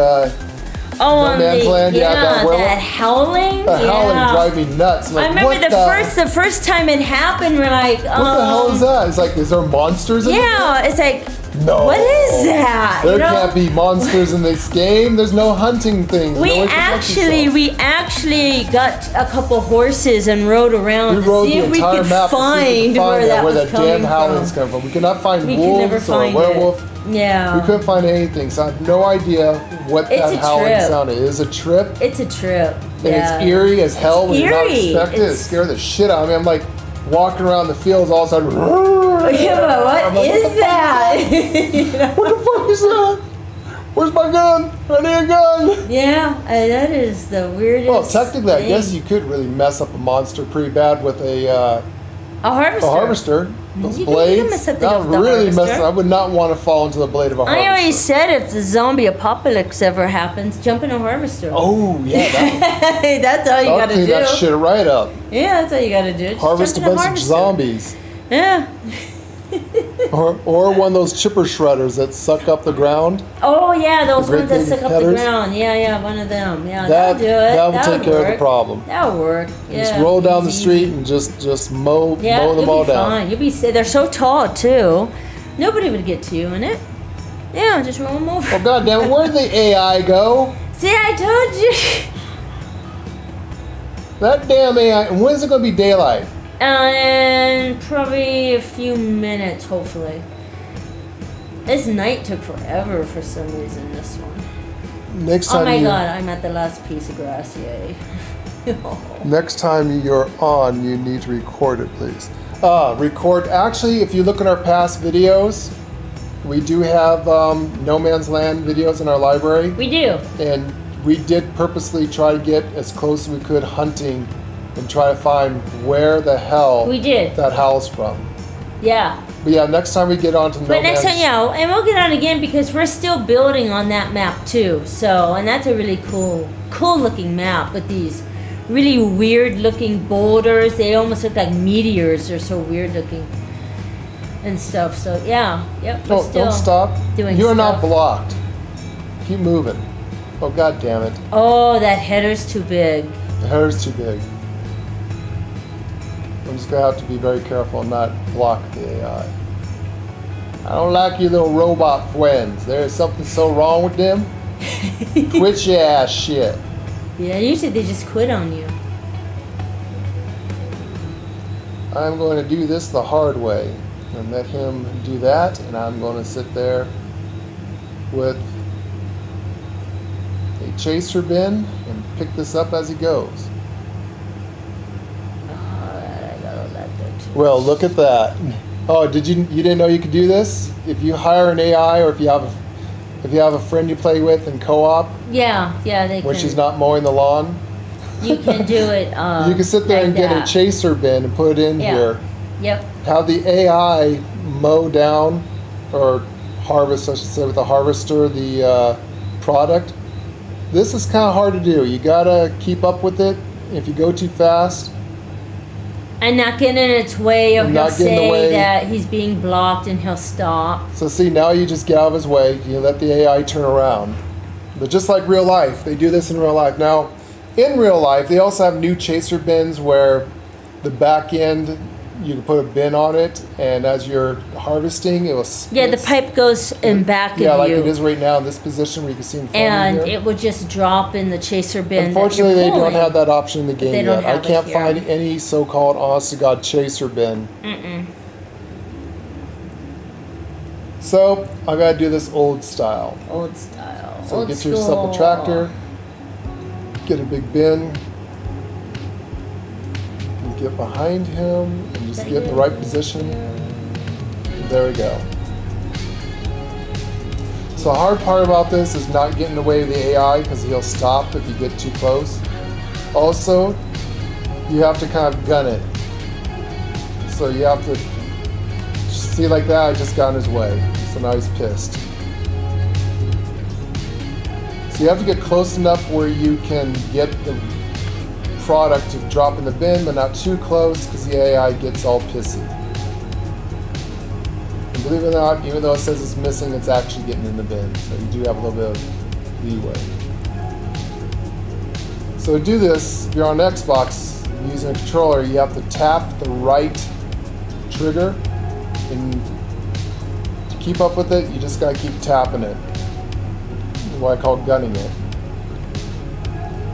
on Man's Land, yeah, that werewolf. that howling. howling yeah. drive me nuts. I'm like, I remember what the first time it happened. We're like, What the hell is that? It's like, is there monsters in Yeah, it's like No. What is that? There You know, can't be monsters in this game. There's no hunting things. we no way to protect yourself. actually got a couple horses and rode around We to rode see the if we entire could map to see if we find could find where where that that was damn coming howling's from. coming from. We could not find We could never wolves or a find werewolf. it. Yeah. We couldn't find anything, so I have no idea what It's that a howling trip. sound is. It is a trip, It's a trip. and Yeah. it's eerie as hell when you're not eerie. expecting it. It It's- scared the shit out of me. I'm like walking around the fields, all of a sudden. Yeah, but what I'm like, is that? You know? What the fuck is that? Where's my gun? I need a gun. Yeah, that is the weirdest. Well, technically, I thing. guess you could really mess up a monster pretty bad with a harvester. harvester. Those You can blades, mess up that the really mess. harvester. I would not want to fall into the blade of a harvester. I always said if the zombie apocalypse ever happens, jump in a harvester. Oh yeah, That's all you that'll gotta clean do. that shit right up. Yeah, that's all you gotta do. Just Harvest a jump in bunch of harvester. zombies, Yeah. or one of those chipper shredders that suck up the ground. Oh yeah, those great ones that big suck up the headers? ground. Yeah, one of them. Yeah, That that'll do it. that will That'll take care of the work. problem. That'll work. Yeah. Just roll down the Easy. street and just mow Yeah, them you'll all be down. fine. You'll be. They're so tall too. Nobody would get to you in it. Yeah, just roll them over. Oh god damn it! Where'd the AI go? See, I told you. That damn AI. And when's it gonna be daylight? And probably a few minutes, hopefully. This night took forever for some reason. This one. Next Oh time my you god, I'm at the last piece of grass. Yay. next time you're on, you need to record it, please. Record. Actually, if you look at our past videos, we do have No Man's Land videos in our library, We do. and we did purposely try to get as close as we could hunting and try to find where the hell We did. that howl's from. Yeah. But yeah, next time we get on to No But next Man's time, yeah, and we'll get on again because we're still building on that map too. So, and that's a really cool looking map with these really weird looking boulders. They almost look like meteors. They're so weird looking and stuff. So yeah, yep. We're No, still don't stop. doing You are not stuff. blocked. Keep moving. Oh god damn it. Oh, that header's too big. The header's too big. I'm just gonna have to be very careful and not block the AI. I don't like your little robot friends. There's something so wrong with them. Quit your ass shit. Yeah, usually they just quit on you. I'm going to do this the hard way. And let him do that, and I'm going to sit there with a chaser bin and pick this up as he goes. Alright, I got all that there too. Well, look at that. Oh, you didn't know you could do this? If you hire an AI, or if you have a friend you play with in co-op Yeah, they when can. she's not mowing the lawn, You can do it. you can sit there like and get that. a chaser bin and put it in Yeah. here. Yep. Have the AI mow down or harvest, I should say, with the harvester, the product. This is kind of hard to do. You gotta keep up with it. If you go too fast, And not get in its way, or And he'll not get in the say way. that he's being blocked and he'll stop. so see, now you just get out of his way. You let the AI turn around. But just like real life, they do this in real life. Now, in real life, they also have new chaser bins where the back end, you can put a bin on it, and as you're harvesting, it will Yeah, the split. pipe goes in back Yeah, of like you, it is right now in this position where you can see in front and of you. it will just drop in the chaser bin. Unfortunately, that they you're don't pulling. have that option in the game they don't yet. I have it can't here. find any so-called honest-to-God chaser bin. So I gotta do this old style. Old style. So Old get school. yourself a tractor, get a big bin, and get behind him, and just get in the right position. There we go. So the hard part about this is not getting in the way of the AI because he'll stop if you get too close. Also, you have to kind of gun it. So you have to see like that, I just got in his way. So now he's pissed. So you have to get close enough where you can get the product to drop in the bin, but not too close because the AI gets all pissy. And believe it or not, even though it says it's missing, it's actually getting in the bin. So you do have a little bit of leeway. So to do this, if you're on Xbox using a controller, you have to tap the right trigger and to keep up with it, you just gotta keep tapping it. What I call gunning it.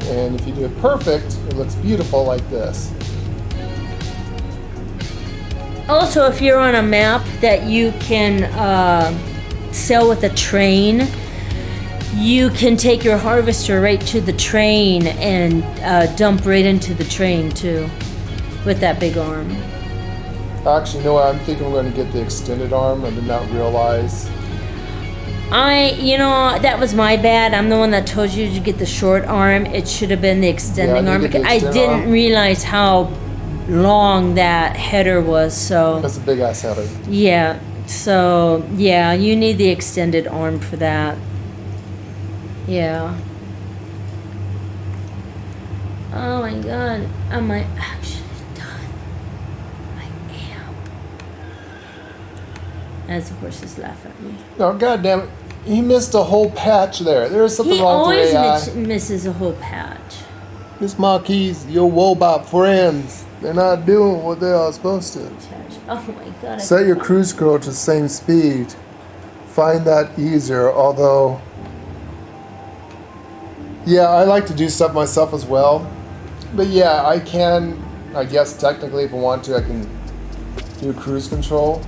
And if you do it perfect, it looks beautiful like this. Also, if you're on a map that you can sell with a train, you can take your harvester right to the train and dump right into the train too, with that big arm. Actually, no, I'm thinking we're going to get the extended arm. I did not realize. That was my bad. I'm the one that told you to get the short arm. It should have been the extending Yeah, I arm. did get the I extended didn't arm. realize how long that header was, so. That's a big ass header. Yeah, so, yeah, you need the extended arm for that. Yeah. Oh my god, am I actually done? I am. As the horses laugh at me. No, goddamn it. He missed a whole patch there. There's something He wrong with always the AI. misses a whole patch. Miss Marquis, your Wobot friends, they're not doing what they are supposed to. Oh my god. Set your cruise control to the same speed. Find that easier, although... Yeah, I like to do stuff myself as well. But yeah, I can, I guess technically if I want to, I can do cruise control.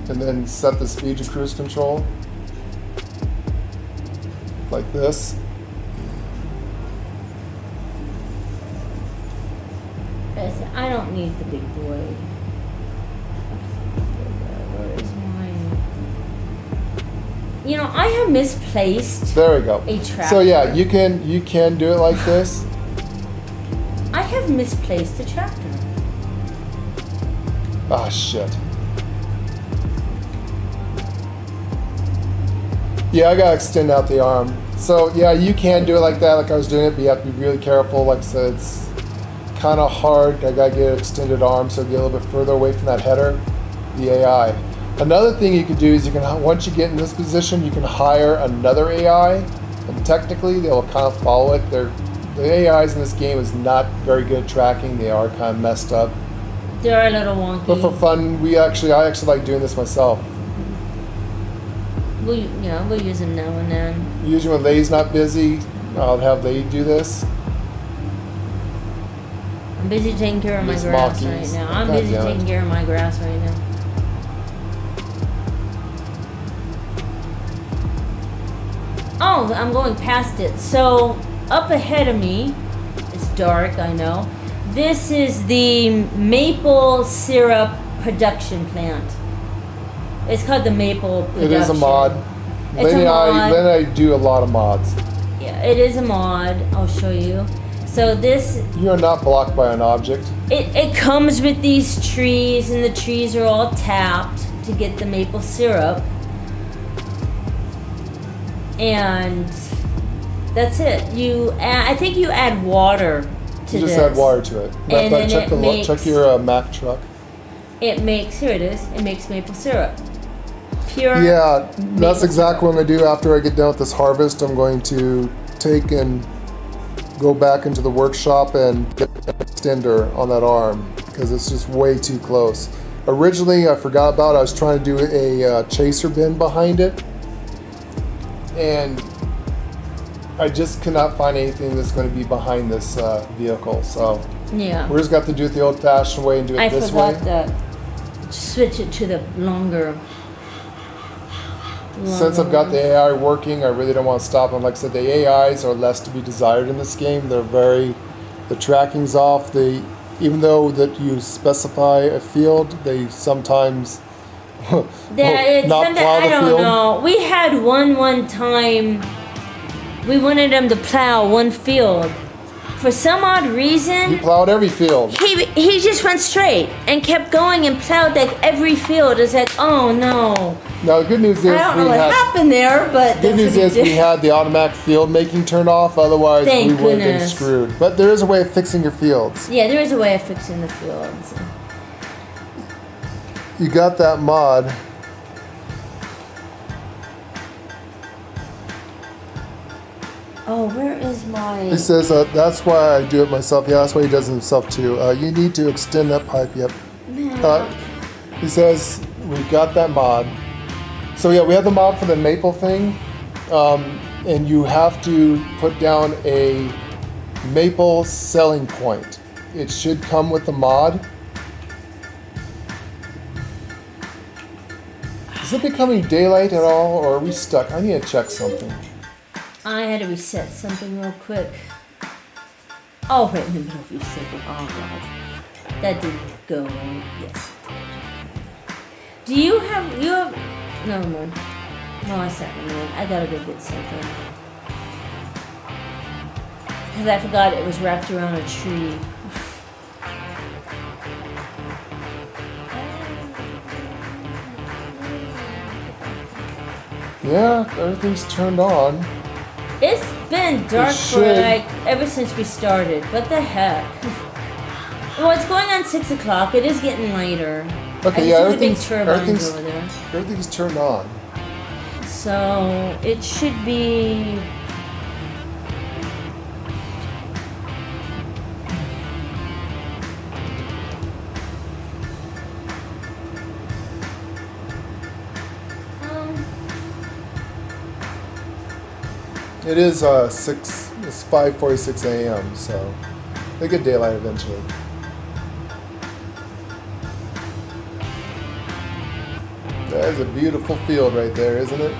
And then set the speed to cruise control. Like this. I don't need the big boy. Where is mine? I have misplaced There we go. a tractor. So yeah, you can do it like this. I have misplaced a tractor. Ah, shit. Yeah, I gotta extend out the arm. So yeah, you can do it like that, like I was doing it, but you have to be really careful. Like I said, it's kind of hard. I gotta get an extended arm so get a little bit further away from that header, the AI. Another thing you can do is once you get in this position, you can hire another AI, and technically they will kind of follow it. The AIs in this game is not very good at tracking. They are kind of messed up. They're a little wonky. But for fun, I actually like doing this myself. We'll use them now and then. Usually when Lay's not busy, I'll have Lay do this. I'm busy taking care of my Miss grass Monkeys. right now. I'm God busy damn it. taking care of my grass right now. Oh, I'm going past it. So, up ahead of me, it's dark, I know. This is the maple syrup production plant. It's called the maple production. It is a mod. It's Lynn a mod. and I do a lot of mods. Yeah, it is a mod. I'll show you. So this, You are not blocked by an object. it comes with these trees, and the trees are all tapped to get the maple syrup. And that's it. I think you add water to You just this. add water to it. And then Check your Mac truck. It makes, here it is, it makes maple syrup. Pure. Yeah, that's maple exactly what I'm going to do after I get done with this harvest. I'm going to take and go back into the workshop and get an extender on that arm because it's just way too close. Originally, I forgot about it. I was trying to do a chaser bin behind it, and I just could not find anything that's going to be behind this vehicle. So Yeah. we're just got to do it the old-fashioned way and do it I this way. forgot that. Switch it to the longer. Since I've got the AI working, I really don't want to stop them. Like I said, the AIs are less to be desired in this game. The tracking's off. Even though that you specify a field, they sometimes will not plow I the don't field. know. We had one time. We wanted him to plow one field. For some odd He reason, plowed every field. he just went straight and kept going and plowed like every field. It's like, oh no. Now the good news is I don't know what happened there, but good news is we had the automatic field making turned off. Otherwise, Thank we would have been goodness. screwed. But there is a way of fixing your fields. Yeah, there is a way of fixing the fields. You got that mod. Oh, where is my... He says that's why I do it myself. Yeah, that's why he does it himself too. You need to extend that pipe. Yep. He says we've got that mod. So yeah, we have the mod for the maple thing, and you have to put down a maple selling point. It should come with the mod. Is it becoming daylight at all, or are we stuck? I need to check something. I had to reset something real quick. Oh, wait, let me reset it. Oh, God. That didn't go right. Yes. Do you have... No, no. No, I sat in there. I gotta go get something. Because I forgot it was wrapped around a tree. Yeah, everything's turned on. It's been dark for ever since we started. What the heck? Well, it's going on 6 o'clock. It is getting later. Okay, yeah, everything's over there. Everything's turned on. So it should be. It is 6. It's 5:46 a.m. So they get daylight eventually. That is a beautiful field right there, isn't it?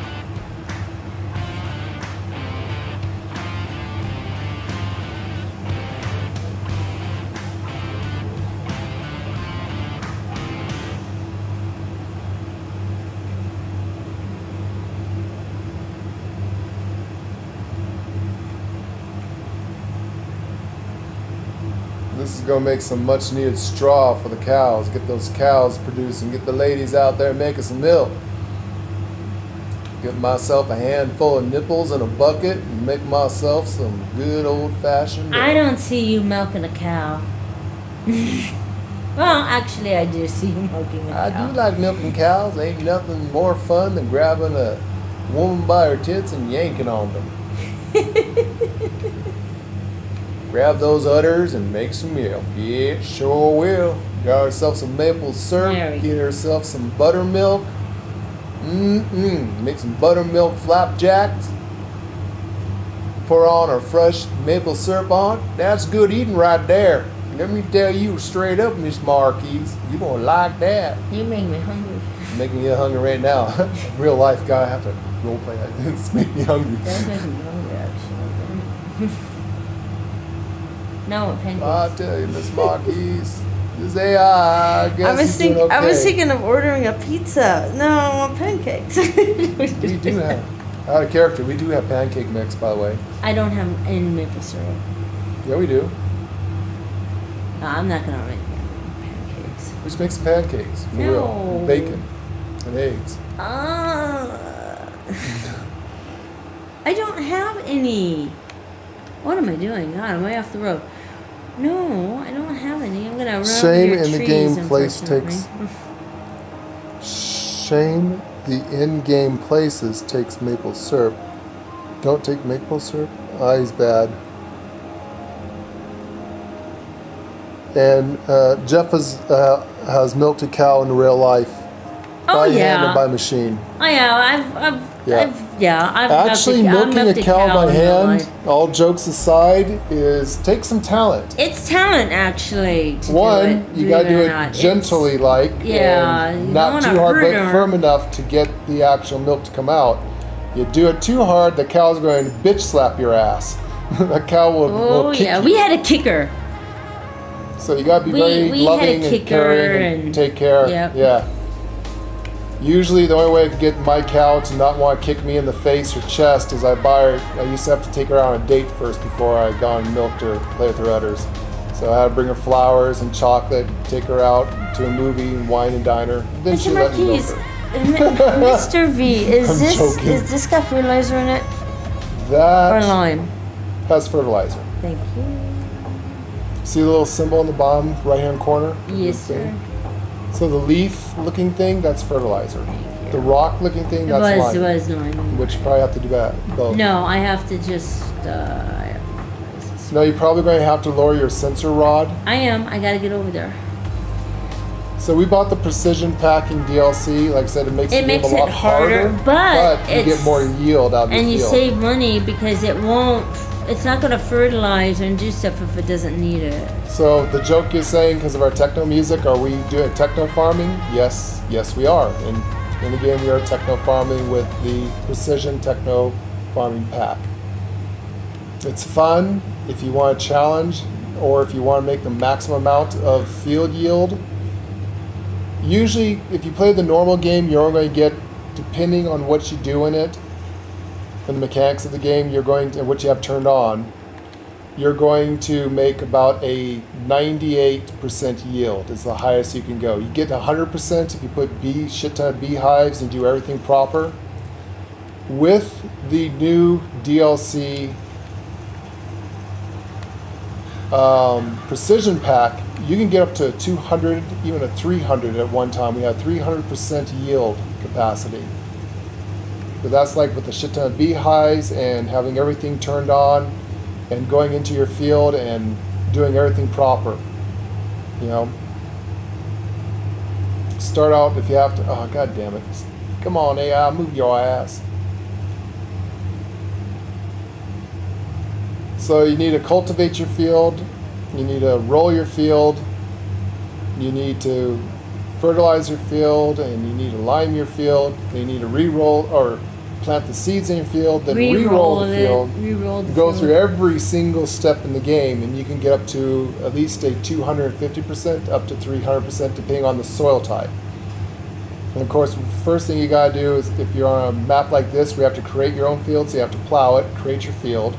This is going to make some much needed straw for the cows. Get those cows producing. Get the ladies out there making some milk. Get myself a handful of nipples in a bucket and make myself some good old fashioned milk. I don't see you milking a cow. Well, actually, I do see you milking a cow. I do like milking cows. Ain't nothing more fun than grabbing a woman by her tits and yanking on them. Grab those udders and make some milk. Yeah, sure will. Got herself some maple syrup. Get herself some buttermilk. Make some buttermilk flapjacks. Pour on her fresh maple syrup on. That's good eating right there. Let me tell you straight up, Miss Marquise. You gonna like that. You make me hungry. Making you hungry right now. Real life guy, I have to role play that. It's making me hungry. That makes me hungry, actually. No, pancakes. I'll tell you, Miss Marquise. This AI, I guess I was doing okay. I was thinking of ordering a pizza. No, I want pancakes. We do have, out of character, we do have pancake mix, by the way. I don't have any maple syrup. Yeah, we do. No, I'm not gonna make pancakes. We just make some pancakes, for No. real. And bacon and eggs. I don't have any. What am I doing? God, I'm way off the road. No, I don't have any. I'm gonna run Shame over your in the trees, game place takes. Shame the in-game places takes maple syrup. Don't take maple syrup. He's bad. And Jeff has milked a cow in real life. Oh, By yeah. hand and by machine. Oh yeah, I've Actually, milking a cow by hand, all jokes aside, takes some talent. It's talent, actually. To One, do it, you gotta do believe it or not. gently, and you not don't too wanna hard, hurt but her. firm enough to get the actual milk to come out. You do it too hard, the cow's going to bitch slap your ass. The cow will kick you. We had a kicker. So you gotta be very we had a loving and kicker caring and take care. Yep. Yeah. Usually the only way I could get my cow to not want to kick me in the face or chest is I used to have to take her on a date first before I gone and milked her, play with her udders. So I had to bring her flowers and chocolate, take her out to a movie and wine and dine her. Then she Mr. let me milk Marquise, her. Mr. V, I'm joking. is this got fertilizer in it? Or That lime? has fertilizer. Thank you. See the little symbol in the bottom right hand corner? Yes, sir. So the leaf looking thing, that's fertilizer. Thank you. The rock looking thing, It that's was, lime. it was lime. Which you probably have to do that both. No, I have to just, No, you're probably going to have to lower your sensor rod. I am. I gotta get over there. So we bought the precision packing DLC. Like I said, it makes the game a lot harder, but you get it's- more yield out of And the you field. save money because it's not gonna fertilize and do stuff if it doesn't need it. So the joke you're saying, because of our techno music, are we doing techno farming? Yes, we are. In the game, we are techno farming with the precision techno farming pack. It's fun if you want a challenge, or if you want to make the maximum amount of field yield. Usually, if you play the normal game, you're only going to get, depending on what you do in it, and the mechanics of the game, you're going to, and what you have turned on, you're going to make about a 98% yield is the highest you can go. You get 100% if you put shit ton of beehives and do everything proper. With the new DLC precision pack, you can get up to 200, even a 300 at one time. We had 300% yield capacity. But that's like with a shit ton of beehives and having everything turned on and going into your field and doing everything proper. You know? Start out if you have to. Oh, god damn it. Come on, AI, move your ass. So you need to cultivate your field, you need to roll your field, you need to fertilize your field, and you need to lime your field, then you need to re-roll or plant the seeds in your field, then re-roll the field. Go through every single step in the game, and you can get up to at least a 250%, up to 300%, depending on the soil type. And of course, the first thing you gotta do is, if you're on a map like this, we have to create your own field, so you have to plow it, create your field.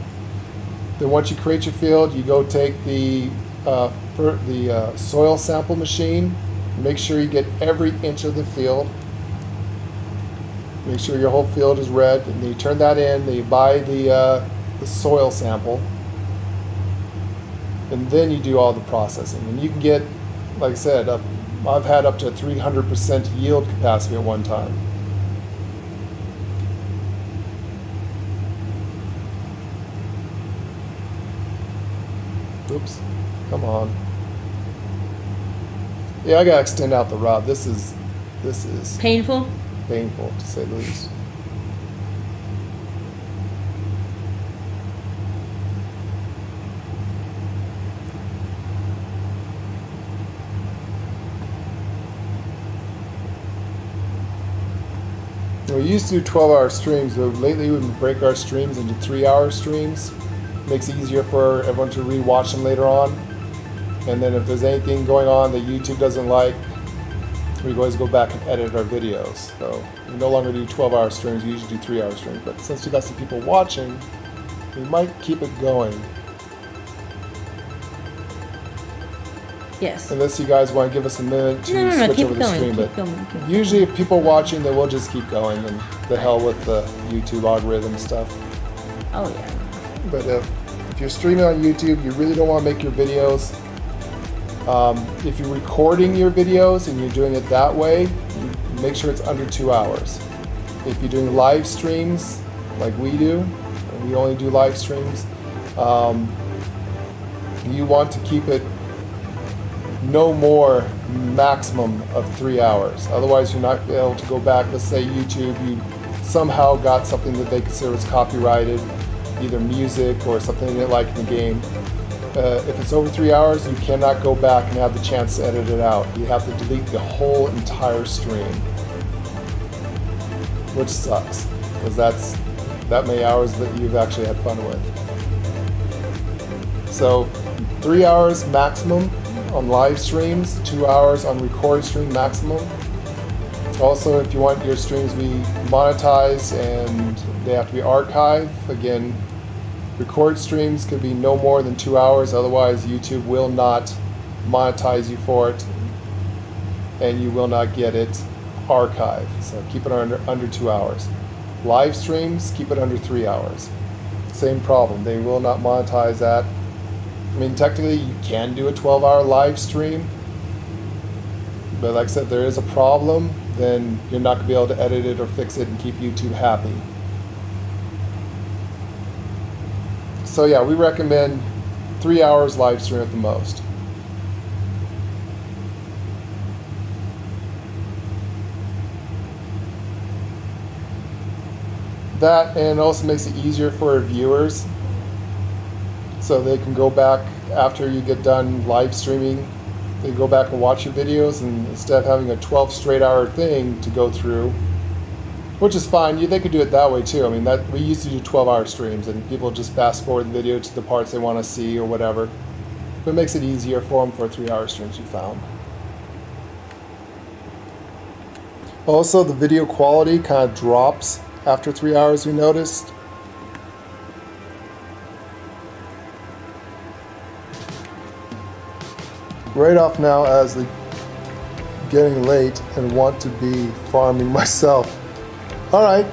Then once you create your field, you go take the soil sample machine, make sure you get every inch of the field. Make sure your whole field is red, and then you turn that in, then you buy the soil sample, and then you do all the processing. And you can get, like I said, I've had up to 300% yield capacity at one time. Oops, come on. Yeah, I gotta extend out the rod. This is Painful? painful, to say the least. We used to do 12-hour streams, but lately we break our streams into 3-hour streams. Makes it easier for everyone to re-watch them later on. And then if there's anything going on that YouTube doesn't like, we always go back and edit our videos. So we no longer do 12-hour streams, we usually do 3-hour streams. But since we got some people watching, we might keep it going. Yes. Unless you guys want to give us a minute to No, switch keep over it the going, stream. keep But going, keep going. usually if people are watching, then we'll just keep going, and the hell with the YouTube algorithm stuff. Oh, yeah. But if you're streaming on YouTube, you really don't want to make your videos. If you're recording your videos and you're doing it that way, make sure it's under 2 hours. If you're doing live streams like we do, and we only do live streams, you want to keep it no more maximum of 3 hours. Otherwise, you're not able to go back. Let's say YouTube, you somehow got something that they consider was copyrighted, either music or something they didn't like in the game. If it's over 3 hours, you cannot go back and have the chance to edit it out. You have to delete the whole entire stream, which sucks, because that's that many hours that you've actually had fun with. So 3 hours maximum on live streams, 2 hours on recorded stream maximum. Also, if you want your streams to be monetized and they have to be archived, again, record streams could be no more than 2 hours, otherwise YouTube will not monetize you for it and you will not get it archived. So keep it under 2 hours. Live streams, keep it under 3 hours. Same problem, they will not monetize that. I mean, technically you can do a 12-hour live stream, but like I said, there is a problem then you're not going to be able to edit it or fix it and keep YouTube happy. So yeah, we recommend 3 hours live stream at the most. That, and also makes it easier for our viewers, so they can go back after you get done live streaming. They go back and watch your videos, and instead of having a 12 straight hour thing to go through, which is fine. They could do it that way too. I mean, that we used to do 12-hour streams, and people just fast forward the video to the parts they want to see or whatever. But it makes it easier for them for 3-hour streams, we found. Also, the video quality kind of drops after 3 hours, we noticed. Right off now, as the getting late and want to be farming myself. All right,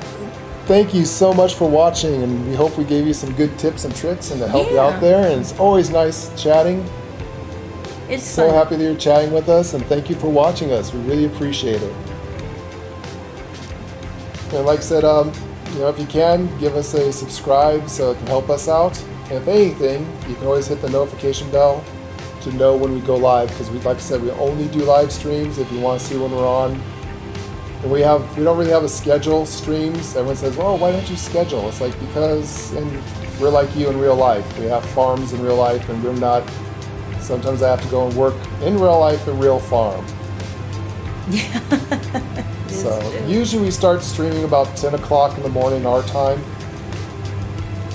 thank you so much for watching, and we hope we gave you some good tips and tricks and to help you out there. And it's always nice chatting. It's so fun. happy that you're chatting with us, and thank you for watching us. We really appreciate it. And like I said, if you can, give us a subscribe so it can help us out. And if anything, you can always hit the notification bell to know when we go live, because like I said, we only do live streams if you want to see when we're on. And we don't really have a schedule streams. Everyone says, well, why don't you schedule? It's like, because we're like you in real life. We have farms in real life, and we're not. Sometimes I have to go and work in real life, a real farm. So usually we start streaming about 10 o'clock in the morning our time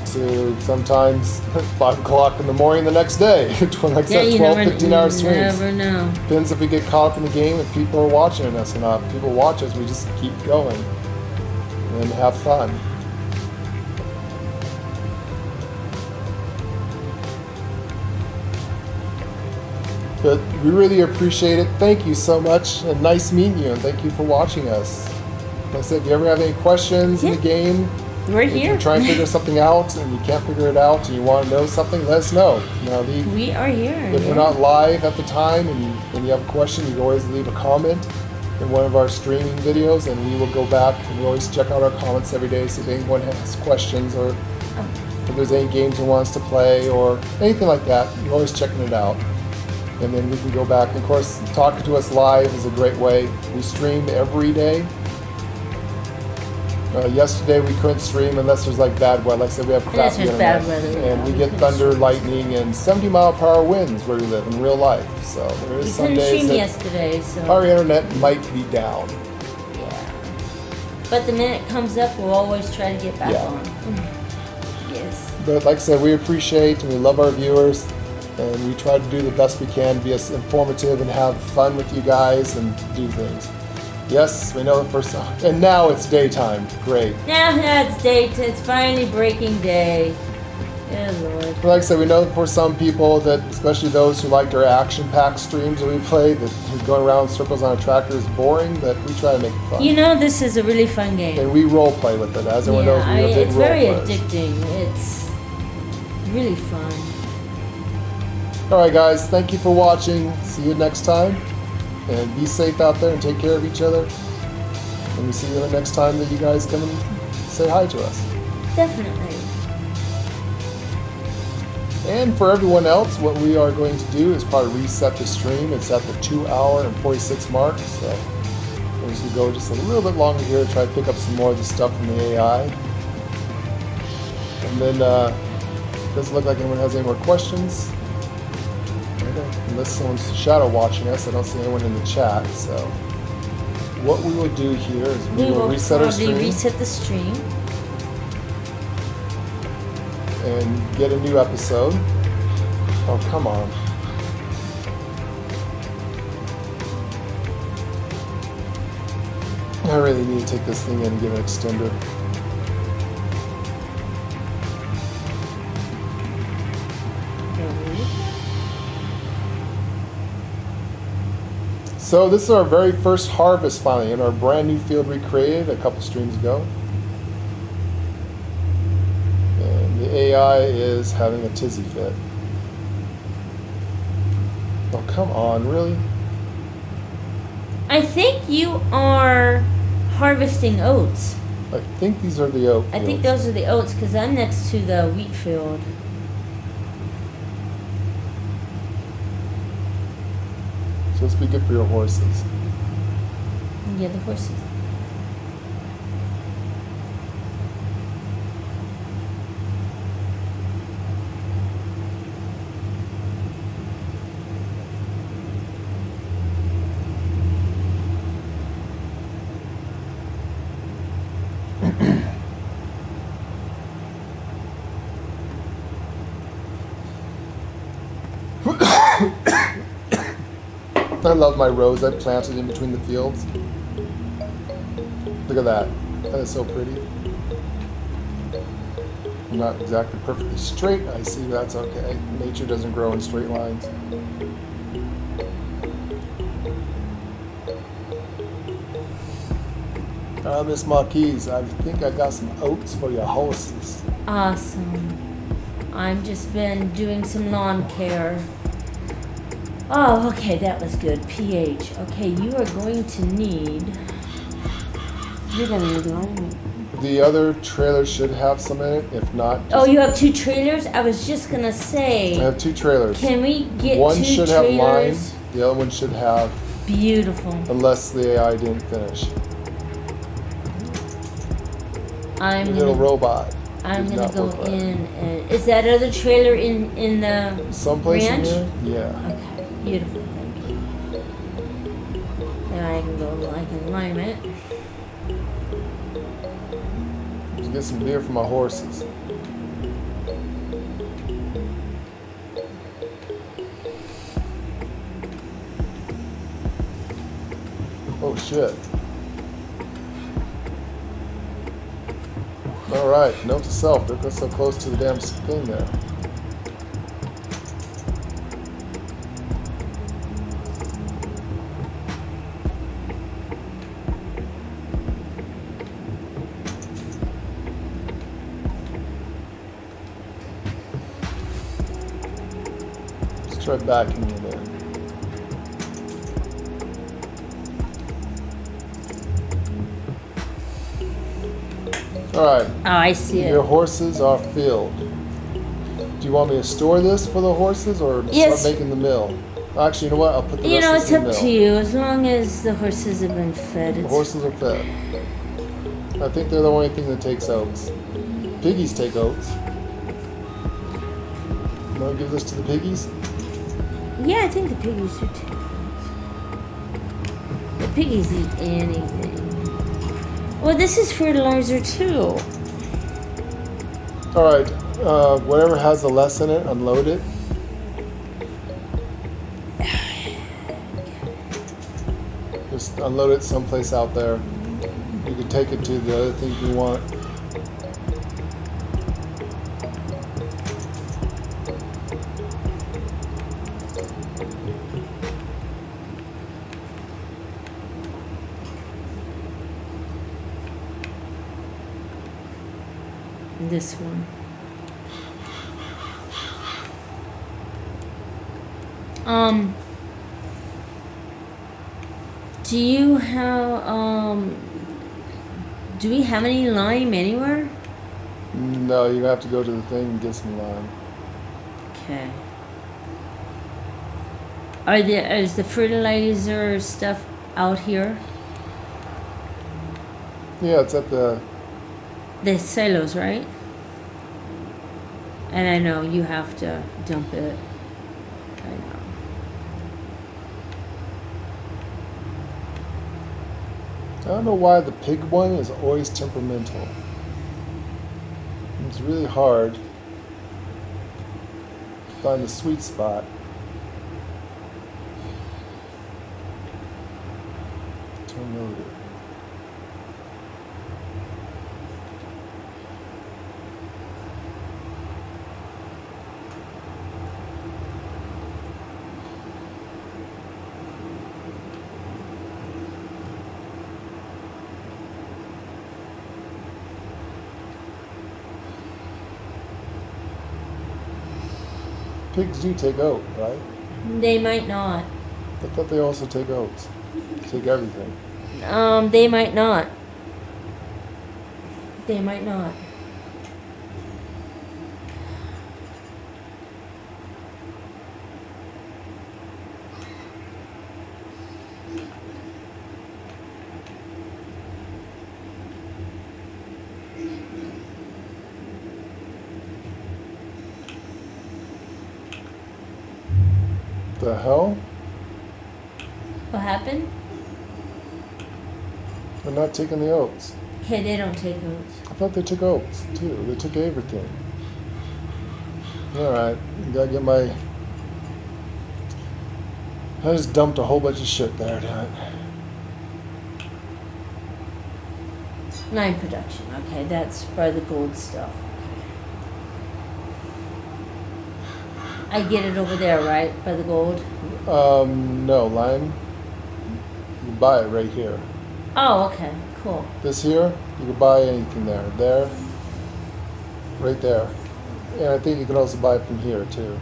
to sometimes 5 o'clock in the morning the next day. Like I said, 12, 15-hour streams. You never know. Depends if we get caught up in the game, if people are watching us or not. If people watch us, we just keep going and have fun. But we really appreciate it. Thank you so much, and nice meeting you, and thank you for watching us. Like I said, if you ever have any questions in the game, we're if here. you're trying to figure something out and you can't figure it out and you want to know something, let us know. We are here. If we're not live at the time and you have a question, you can always leave a comment in one of our streaming videos, and we will go back, and we always check out our comments every day, see if anyone has questions or if there's any games they want us to play or anything like that. We're always checking it out. And then we can go back. And of course, talking to us live is a great way. We stream every day. Yesterday we couldn't stream unless there's like bad weather. Like I said, we have crappy internet. Bad weather, and we get thunder, lightning, and 70-mile-per-hour winds where we live in real life. So there is some days that yesterday, so our internet might be down. Yeah. But the minute it comes up, we'll always try to get back on. Yes. But like I said, we appreciate and we love our viewers. And we try to do the best we can, be as informative and have fun with you guys and do things. Yes, we know the first song. And now it's daytime. Great. Now it's daytime. It's finally breaking day. Good Lord. But like I said, we know for some people that, especially those who liked our action-packed streams that we played, that going around in circles on a tractor is boring, but we try to make it fun. This is a really fun game. And we role play with it. As everyone knows, we're big it's role very players. addicting. It's really fun. Alright guys, thank you for watching. See you next time. And be safe out there and take care of each other. And we see you the next time that you guys come and say hi to us. Definitely. And for everyone else, what we are going to do is probably reset the stream. It's at the 2-hour and 46 mark. So we're just going to go just a little bit longer here to try to pick up some more of the stuff from the AI. And then it doesn't look like anyone has any more questions. Unless someone's shadow watching us, I don't see anyone in the chat. So what we will do here is we will reset our stream. Reset the stream and get a new episode. Oh, come on. I really need to take this thing in and give it an extender. So this is our very first harvest finally in our brand new field we created a couple streams ago. And the AI is having a tizzy fit. Oh, come on, really? I think you are harvesting oats. I think these are the oat I think fields. those are the oats because I'm next to the wheat field. So this will be good for your horses. Yeah, the horses. I love my rows I've planted in between the fields. Look at that. That is so pretty. Not exactly perfectly straight, I see, but that's okay. Nature doesn't grow in straight lines. Miss Marquise, I think I got some oats for your horses. Awesome. I've just been doing some lawn care. Oh, okay, that was good. pH. Okay, you are going to need. You're gonna need lime. The other trailer should have some in it. If not, Oh, you have 2 trailers? I was just gonna I say, have 2 trailers. can we get One 2 should have lime, trailers? the other one should have, Beautiful. unless the AI didn't finish. I'm Your little gonna, robot. I'm did gonna not go work right. in and is that other trailer in the Someplace ranch? in here? Yeah. Okay, beautiful, thank you. Now I can go, I can lime it. Let's get some beer for my horses. Oh shit. Alright, note to self, don't go so close to the damn thing there. Let's try backing it in. Alright, Oh, I see your it. horses are filled. Do you want me to store this for the horses or Yes. start making the mill? Actually, you know what? I'll put the You rest know, of it's this in the up mill. to you. As long as the horses have been fed, The it's horses are fed. I think they're the only thing that takes oats. Piggies take oats. You want to give this to the piggies? yeah, I think the piggies do too. The piggies eat anything. Well, this is fertilizer too. Alright, whatever has the less in it, unload it. Just unload it someplace out there. You can take it to the other thing you want. This one. Do you have do we have any lime anywhere? No, you have to go to the thing and get some lime. Okay. Is the fertilizer stuff out here? Yeah, it's at the... The silos, right? And I know you have to dump it. I know. I don't know why the pig one is always temperamental. It's really hard to find the sweet spot. To unload it. Pigs do take oat, right? They might not. I thought they also take oats. Take everything. They might not. They might not. The hell? What happened? They're not taking the oats. Okay, they don't take oats. I thought they took oats too. They took everything. Alright, gotta get my. I just dumped a whole bunch of shit there, damn it. 9 production. Okay, that's by the gold stuff. I get it over there, right? By the gold? No, lime. You can buy it right here. Oh, okay. Cool. This here, you can buy anything there. There, right there. And I think you can also buy it from here too.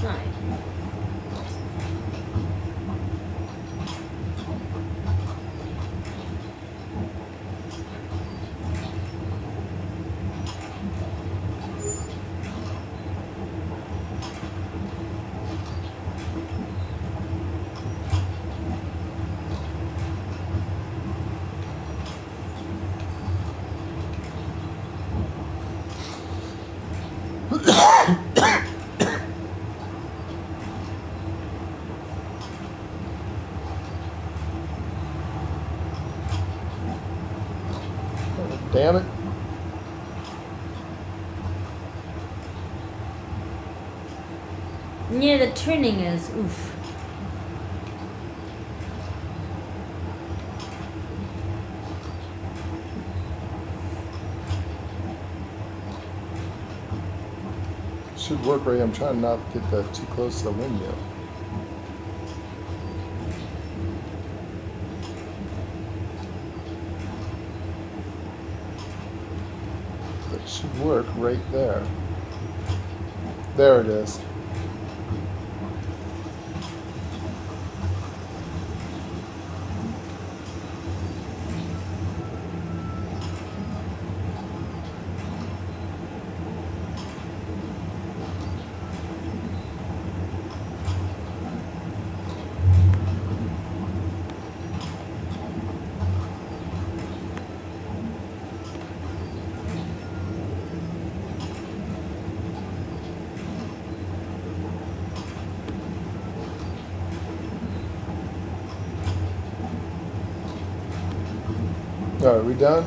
Nice. Damn it. Yeah, the turning is oof. Should work right. I'm trying not to get that too close to the windmill. That should work right there. There it is. All right, we done?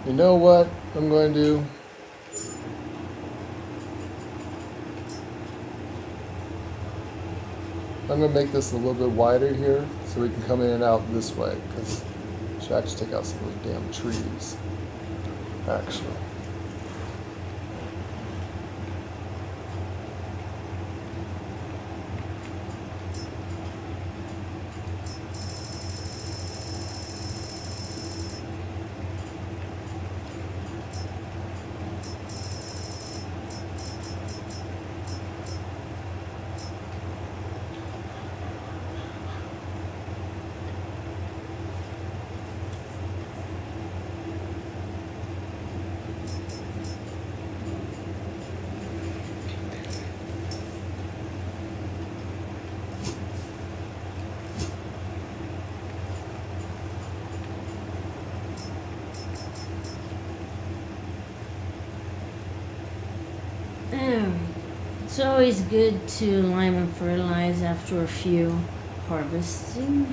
You know what I'm going to do? I'm going to make this a little bit wider here so we can come in and out this way, because I should actually take out some of the damn trees. Actually. It's always good to lime and fertilize after a few harvesting.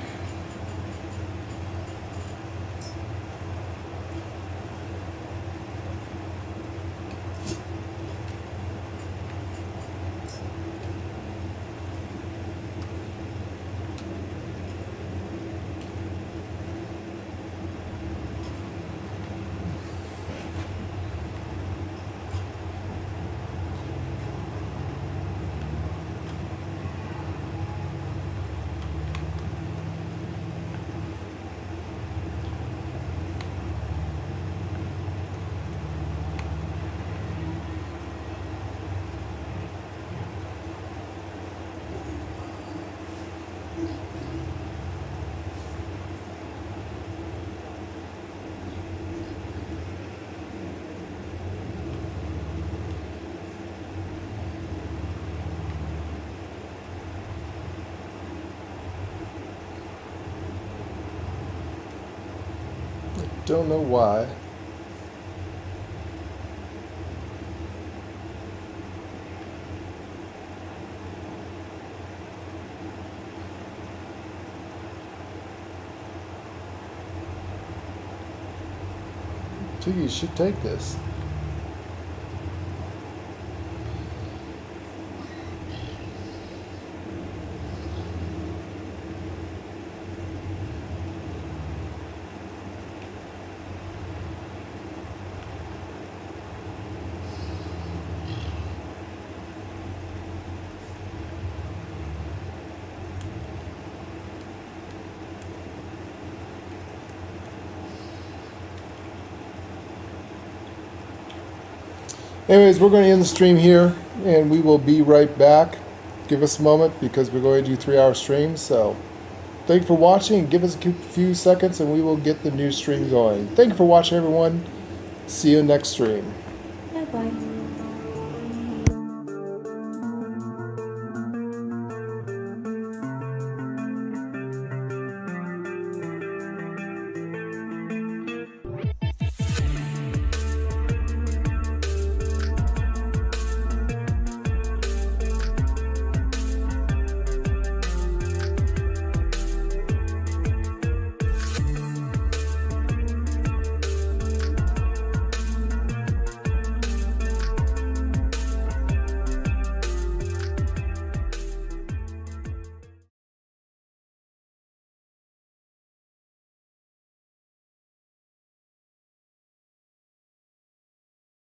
Don't know why. I think you should take this. Anyways, we're going to end the stream here, and we will be right back. Give us a moment because we're going to do 3-hour streams. So, thank you for watching. Give us a few seconds, and we will get the new stream going. Thank you for watching, everyone. See you next stream. Bye bye.